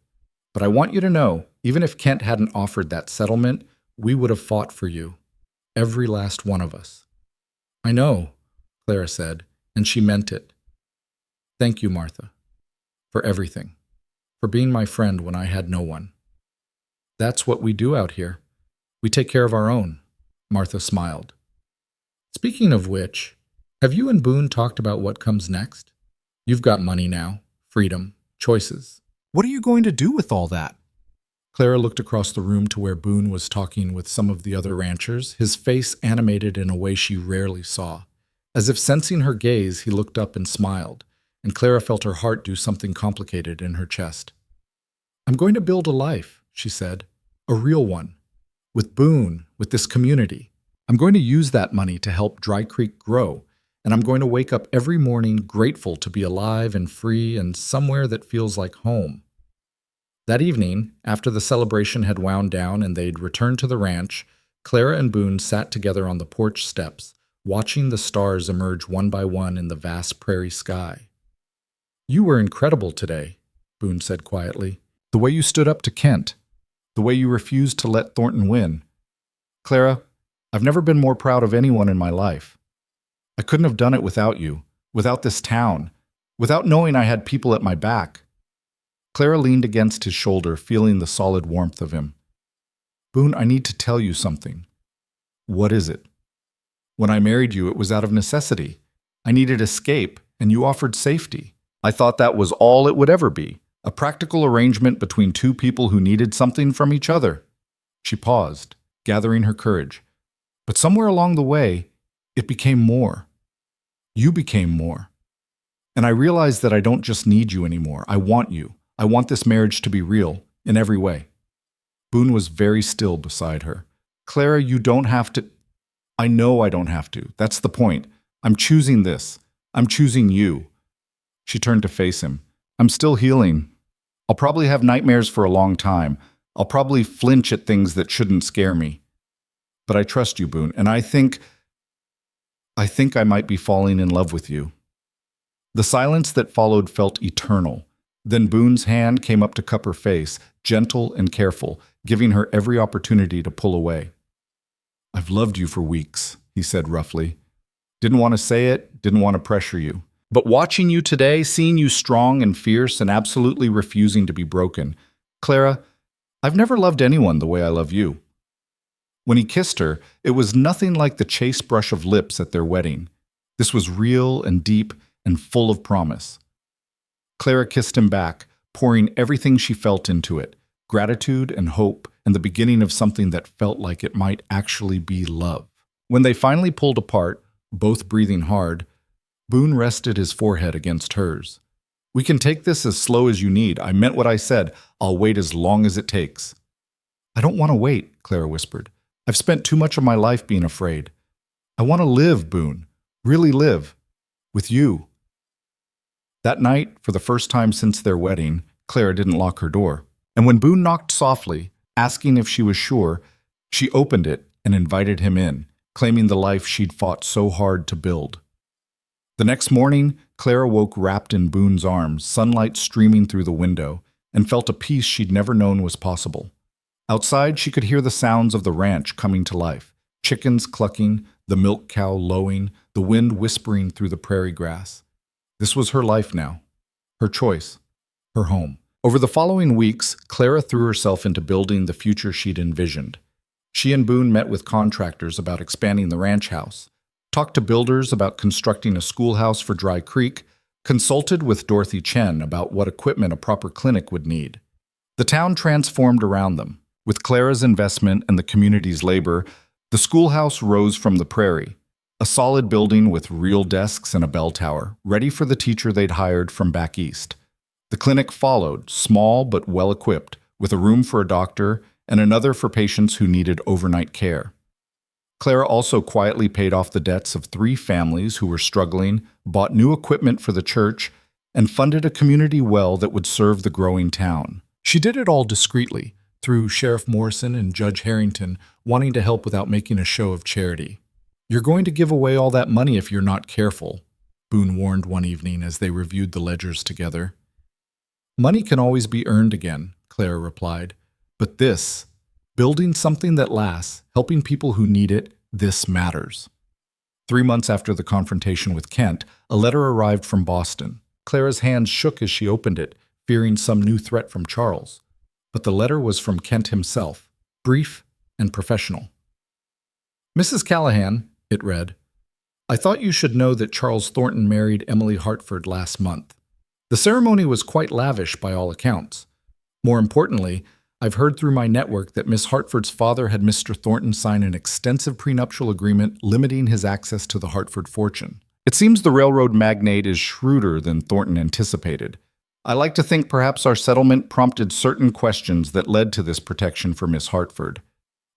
But I want you to know, even if Kent hadn't offered that settlement, we would have fought for you. Every last one of us. I know, Clara said, and she meant it. Thank you, Martha, for everything, for being my friend when I had no one. That's what we do out here. We take care of our own, Martha smiled. Speaking of which, have you and Boone talked about what comes next? You've got money now, freedom, choices. What are you going to do with all that? Clara looked across the room to where Boone was talking with some of the other ranchers, his face animated in a way she rarely saw. As if sensing her gaze, he looked up and smiled, and Clara felt her heart do something complicated in her chest. I'm going to build a life, she said, a real one, with Boone, with this community. I'm going to use that money to help Dry Creek grow, and I'm going to wake up every morning grateful to be alive and free and somewhere that feels like home. That evening, after the celebration had wound down and they'd returned to the ranch, Clara and Boone sat together on the porch steps, watching the stars emerge one by one in the vast prairie sky. You were incredible today, Boone said quietly. The way you stood up to Kent, the way you refused to let Thornton win. Clara, I've never been more proud of anyone in my life. I couldn't have done it without you, without this town, without knowing I had people at my back. Clara leaned against his shoulder, feeling the solid warmth of him. Boone, I need to tell you something. What is it? When I married you, it was out of necessity. I needed escape, and you offered safety. I thought that was all it would ever be, a practical arrangement between two people who needed something from each other. She paused, gathering her courage. But somewhere along the way, it became more. You became more. And I realized that I don't just need you anymore. I want you. I want this marriage to be real, in every way. Boone was very still beside her. Clara, you don't have to. I know I don't have to. That's the point. I'm choosing this. I'm choosing you. She turned to face him. I'm still healing. I'll probably have nightmares for a long time. I'll probably flinch at things that shouldn't scare me. But I trust you, Boone, and I think I might be falling in love with you. The silence that followed felt eternal. Then Boone's hand came up to cup her face, gentle and careful, giving her every opportunity to pull away. I've loved you for weeks, he said roughly. Didn't want to say it, didn't want to pressure you. But watching you today, seeing you strong and fierce and absolutely refusing to be broken, Clara, I've never loved anyone the way I love you. When he kissed her, it was nothing like the chaste brush of lips at their wedding. This was real and deep and full of promise. Clara kissed him back, pouring everything she felt into it, gratitude and hope, and the beginning of something that felt like it might actually be love. When they finally pulled apart, both breathing hard, Boone rested his forehead against hers. We can take this as slow as you need. I meant what I said. I'll wait as long as it takes. I don't want to wait, Clara whispered. I've spent too much of my life being afraid. I want to live, Boone. Really live. With you. That night, for the first time since their wedding, Clara didn't lock her door. And when Boone knocked softly, asking if she was sure, she opened it and invited him in, claiming the life she'd fought so hard to build. The next morning, Clara woke wrapped in Boone's arms, sunlight streaming through the window, and felt a peace she'd never known was possible. Outside, she could hear the sounds of the ranch coming to life, chickens clucking, the milk cow lowing, the wind whispering through the prairie grass. This was her life now, her choice, her home. Over the following weeks, Clara threw herself into building the future she'd envisioned. She and Boone met with contractors about expanding the ranch house, talked to builders about constructing a schoolhouse for Dry Creek, consulted with Dorothy Chen about what equipment a proper clinic would need. The town transformed around them. With Clara's investment and the community's labor, the schoolhouse rose from the prairie, a solid building with real desks and a bell tower, ready for the teacher they'd hired from back east. The clinic followed, small but well-equipped, with a room for a doctor and another for patients who needed overnight care. Clara also quietly paid off the debts of 3 families who were struggling, bought new equipment for the church, and funded a community well that would serve the growing town. She did it all discreetly, through Sheriff Morrison and Judge Harrington wanting to help without making a show of charity. You're going to give away all that money if you're not careful, Boone warned one evening as they reviewed the ledgers together. Money can always be earned again, Clara replied. But this, building something that lasts, helping people who need it, this matters. 3 months after the confrontation with Kent, a letter arrived from Boston. Clara's hands shook as she opened it, fearing some new threat from Charles. But the letter was from Kent himself, brief and professional. Mrs. Callahan, it read, I thought you should know that Charles Thornton married Emily Hartford last month. The ceremony was quite lavish by all accounts. More importantly, I've heard through my network that Miss Hartford's father had Mr. Thornton sign an extensive prenuptial agreement limiting his access to the Hartford fortune. It seems the railroad magnate is shrewder than Thornton anticipated. I like to think perhaps our settlement prompted certain questions that led to this protection for Miss Hartford.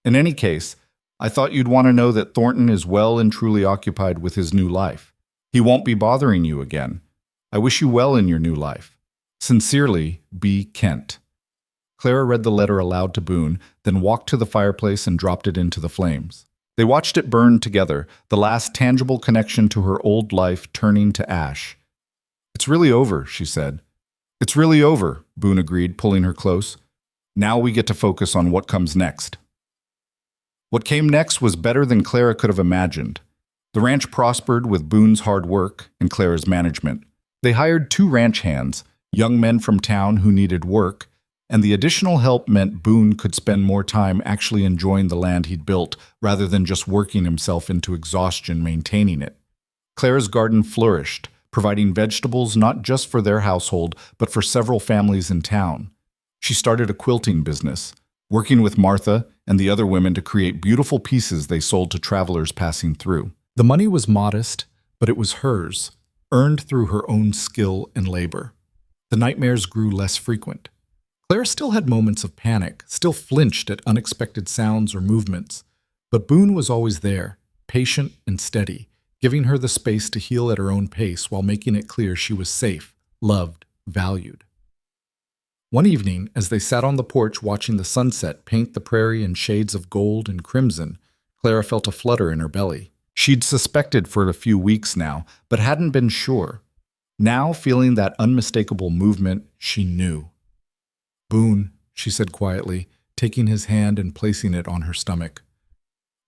In any case, I thought you'd want to know that Thornton is well and truly occupied with his new life. He won't be bothering you again. I wish you well in your new life. Sincerely, B. Kent. Clara read the letter aloud to Boone, then walked to the fireplace and dropped it into the flames. They watched it burn together, the last tangible connection to her old life turning to ash. It's really over, she said. It's really over, Boone agreed, pulling her close. Now we get to focus on what comes next. What came next was better than Clara could have imagined. The ranch prospered with Boone's hard work and Clara's management. They hired 2 ranch hands, young men from town who needed work, and the additional help meant Boone could spend more time actually enjoying the land he'd built rather than just working himself into exhaustion maintaining it. Clara's garden flourished, providing vegetables not just for their household, but for several families in town. She started a quilting business, working with Martha and the other women to create beautiful pieces they sold to travelers passing through. The money was modest, but it was hers, earned through her own skill and labor. The nightmares grew less frequent. Clara still had moments of panic, still flinched at unexpected sounds or movements, but Boone was always there, patient and steady, giving her the space to heal at her own pace while making it clear she was safe, loved, valued. One evening, as they sat on the porch watching the sunset paint the prairie in shades of gold and crimson, Clara felt a flutter in her belly. She'd suspected for a few weeks now, but hadn't been sure. Now, feeling that unmistakable movement, she knew. Boone, she said quietly, taking his hand and placing it on her stomach.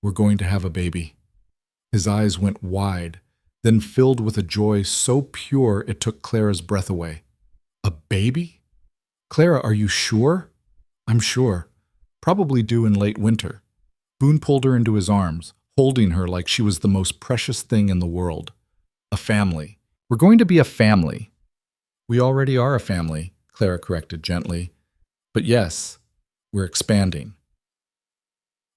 We're going to have a baby. His eyes went wide, then filled with a joy so pure it took Clara's breath away. A baby? Clara, are you sure? I'm sure. Probably due in late winter. Boone pulled her into his arms, holding her like she was the most precious thing in the world. A family. We're going to be a family. We already are a family, Clara corrected gently. But yes, we're expanding.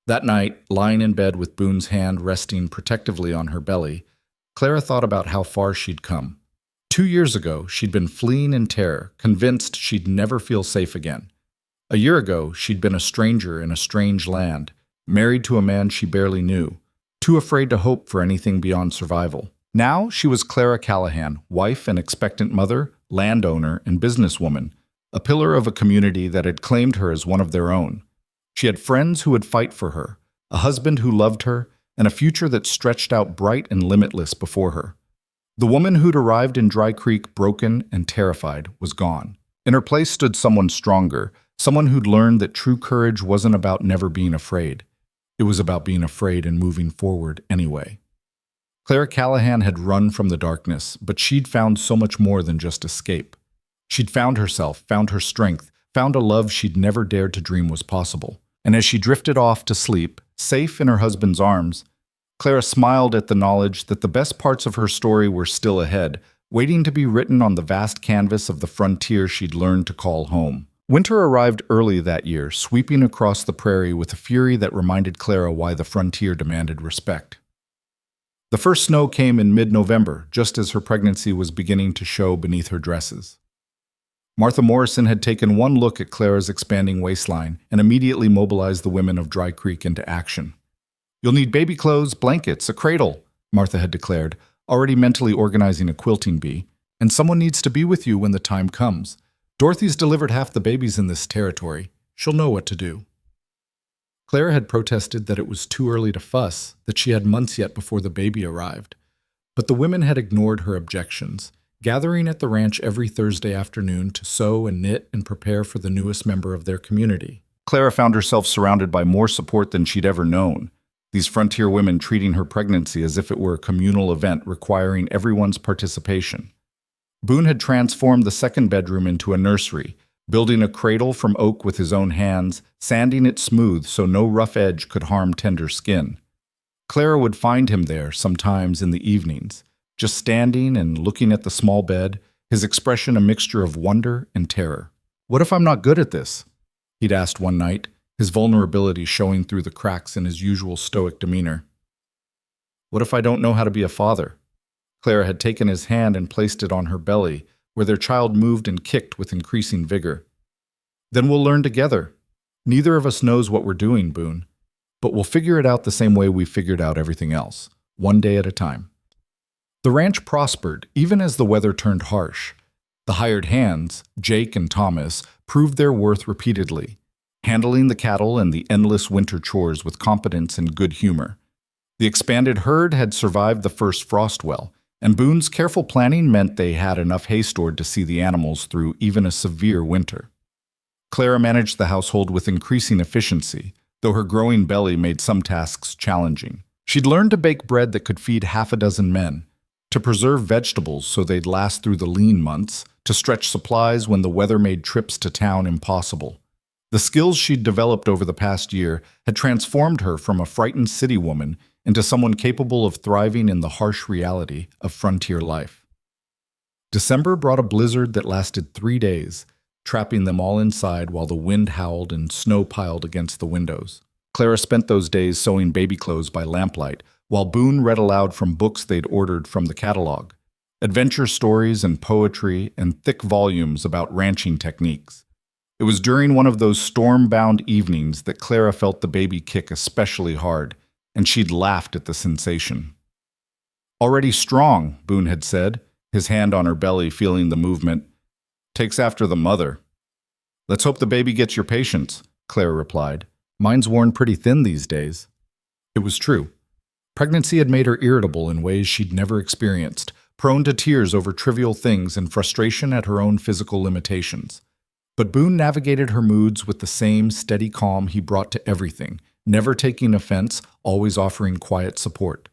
That night, lying in bed with Boone's hand resting protectively on her belly, Clara thought about how far she'd come. 2 years ago, she'd been fleeing in terror, convinced she'd never feel safe again. A year ago, she'd been a stranger in a strange land, married to a man she barely knew, too afraid to hope for anything beyond survival. Now she was Clara Callahan, wife and expectant mother, landowner, and businesswoman, a pillar of a community that had claimed her as one of their own. She had friends who would fight for her, a husband who loved her, and a future that stretched out bright and limitless before her. The woman who'd arrived in Dry Creek broken and terrified was gone. In her place stood someone stronger, someone who'd learned that true courage wasn't about never being afraid. It was about being afraid and moving forward anyway. Clara Callahan had run from the darkness, but she'd found so much more than just escape. She'd found herself, found her strength, found a love she'd never dared to dream was possible. And as she drifted off to sleep, safe in her husband's arms, Clara smiled at the knowledge that the best parts of her story were still ahead, waiting to be written on the vast canvas of the frontier she'd learned to call home. Winter arrived early that year, sweeping across the prairie with a fury that reminded Clara why the frontier demanded respect. The first snow came in mid-November, just as her pregnancy was beginning to show beneath her dresses. Martha Morrison had taken one look at Clara's expanding waistline and immediately mobilized the women of Dry Creek into action. You'll need baby clothes, blankets, a cradle, Martha had declared, already mentally organizing a quilting bee, and someone needs to be with you when the time comes. Dorothy's delivered half the babies in this territory. She'll know what to do. Clara had protested that it was too early to fuss, that she had months yet before the baby arrived. But the women had ignored her objections, gathering at the ranch every Thursday afternoon to sew and knit and prepare for the newest member of their community. Clara found herself surrounded by more support than she'd ever known, these frontier women treating her pregnancy as if it were a communal event requiring everyone's participation. Boone had transformed the second bedroom into a nursery, building a cradle from oak with his own hands, sanding it smooth so no rough edge could harm tender skin. Clara would find him there sometimes in the evenings, just standing and looking at the small bed, his expression a mixture of wonder and terror. "What if I'm not good at this?" he'd asked one night, his vulnerability showing through the cracks in his usual stoic demeanor. "What if I don't know how to be a father?" Clara had taken his hand and placed it on her belly, where their child moved and kicked with increasing vigor. "Then we'll learn together. Neither of us knows what we're doing, Boone, but we'll figure it out the same way we figured out everything else, one day at a time." The ranch prospered, even as the weather turned harsh. The hired hands, Jake and Thomas, proved their worth repeatedly, handling the cattle and the endless winter chores with competence and good humor. The expanded herd had survived the first frost well, and Boone's careful planning meant they had enough hay stored to see the animals through even a severe winter. Clara managed the household with increasing efficiency, though her growing belly made some tasks challenging. She'd learned to bake bread that could feed half a dozen men, to preserve vegetables so they'd last through the lean months, to stretch supplies when the weather made trips to town impossible. The skills she'd developed over the past year had transformed her from a frightened city woman into someone capable of thriving in the harsh reality of frontier life. December brought a blizzard that lasted 3 days, trapping them all inside while the wind howled and snow piled against the windows. Clara spent those days sewing baby clothes by lamplight, while Boone read aloud from books they'd ordered from the catalog, adventure stories and poetry and thick volumes about ranching techniques. It was during one of those storm-bound evenings that Clara felt the baby kick especially hard, and she'd laughed at the sensation. "Already strong," Boone had said, his hand on her belly feeling the movement. "Takes after the mother." "Let's hope the baby gets your patience," Clara replied. "Mine's worn pretty thin these days." It was true. Pregnancy had made her irritable in ways she'd never experienced, prone to tears over trivial things and frustration at her own physical limitations. But Boone navigated her moods with the same steady calm he brought to everything, never taking offense, always offering quiet support.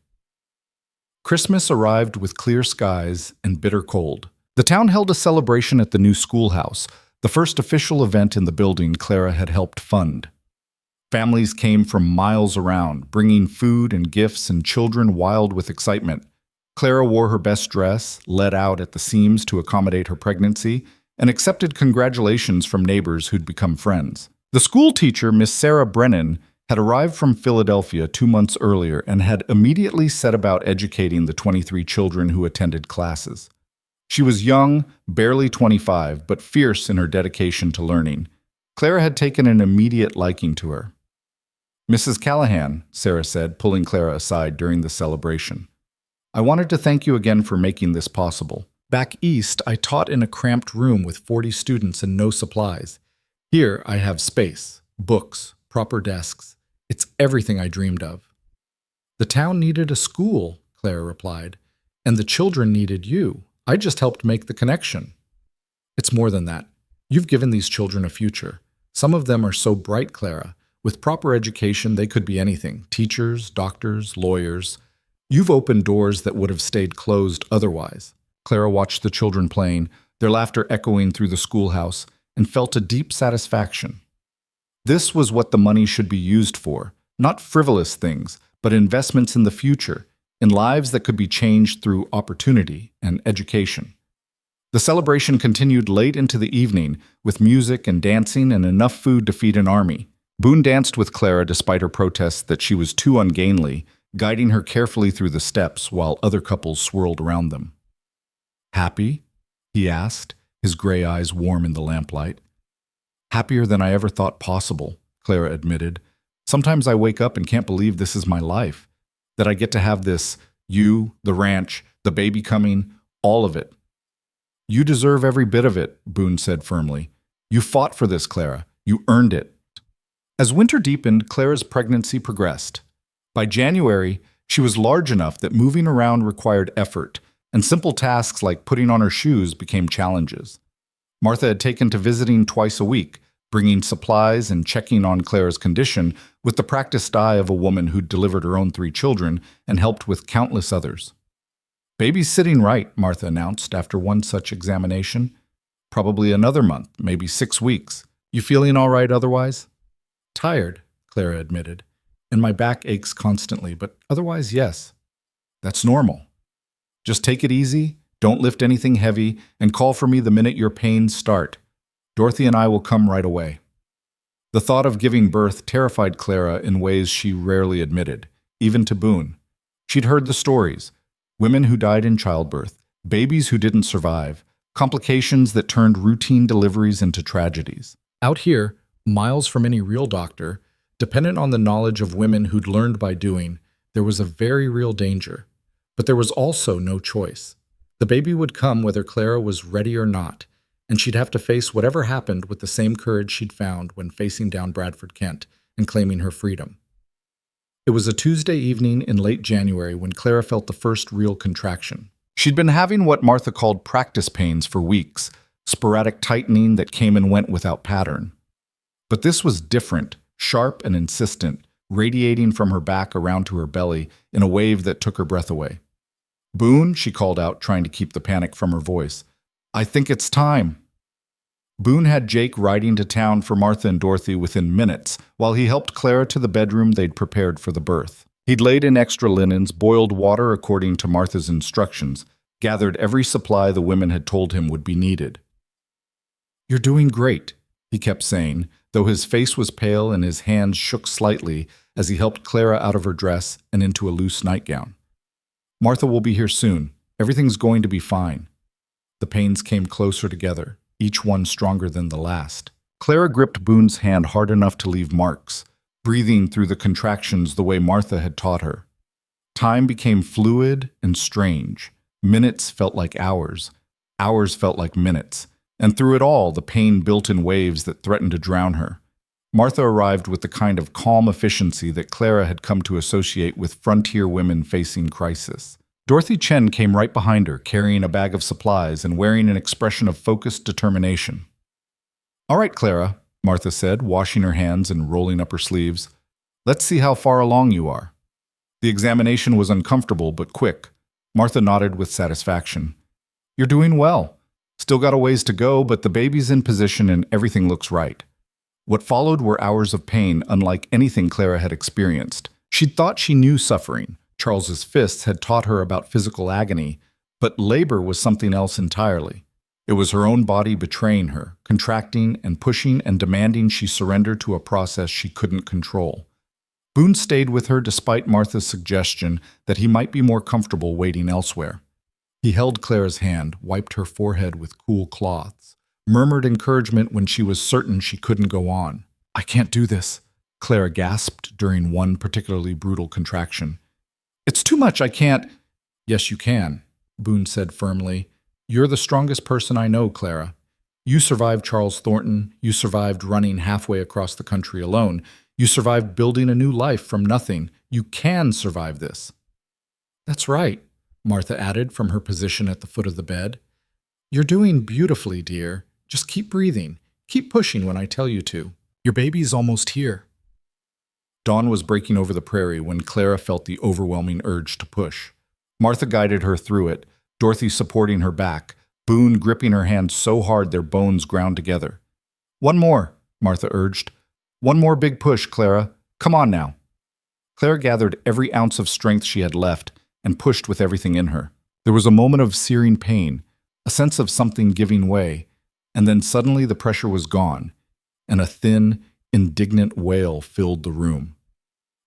Christmas arrived with clear skies and bitter cold. The town held a celebration at the new schoolhouse, the first official event in the building Clara had helped fund. Families came from miles around, bringing food and gifts and children wild with excitement. Clara wore her best dress, let out at the seams to accommodate her pregnancy, and accepted congratulations from neighbors who'd become friends. The school teacher, Miss Sarah Brennan, had arrived from Philadelphia 2 months earlier and had immediately set about educating the 23 children who attended classes. She was young, barely 25, but fierce in her dedication to learning. Clara had taken an immediate liking to her. "Mrs. Callahan," Sarah said, pulling Clara aside during the celebration, "I wanted to thank you again for making this possible. Back east, I taught in a cramped room with 40 students and no supplies. Here, I have space, books, proper desks. It's everything I dreamed of." "The town needed a school," Clara replied, "and the children needed you. I just helped make the connection." "It's more than that. You've given these children a future. Some of them are so bright, Clara. With proper education, they could be anything: teachers, doctors, lawyers. You've opened doors that would have stayed closed otherwise." Clara watched the children playing, their laughter echoing through the schoolhouse, and felt a deep satisfaction. This was what the money should be used for, not frivolous things, but investments in the future, in lives that could be changed through opportunity and education. The celebration continued late into the evening, with music and dancing and enough food to feed an army. Boone danced with Clara despite her protests that she was too ungainly, guiding her carefully through the steps while other couples swirled around them. "Happy?" he asked, his gray eyes warm in the lamplight. "Happier than I ever thought possible," Clara admitted. "Sometimes I wake up and can't believe this is my life, that I get to have this, you, the ranch, the baby coming, all of it." "You deserve every bit of it," Boone said firmly. "You fought for this, Clara. You earned it." As winter deepened, Clara's pregnancy progressed. By January, She was large enough that moving around required effort, and simple tasks like putting on her shoes became challenges. Martha had taken to visiting twice a week, bringing supplies and checking on Clara's condition with the practiced eye of a woman who'd delivered her own 3 children and helped with countless others. "Baby's sitting right," Martha announced after one such examination. "Probably another month, maybe 6 weeks. You feeling all right otherwise?" "Tired," Clara admitted, "and my back aches constantly, but otherwise, yes." "That's normal. Just take it easy, don't lift anything heavy, and call for me the minute your pains start. Dorothy and I will come right away." The thought of giving birth terrified Clara in ways she rarely admitted, even to Boone. She'd heard the stories: women who died in childbirth, babies who didn't survive, complications that turned routine deliveries into tragedies. Out here, miles from any real doctor, dependent on the knowledge of women who'd learned by doing, there was a very real danger. But there was also no choice. The baby would come whether Clara was ready or not, and she'd have to face whatever happened with the same courage she'd found when facing down Bradford Kent and claiming her freedom. It was a Tuesday evening in late January when Clara felt the first real contraction. She'd been having what Martha called practice pains for weeks, sporadic tightening that came and went without pattern. But this was different, sharp and insistent, radiating from her back around to her belly in a wave that took her breath away. "Boone," she called out, trying to keep the panic from her voice. "I think it's time." Boone had Jake riding to town for Martha and Dorothy within minutes, while he helped Clara to the bedroom they'd prepared for the birth. He'd laid in extra linens, boiled water according to Martha's instructions, gathered every supply the women had told him would be needed. "You're doing great," he kept saying, though his face was pale and his hands shook slightly as he helped Clara out of her dress and into a loose nightgown. "Martha will be here soon. Everything's going to be fine." The pains came closer together, each one stronger than the last. Clara gripped Boone's hand hard enough to leave marks, breathing through the contractions the way Martha had taught her. Time became fluid and strange. Minutes felt like hours. Hours felt like minutes. And through it all, the pain built in waves that threatened to drown her. Martha arrived with the kind of calm efficiency that Clara had come to associate with frontier women facing crisis. Dorothy Chen came right behind her, carrying a bag of supplies and wearing an expression of focused determination. "All right, Clara," Martha said, washing her hands and rolling up her sleeves. "Let's see how far along you are." The examination was uncomfortable but quick. Martha nodded with satisfaction. "You're doing well. Still got a ways to go, but the baby's in position and everything looks right." What followed were hours of pain unlike anything Clara had experienced. She'd thought she knew suffering. Charles's fists had taught her about physical agony, but labor was something else entirely. It was her own body betraying her, contracting and pushing and demanding she surrender to a process she couldn't control. Boone stayed with her despite Martha's suggestion that he might be more comfortable waiting elsewhere. He held Clara's hand, wiped her forehead with cool cloths, murmured encouragement when she was certain she couldn't go on. "I can't do this," Clara gasped during one particularly brutal contraction. "It's too much, I can't." "Yes, you can," Boone said firmly. "You're the strongest person I know, Clara. You survived Charles Thornton. You survived running halfway across the country alone. You survived building a new life from nothing. You can survive this." "That's right," Martha added from her position at the foot of the bed. "You're doing beautifully, dear. Just keep breathing. Keep pushing when I tell you to. Your baby's almost here." Dawn was breaking over the prairie when Clara felt the overwhelming urge to push. Martha guided her through it, Dorothy supporting her back, Boone gripping her hand so hard their bones ground together. "One more," Martha urged. "One more big push, Clara. Come on now." Clara gathered every ounce of strength she had left and pushed with everything in her. There was a moment of searing pain, a sense of something giving way, and then suddenly the pressure was gone, and a thin, indignant wail filled the room.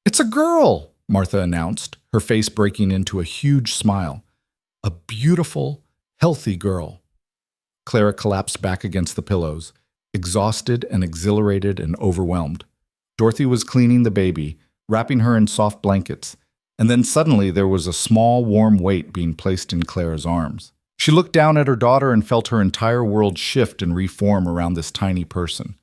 "It's a girl," Martha announced, her face breaking into a huge smile. "A beautiful, healthy girl." Clara collapsed back against the pillows, exhausted and exhilarated and overwhelmed. Dorothy was cleaning the baby, wrapping her in soft blankets, and then suddenly there was a small, warm weight being placed in Clara's arms. She looked down at her daughter and felt her entire world shift and reform around this tiny person.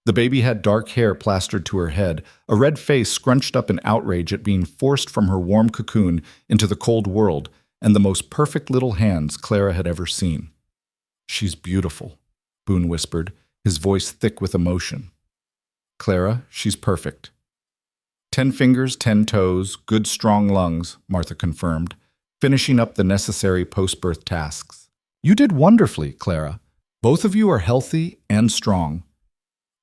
The baby had dark hair plastered to her head, a red face scrunched up in outrage at being forced from her warm cocoon into the cold world, and the most perfect little hands Clara had ever seen. "She's beautiful," Boone whispered, his voice thick with emotion. "Clara, she's perfect." 10 fingers, 10 toes, good strong lungs, Martha confirmed, finishing up the necessary post-birth tasks. "You did wonderfully, Clara. Both of you are healthy and strong."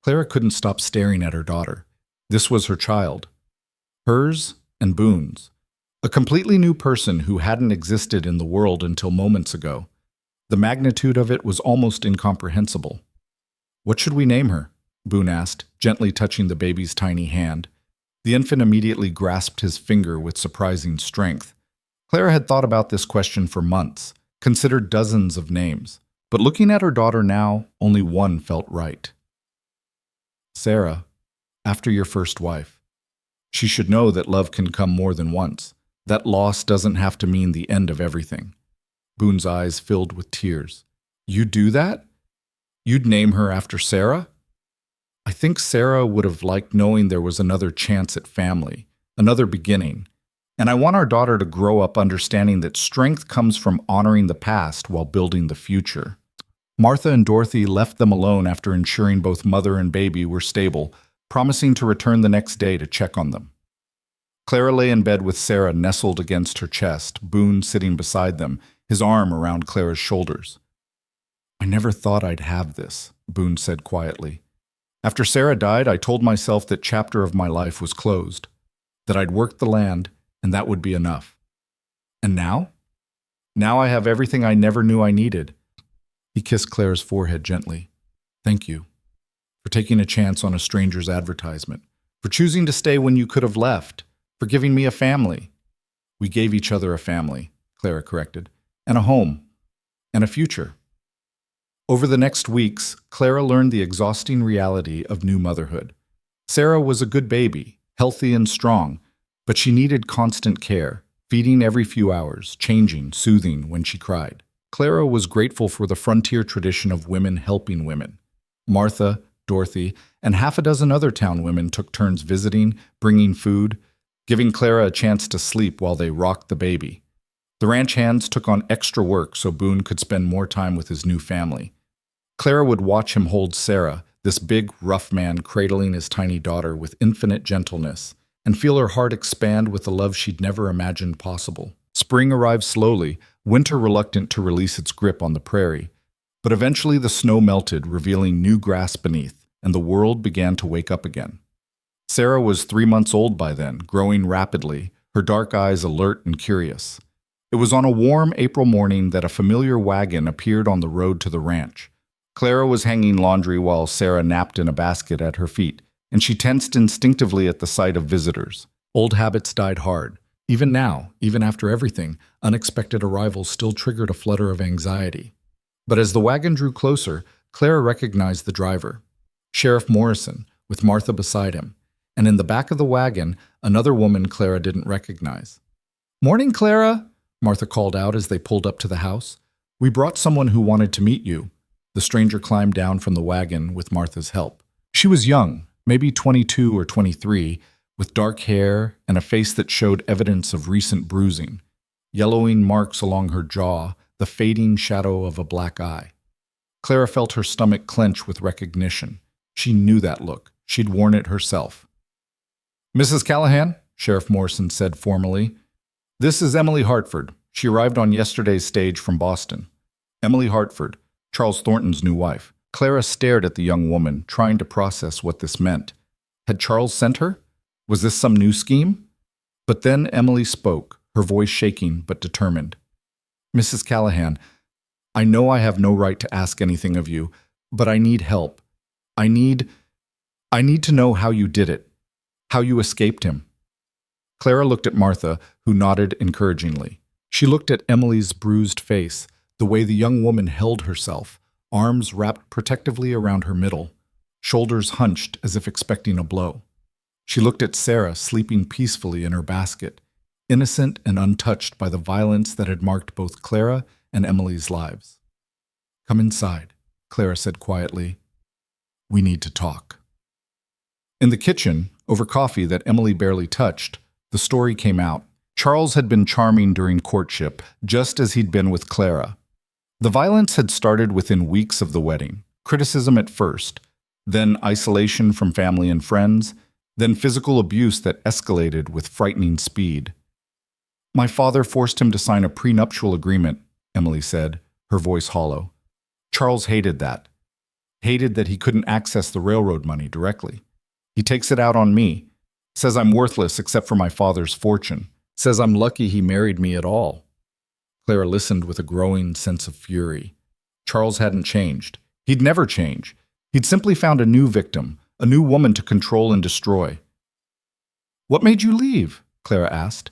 Clara couldn't stop staring at her daughter. This was her child. Hers and Boone's. A completely new person who hadn't existed in the world until moments ago. The magnitude of it was almost incomprehensible. "What should we name her?" Boone asked, gently touching the baby's tiny hand. The infant immediately grasped his finger with surprising strength. Clara had thought about this question for months, considered dozens of names, but looking at her daughter now, only one felt right. "Sarah, after your first wife. She should know that love can come more than once, that loss doesn't have to mean the end of everything." Boone's eyes filled with tears. "You'd do that? You'd name her after Sarah?" "I think Sarah would have liked knowing there was another chance at family, another beginning. And I want our daughter to grow up understanding that strength comes from honoring the past while building the future." Martha and Dorothy left them alone after ensuring both mother and baby were stable, promising to return the next day to check on them. Clara lay in bed with Sarah nestled against her chest, Boone sitting beside them, his arm around Clara's shoulders. "I never thought I'd have this," Boone said quietly. "After Sarah died, I told myself that chapter of my life was closed, that I'd worked the land, and that would be enough. And now? Now I have everything I never knew I needed." He kissed Clara's forehead gently. "Thank you for taking a chance on a stranger's advertisement, for choosing to stay when you could have left, for giving me a family." "We gave each other a family," Clara corrected, "and a home, and a future." Over the next weeks, Clara learned the exhausting reality of new motherhood. Sarah was a good baby, healthy and strong, but she needed constant care, feeding every few hours, changing, soothing when she cried. Clara was grateful for the frontier tradition of women helping women. Martha, Dorothy, and half a dozen other town women took turns visiting, bringing food, giving Clara a chance to sleep while they rocked the baby. The ranch hands took on extra work so Boone could spend more time with his new family. Clara would watch him hold Sarah, this big, rough man cradling his tiny daughter with infinite gentleness, and feel her heart expand with a love she'd never imagined possible. Spring arrived slowly, winter reluctant to release its grip on the prairie. But eventually the snow melted, revealing new grass beneath, and the world began to wake up again. Sarah was 3 months old by then, growing rapidly, her dark eyes alert and curious. It was on a warm April morning that a familiar wagon appeared on the road to the ranch. Clara was hanging laundry while Sarah napped in a basket at her feet, and she tensed instinctively at the sight of visitors. Old habits died hard. Even now, even after everything, unexpected arrivals still triggered a flutter of anxiety. But as the wagon drew closer, Clara recognized the driver, Sheriff Morrison, with Martha beside him, and in the back of the wagon, another woman Clara didn't recognize. "Morning, Clara," Martha called out as they pulled up to the house. "We brought someone who wanted to meet you." The stranger climbed down from the wagon with Martha's help. She was young, maybe 22 or 23, with dark hair and a face that showed evidence of recent bruising, yellowing marks along her jaw, the fading shadow of a black eye. Clara felt her stomach clench with recognition. She knew that look. She'd worn it herself. "Mrs. Callahan," Sheriff Morrison said formally, "this is Emily Hartford. She arrived on yesterday's stage from Boston." Emily Hartford, Charles Thornton's new wife. Clara stared at the young woman, trying to process what this meant. Had Charles sent her? Was this some new scheme? But then Emily spoke, her voice shaking but determined. "Mrs. Callahan, I know I have no right to ask anything of you, but I need help. I need to know how you did it, how you escaped him." Clara looked at Martha, who nodded encouragingly. She looked at Emily's bruised face, the way the young woman held herself, arms wrapped protectively around her middle, shoulders hunched as if expecting a blow. She looked at Sarah sleeping peacefully in her basket, innocent and untouched by the violence that had marked both Clara and Emily's lives. "Come inside," Clara said quietly. "We need to talk." In the kitchen, over coffee that Emily barely touched, the story came out. Charles had been charming during courtship, just as he'd been with Clara. The violence had started within weeks of the wedding. Criticism at first, then isolation from family and friends, then physical abuse that escalated with frightening speed. "My father forced him to sign a prenuptial agreement," Emily said, her voice hollow. Charles hated that. Hated that he couldn't access the railroad money directly. He takes it out on me. Says I'm worthless except for my father's fortune. Says I'm lucky he married me at all. Clara listened with a growing sense of fury. Charles hadn't changed. He'd never change. He'd simply found a new victim, a new woman to control and destroy. "What made you leave?" Clara asked.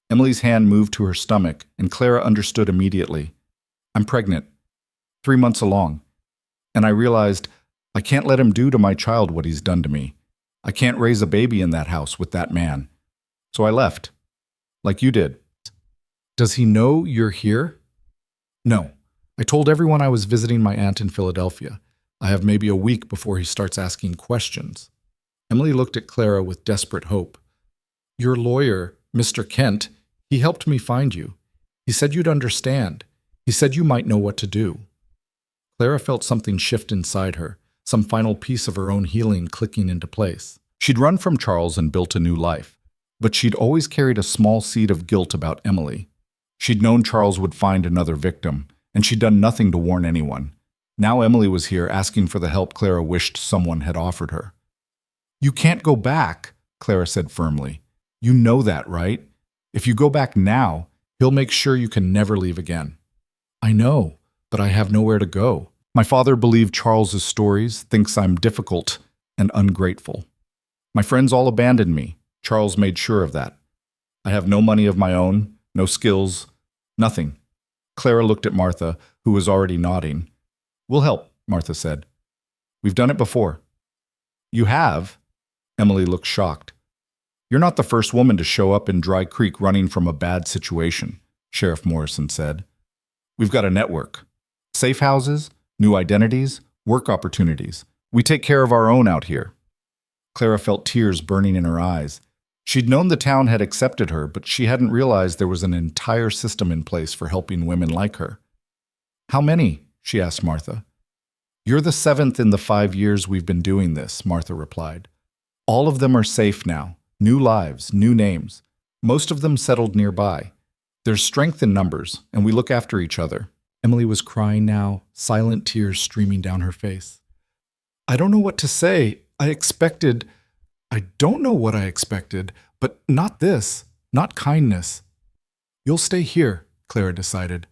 Emily's hand moved to her stomach, and Clara understood immediately. "I'm pregnant. 3 months along. And I realized I can't let him do to my child what he's done to me. I can't raise a baby in that house with that man. So I left. Like you did." "Does he know you're here?" "No. I told everyone I was visiting my aunt in Philadelphia. I have maybe a week before he starts asking questions." Emily looked at Clara with desperate hope. "Your lawyer, Mr. Kent, he helped me find you. He said you'd understand. He said you might know what to do." Clara felt something shift inside her, some final piece of her own healing clicking into place. She'd run from Charles and built a new life, but she'd always carried a small seed of guilt about Emily. She'd known Charles would find another victim, and she'd done nothing to warn anyone. Now Emily was here asking for the help Clara wished someone had offered her. "You can't go back," Clara said firmly. "You know that, right? If you go back now, he'll make sure you can never leave again." "I know, but I have nowhere to go. My father believed Charles's stories, thinks I'm difficult and ungrateful. My friends all abandoned me. Charles made sure of that. I have no money of my own, no skills, nothing." Clara looked at Martha, who was already nodding. "We'll help," Martha said. "We've done it before." "You have?" Emily looked shocked. "You're not the first woman to show up in Dry Creek running from a bad situation," Sheriff Morrison said. "We've got a network. Safe houses, new identities, work opportunities. We take care of our own out here." Clara felt tears burning in her eyes. She'd known the town had accepted her, but she hadn't realized there was an entire system in place for helping women like her. "How many?" she asked Martha. "You're the 7th in the 5 years we've been doing this," Martha replied. "All of them are safe now. New lives, new names. Most of them settled nearby. There's strength in numbers, and we look after each other." Emily was crying now, silent tears streaming down her face. "I don't know what to say. I don't know what I expected, but not this, not kindness." "You'll stay here," Clara decided,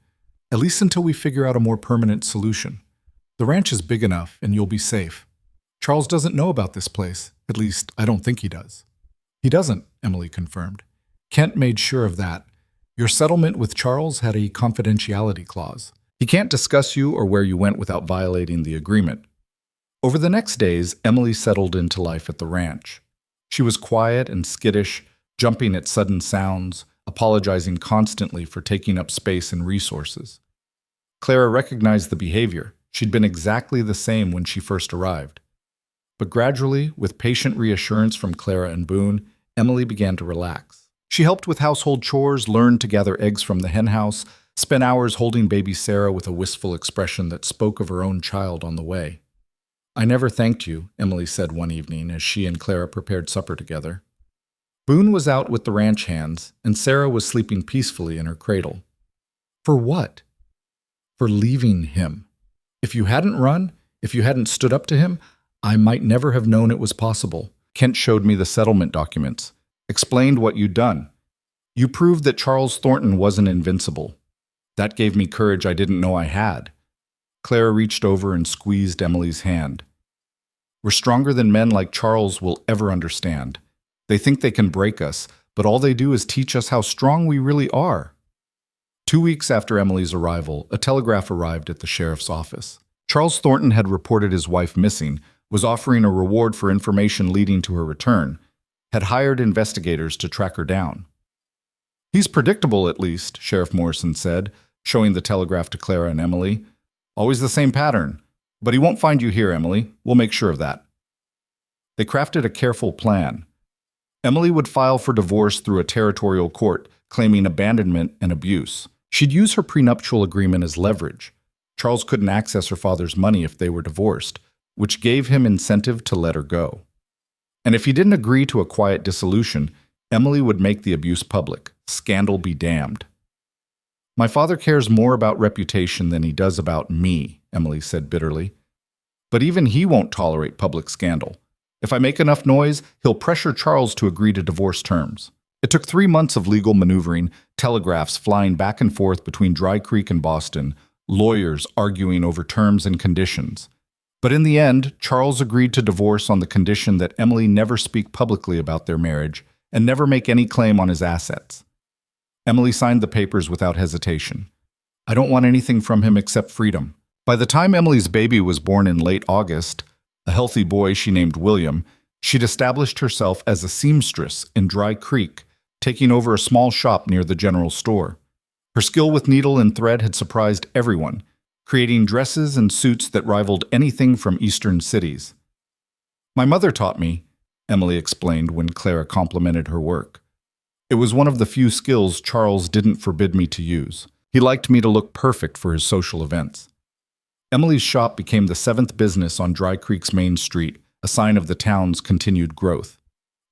"at least until we figure out a more permanent solution. The ranch is big enough, and you'll be safe. Charles doesn't know about this place. At least, I don't think he does." "He doesn't," Emily confirmed. "Kent made sure of that. Your settlement with Charles had a confidentiality clause. He can't discuss you or where you went without violating the agreement." Over the next days, Emily settled into life at the ranch. She was quiet and skittish, jumping at sudden sounds, apologizing constantly for taking up space and resources. Clara recognized the behavior. She'd been exactly the same when she first arrived. But gradually, with patient reassurance from Clara and Boone, Emily began to relax. She helped with household chores, learned to gather eggs from the henhouse, spent hours holding baby Sarah with a wistful expression that spoke of her own child on the way. "I never thanked you," Emily said one evening as she and Clara prepared supper together. Boone was out with the ranch hands, and Sarah was sleeping peacefully in her cradle. "For what?" "For leaving him. If you hadn't run, if you hadn't stood up to him, I might never have known it was possible. Kent showed me the settlement documents, explained what you'd done. You proved that Charles Thornton wasn't invincible. That gave me courage I didn't know I had." Clara reached over and squeezed Emily's hand. "We're stronger than men like Charles will ever understand. They think they can break us, but all they do is teach us how strong we really are." 2 weeks after Emily's arrival, a telegraph arrived at the sheriff's office. Charles Thornton had reported his wife missing, was offering a reward for information leading to her return, had hired investigators to track her down. "He's predictable, at least," Sheriff Morrison said, showing the telegraph to Clara and Emily. "Always the same pattern. But he won't find you here, Emily. We'll make sure of that." They crafted a careful plan. Emily would file for divorce through a territorial court, claiming abandonment and abuse. She'd use her prenuptial agreement as leverage. Charles couldn't access her father's money if they were divorced, which gave him incentive to let her go. And if he didn't agree to a quiet dissolution, Emily would make the abuse public. Scandal be damned. "My father cares more about reputation than he does about me," Emily said bitterly. "But even he won't tolerate public scandal. If I make enough noise, he'll pressure Charles to agree to divorce terms." It took 3 months of legal maneuvering, telegraphs flying back and forth between Dry Creek and Boston, lawyers arguing over terms and conditions. But in the end, Charles agreed to divorce on the condition that Emily never speak publicly about their marriage and never make any claim on his assets. Emily signed the papers without hesitation. "I don't want anything from him except freedom." By the time Emily's baby was born in late August, a healthy boy she named William, she'd established herself as a seamstress in Dry Creek, taking over a small shop near the general store. Her skill with needle and thread had surprised everyone, creating dresses and suits that rivaled anything from eastern cities. "My mother taught me," Emily explained when Clara complimented her work. "It was one of the few skills Charles didn't forbid me to use. He liked me to look perfect for his social events." Emily's shop became the 7th business on Dry Creek's main street, a sign of the town's continued growth.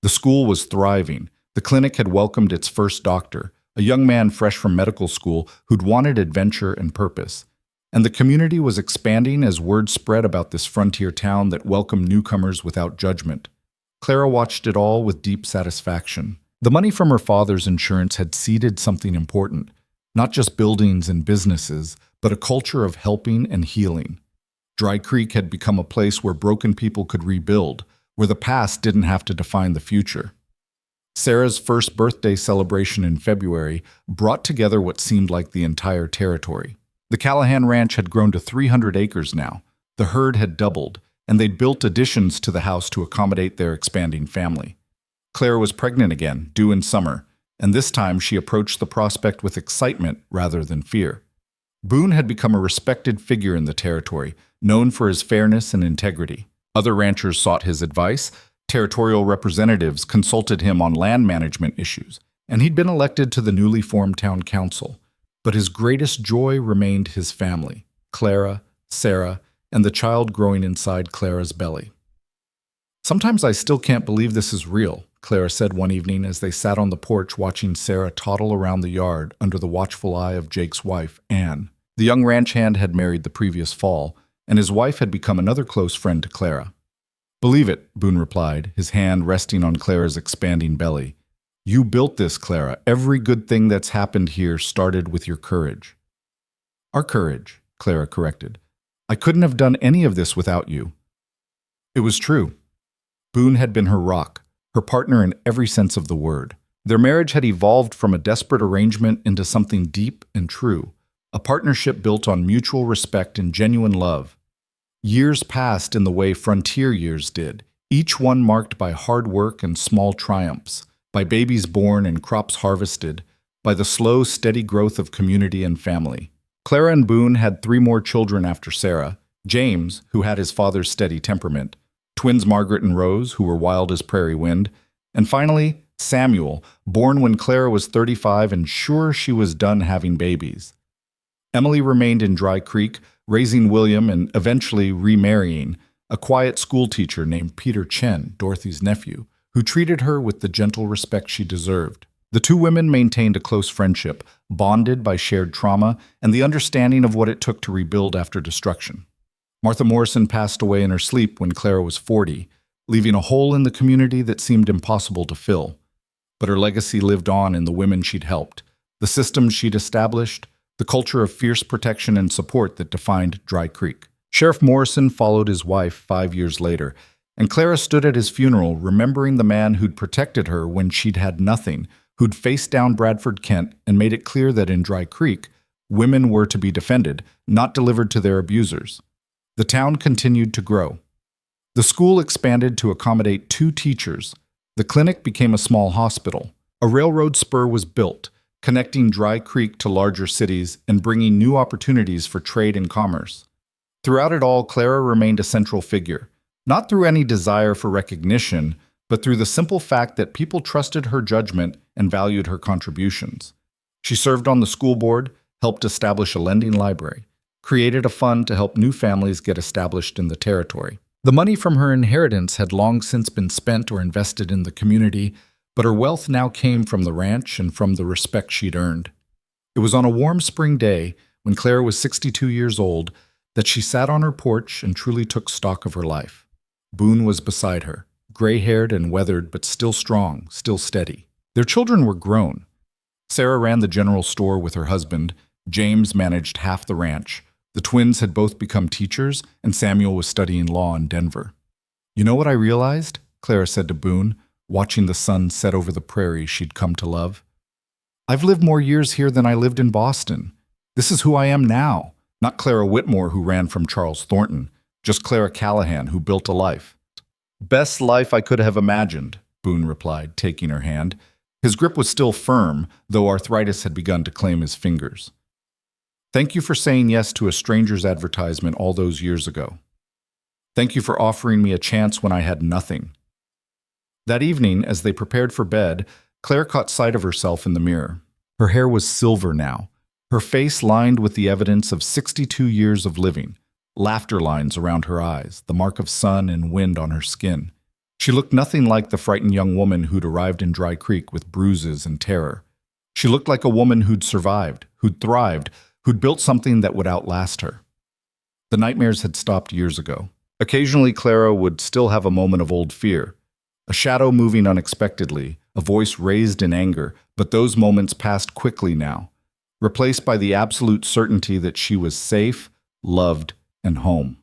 The school was thriving. The clinic had welcomed its first doctor, a young man fresh from medical school who'd wanted adventure and purpose. And the community was expanding as word spread about this frontier town that welcomed newcomers without judgment. Clara watched it all with deep satisfaction. The money from her father's insurance had seeded something important, not just buildings and businesses, but a culture of helping and healing. Dry Creek had become a place where broken people could rebuild, where the past didn't have to define the future. Sarah's first birthday celebration in February brought together what seemed like the entire territory. The Callahan Ranch had grown to 300 acres now. The herd had doubled, and they'd built additions to the house to accommodate their expanding family. Clara was pregnant again, due in summer, and this time she approached the prospect with excitement rather than fear. Boone had become a respected figure in the territory, known for his fairness and integrity. Other ranchers sought his advice, territorial representatives consulted him on land management issues, and he'd been elected to the newly formed town council. But his greatest joy remained his family, Clara, Sarah, and the child growing inside Clara's belly. "Sometimes I still can't believe this is real," Clara said one evening as they sat on the porch watching Sarah toddle around the yard under the watchful eye of Jake's wife, Anne. The young ranch hand had married the previous fall, and his wife had become another close friend to Clara. "Believe it," Boone replied, his hand resting on Clara's expanding belly. "You built this, Clara. Every good thing that's happened here started with your courage." "Our courage," Clara corrected. "I couldn't have done any of this without you." It was true. Boone had been her rock, her partner in every sense of the word. Their marriage had evolved from a desperate arrangement into something deep and true, a partnership built on mutual respect and genuine love. Years passed in the way frontier years did, each one marked by hard work and small triumphs, by babies born and crops harvested, by the slow, steady growth of community and family. Clara and Boone had 3 more children after Sarah: James, who had his father's steady temperament, twins Margaret and Rose, who were wild as prairie wind, and finally, Samuel, born when Clara was 35 and sure she was done having babies. Emily remained in Dry Creek, raising William and eventually remarrying a quiet schoolteacher named Peter Chen, Dorothy's nephew, who treated her with the gentle respect she deserved. The 2 women maintained a close friendship, bonded by shared trauma and the understanding of what it took to rebuild after destruction. Martha Morrison passed away in her sleep when Clara was 40, leaving a hole in the community that seemed impossible to fill. But her legacy lived on in the women she'd helped, the systems she'd established, the culture of fierce protection and support that defined Dry Creek. Sheriff Morrison followed his wife 5 years later, and Clara stood at his funeral remembering the man who'd protected her when she'd had nothing, who'd faced down Bradford Kent and made it clear that in Dry Creek, women were to be defended, not delivered to their abusers. The town continued to grow. The school expanded to accommodate 2 teachers. The clinic became a small hospital. A railroad spur was built, connecting Dry Creek to larger cities and bringing new opportunities for trade and commerce. Throughout it all, Clara remained a central figure, Not through any desire for recognition, but through the simple fact that people trusted her judgment and valued her contributions. She served on the school board, helped establish a lending library, created a fund to help new families get established in the territory. The money from her inheritance had long since been spent or invested in the community, but her wealth now came from the ranch and from the respect she'd earned. It was on a warm spring day, when Clara was 62 years old, that she sat on her porch and truly took stock of her life. Boone was beside her, gray-haired and weathered, but still strong, still steady. Their children were grown. Sarah ran the general store with her husband. James managed half the ranch. The twins had both become teachers, and Samuel was studying law in Denver. "You know what I realized?" Clara said to Boone, watching the sun set over the prairie she'd come to love. "I've lived more years here than I lived in Boston. This is who I am now. Not Clara Whitmore, who ran from Charles Thornton, just Clara Callahan, who built a life." "Best life I could have imagined," Boone replied, taking her hand. His grip was still firm, though arthritis had begun to claim his fingers. "Thank you for saying yes to a stranger's advertisement all those years ago. Thank you for offering me a chance when I had nothing." That evening, as they prepared for bed, Claire caught sight of herself in the mirror. Her hair was silver now, her face lined with the evidence of 62 years of living, laughter lines around her eyes, the mark of sun and wind on her skin. She looked nothing like the frightened young woman who'd arrived in Dry Creek with bruises and terror. She looked like a woman who'd survived, who'd thrived, who'd built something that would outlast her. The nightmares had stopped years ago. Occasionally, Clara would still have a moment of old fear, a shadow moving unexpectedly, a voice raised in anger, but those moments passed quickly now, replaced by the absolute certainty that she was safe, loved, and home.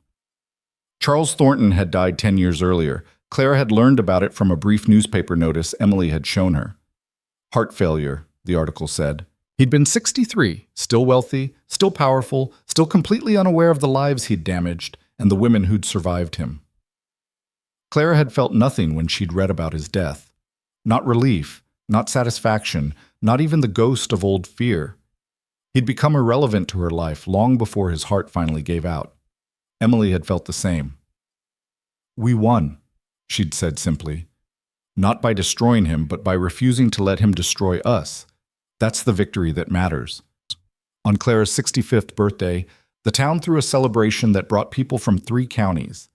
Charles Thornton had died 10 years earlier. Clara had learned about it from a brief newspaper notice Emily had shown her. Heart failure, the article said. He'd been 63, still wealthy, still powerful, still completely unaware of the lives he'd damaged and the women who'd survived him. Clara had felt nothing when she'd read about his death. Not relief, not satisfaction, not even the ghost of old fear. He'd become irrelevant to her life long before his heart finally gave out. Emily had felt the same. "We won," she'd said simply. "Not by destroying him, but by refusing to let him destroy us. That's the victory that matters." On Clara's 65th birthday, the town threw a celebration that brought people from 3 counties.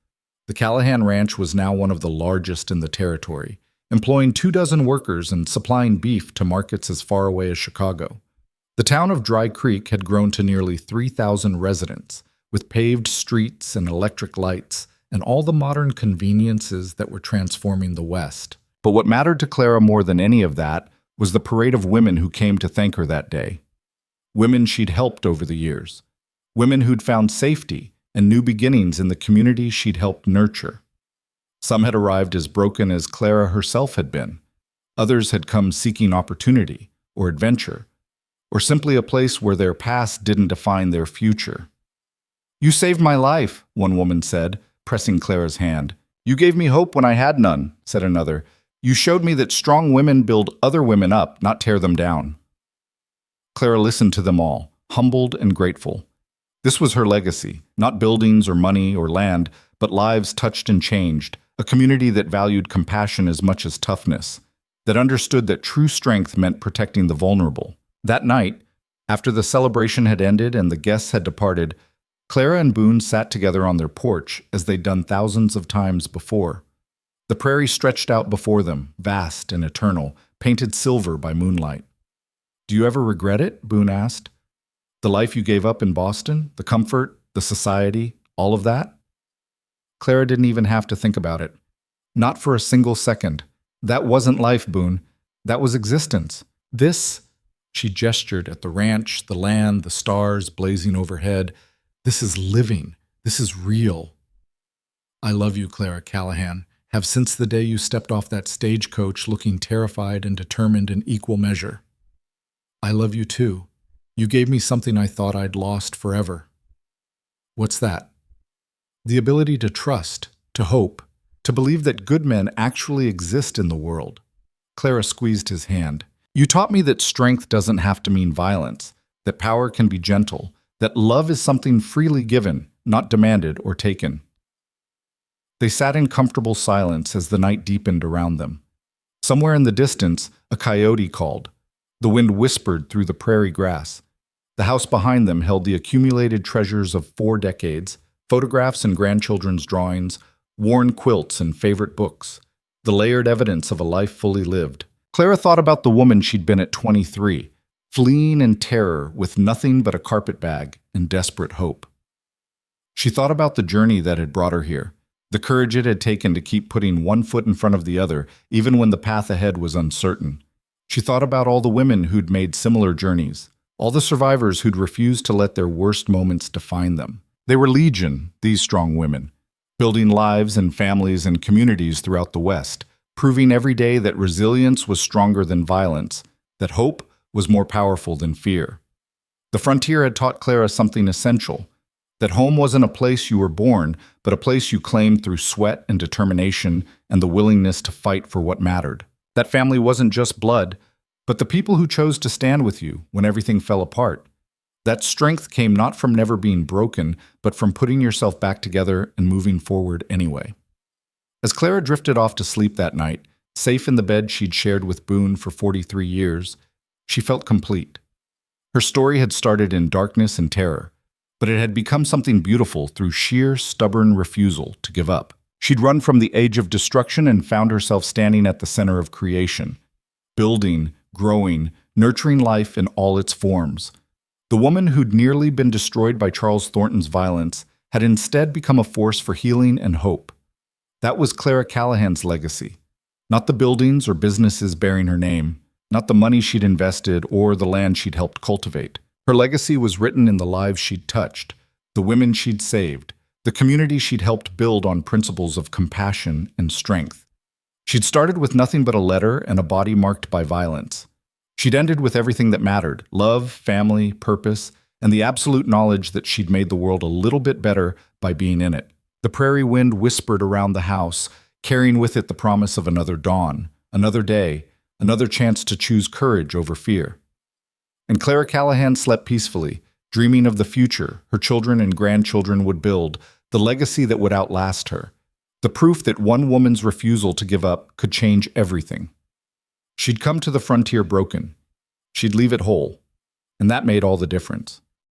The Callahan Ranch was now one of the largest in the territory, employing 24 workers and supplying beef to markets as far away as Chicago. The town of Dry Creek had grown to nearly 3,000 residents, with paved streets and electric lights, and all the modern conveniences that were transforming the West. But what mattered to Clara more than any of that was the parade of women who came to thank her that day. Women she'd helped over the years. Women who'd found safety and new beginnings in the community she'd helped nurture. Some had arrived as broken as Clara herself had been. Others had come seeking opportunity or adventure, or simply a place where their past didn't define their future. "You saved my life," one woman said, pressing Clara's hand. "You gave me hope when I had none," said another. "You showed me that strong women build other women up, not tear them down." Clara listened to them all, humbled and grateful. This was her legacy, not buildings or money or land, but lives touched and changed, a community that valued compassion as much as toughness, that understood that true strength meant protecting the vulnerable. That night, after the celebration had ended and the guests had departed, Clara and Boone sat together on their porch as they'd done thousands of times before. The prairie stretched out before them, vast and eternal, painted silver by moonlight. "Do you ever regret it?" Boone asked. "The life you gave up in Boston, the comfort, the society, all of that?" Clara didn't even have to think about it. Not for a single second. That wasn't life, Boone. That was existence. This, she gestured at the ranch, the land, the stars blazing overhead. This is living. This is real. "I love you, Clara Callahan. Have since the day you stepped off that stagecoach looking terrified and determined in equal measure. I love you too. You gave me something I thought I'd lost forever." "What's that?" "The ability to trust, to hope, to believe that good men actually exist in the world." Clara squeezed his hand. "You taught me that strength doesn't have to mean violence, that power can be gentle, that love is something freely given, not demanded or taken." They sat in comfortable silence as the night deepened around them. Somewhere in the distance, a coyote called. The wind whispered through the prairie grass. The house behind them held the accumulated treasures of 4 decades, photographs and grandchildren's drawings, worn quilts and favorite books, the layered evidence of a life fully lived. Clara thought about the woman she'd been at 23, fleeing in terror with nothing but a carpet bag and desperate hope. She thought about the journey that had brought her here, the courage it had taken to keep putting one foot in front of the other, even when the path ahead was uncertain. She thought about all the women who'd made similar journeys, all the survivors who'd refused to let their worst moments define them. They were legion, these strong women, building lives and families and communities throughout the West, proving every day that resilience was stronger than violence, that hope was more powerful than fear. The frontier had taught Clara something essential, that home wasn't a place you were born, but a place you claimed through sweat and determination and the willingness to fight for what mattered. That family wasn't just blood, but the people who chose to stand with you when everything fell apart. That strength came not from never being broken, but from putting yourself back together and moving forward anyway. As Clara drifted off to sleep that night, safe in the bed she'd shared with Boone for 43 years, she felt complete. Her story had started in darkness and terror, but it had become something beautiful through sheer, stubborn refusal to give up. She'd run from the age of destruction and found herself standing at the center of creation, building, growing, nurturing life in all its forms. The woman who'd nearly been destroyed by Charles Thornton's violence had instead become a force for healing and hope. That was Clara Callahan's legacy. Not the buildings or businesses bearing her name, not the money she'd invested or the land she'd helped cultivate. Her legacy was written in the lives she'd touched, the women she'd saved, the community she'd helped build on principles of compassion and strength. She'd started with nothing but a letter and a body marked by violence. She'd ended with everything that mattered: love, family, purpose, and the absolute knowledge that she'd made the world a little bit better by being in it. The prairie wind whispered around the house, carrying with it the promise of another dawn, another day, another chance to choose courage over fear. And Clara Callahan slept peacefully, dreaming of the future her children and grandchildren would build, the legacy that would outlast her, the proof that one woman's refusal to give up could change everything. She'd come to the frontier broken. She'd leave it whole, and that made all the difference.